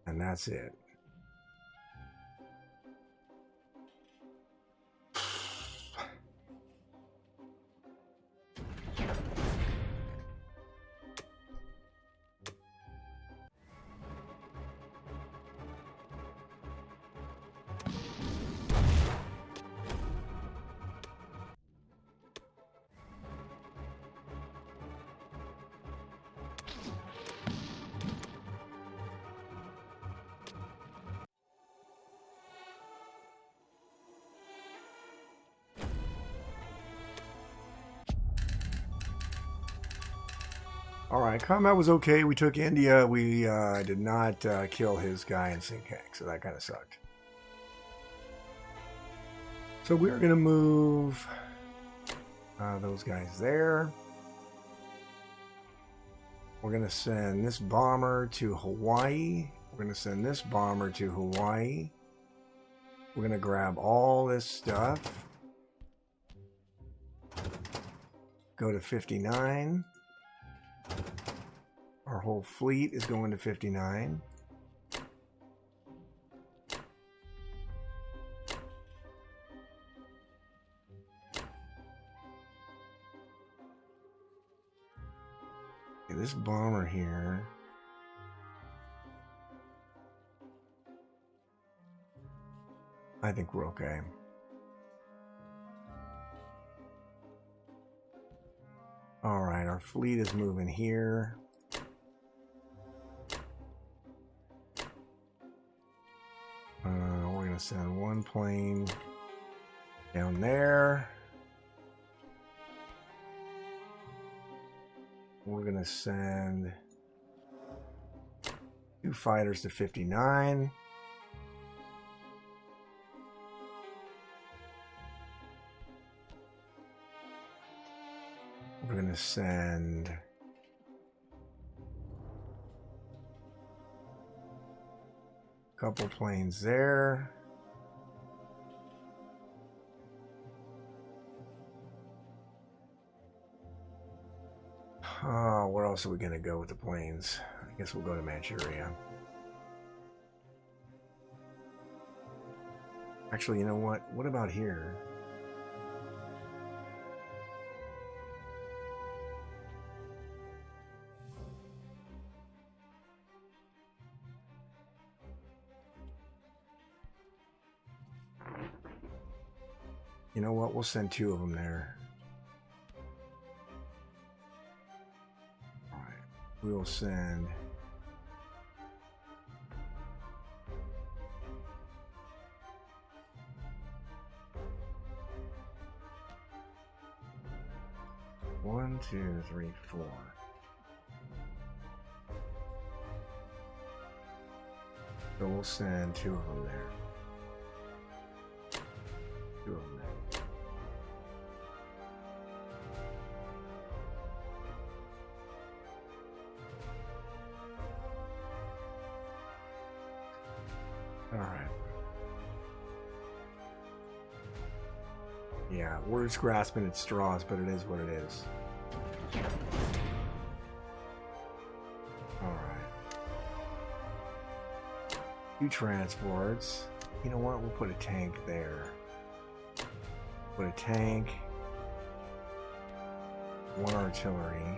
And that's it. Alright, combat was okay. We took India. We did not kill his guy in Sinkhak, so that kind of sucked. So we're going to move those guys there. We're going to send this bomber to Hawaii. We're going to send this bomber to Hawaii. We're going to grab all this stuff. Go to 59. Our whole fleet is going to 59. Okay, this bomber here. I think we're okay. All right, our fleet is moving here. We're going to send 1 plane down there. We're going to send 2 fighters to 59. We're going to send a couple planes there. Oh, where else are we going to go with the planes? I guess we'll go to Manchuria. Actually, you know what? What about here? You know what? We'll send 2 of them there. All right. We will send... One, two, three, 4. So we'll send 2 of them there. 2 of them there. All right. Yeah, we're just grasping at straws, but it is what it is. All right. 2 transports. You know what? We'll put a tank there. Put a tank. 1 artillery.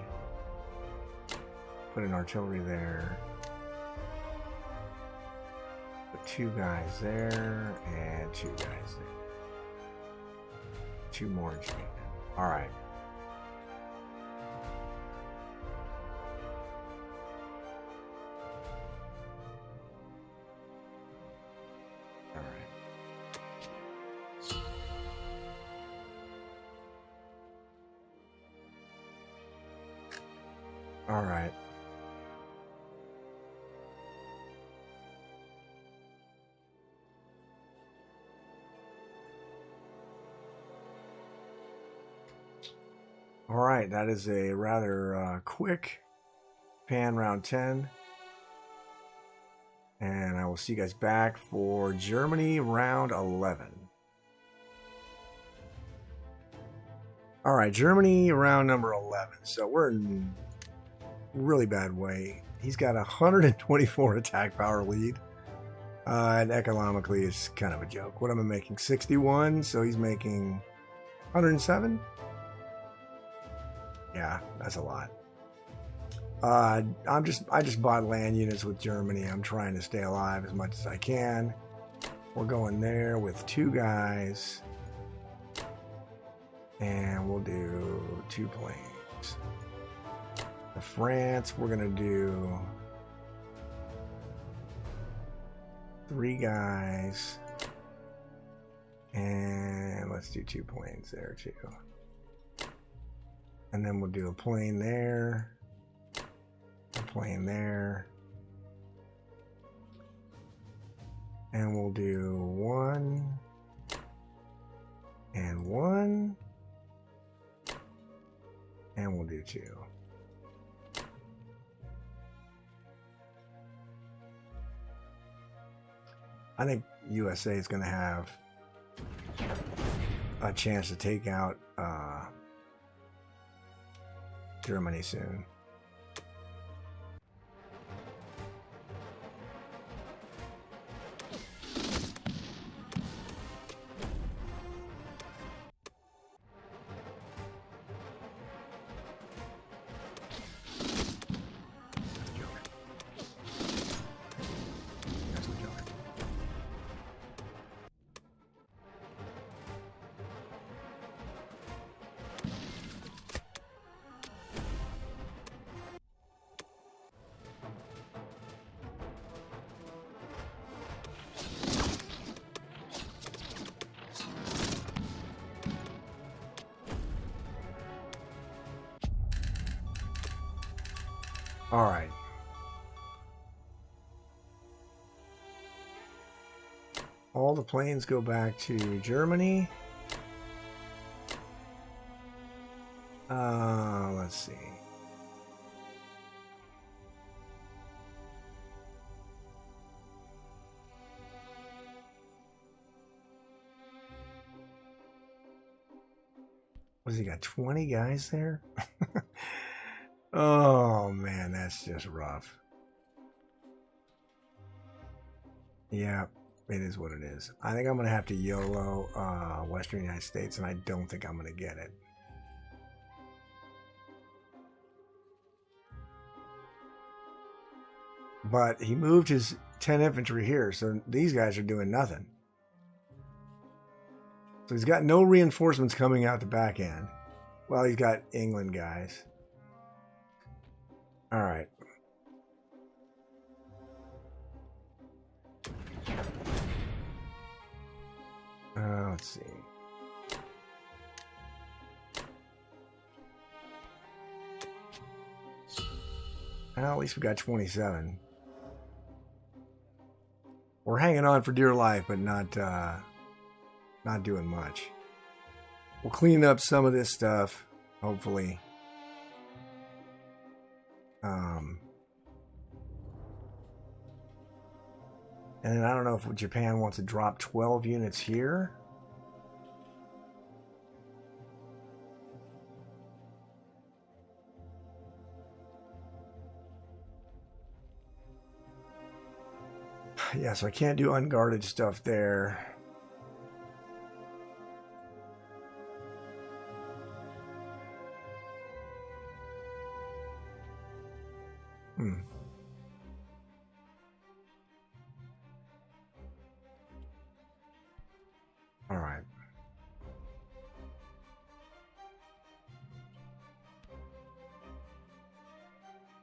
Put an artillery there. Put 2 guys there and 2 guys there. 2 more in Japan. All right. All right. All right. All right, that is a rather quick Japan round 10. And I will see you guys back for Germany round 11. All right, Germany round number 11. So we're in really bad way. He's got 124 attack power lead. And economically, it's kind of a joke. What am I making? 61. So he's making 107. Yeah, that's a lot. I just bought land units with Germany. I'm trying to stay alive as much as I can. We're going there with 2 guys. And we'll do 2 planes. For France, we're going to do 3 guys. And let's do 2 planes there too. And then we'll do a plane there. A plane there. And we'll do 1 and 1. And we'll do 2. I think USA is going to have a chance to take out Germany soon. All right. All the planes go back to Germany. Let's see. What has he got? 20 guys there? Oh man, that's just rough. Yeah, it is what it is. I think I'm gonna have to YOLO Western United States, and I don't think I'm gonna get it. But he moved his 10 infantry here, so these guys are doing nothing. So he's got no reinforcements coming out the back end. Well, he's got England guys. All right. Let's see. Well, at least we got 27. We're hanging on for dear life, but not doing much. We'll clean up some of this stuff, hopefully. And I don't know if Japan wants to drop 12 units here. Yeah, so I can't do unguarded stuff there. All right.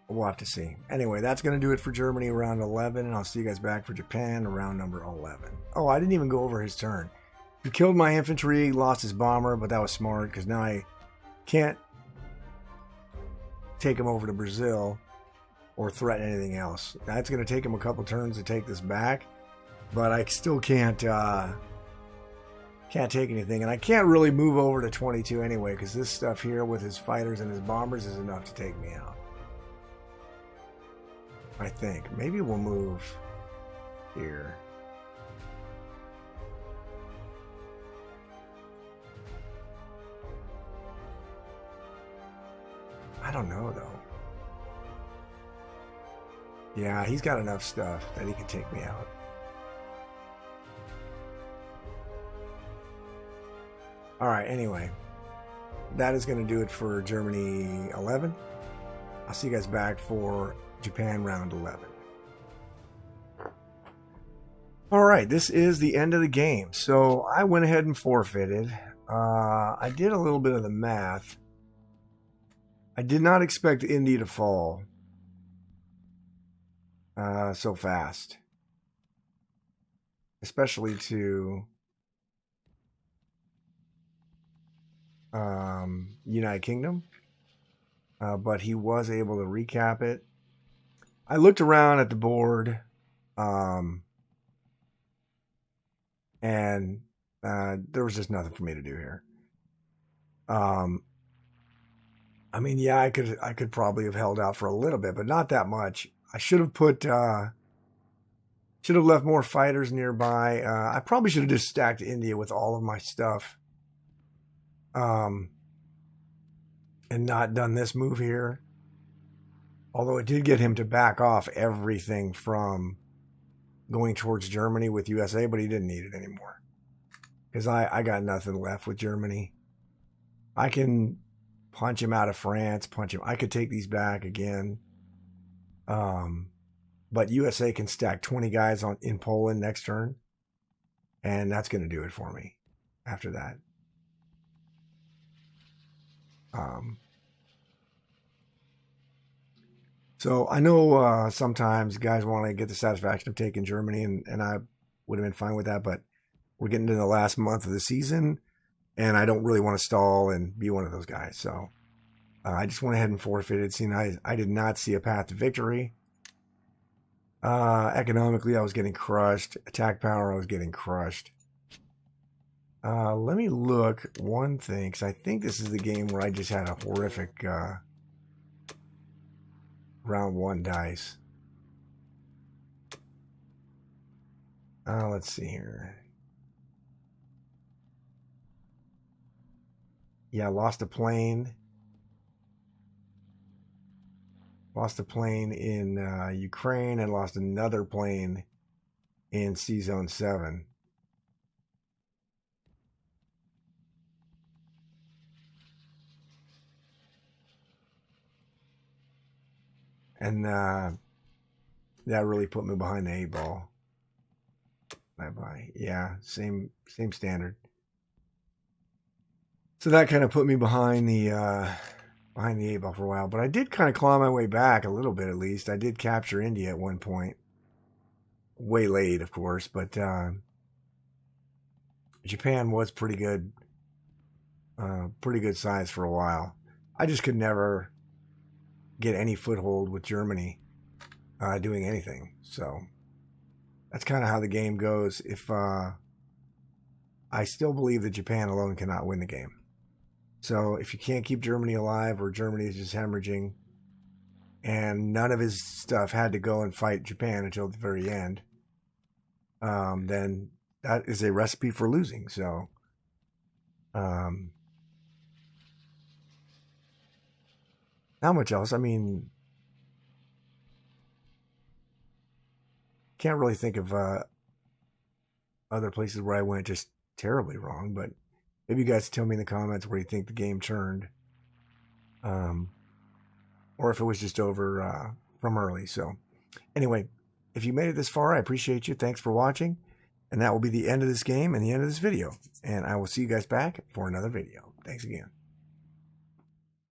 We'll have to see. Anyway, that's going to do it for Germany round 11, and I'll see you guys back for Japan round number 11. Oh, I didn't even go over his turn. He killed my infantry, lost his bomber, but that was smart because now I can't take him over to Brazil or threaten anything else. That's going to take him a couple turns to take this back, but I still can't take anything, and I can't really move over to 22 anyway because this stuff here with his fighters and his bombers is enough to take me out. I think. Maybe we'll move here. I don't know, though. Yeah, he's got enough stuff that he can take me out. All right, anyway. That is going to do it for Germany 11. I'll see you guys back for Japan round 11. All right, this is the end of the game. So I went ahead and forfeited. I did a little bit of the math. I did not expect India to fall so fast, especially to United Kingdom. But he was able to recap it. I looked around at the board, and there was just nothing for me to do here. I mean, yeah, I could probably have held out for a little bit, but not that much. I should have left more fighters nearby. I probably should have just stacked India with all of my stuff, and not done this move here. Although it did get him to back off everything from going towards Germany with USA, but he didn't need it anymore. Because I got nothing left with Germany. I can punch him out of France, I could take these back again. But USA can stack 20 guys in Poland next turn. And that's going to do it for me after that. So I know sometimes guys want to get the satisfaction of taking Germany, and I would have been fine with that, but we're getting to the last month of the season, and I don't really want to stall and be one of those guys. So I just went ahead and forfeited, seeing I did not see a path to victory. Economically, I was getting crushed. Attack power, I was getting crushed. Let me look one thing, because I think this is the game where I just had a horrific round 1 dice. Let's see here. Yeah, lost a plane. Lost a plane in Ukraine and lost another plane in C-Zone 7. And that really put me behind the 8 ball. Bye-bye. Yeah, same standard. So that kind of put me behind the 8 ball for a while. But I did kind of claw my way back a little bit, at least. I did capture India at one point. Way late, of course, but Japan was pretty good size for a while. I just could never get any foothold with Germany doing anything. So that's kind of how the game goes. If I still believe that Japan alone cannot win the game. So if you can't keep Germany alive, or Germany is just hemorrhaging, and none of his stuff had to go and fight Japan until the very end, then that is a recipe for losing. So not much else. I mean, can't really think of other places where I went just terribly wrong, but maybe you guys tell me in the comments where you think the game turned, or if it was just over from early. So anyway, if you made it this far, I appreciate you. Thanks for watching. And that will be the end of this game and the end of this video. And I will see you guys back for another video. Thanks again.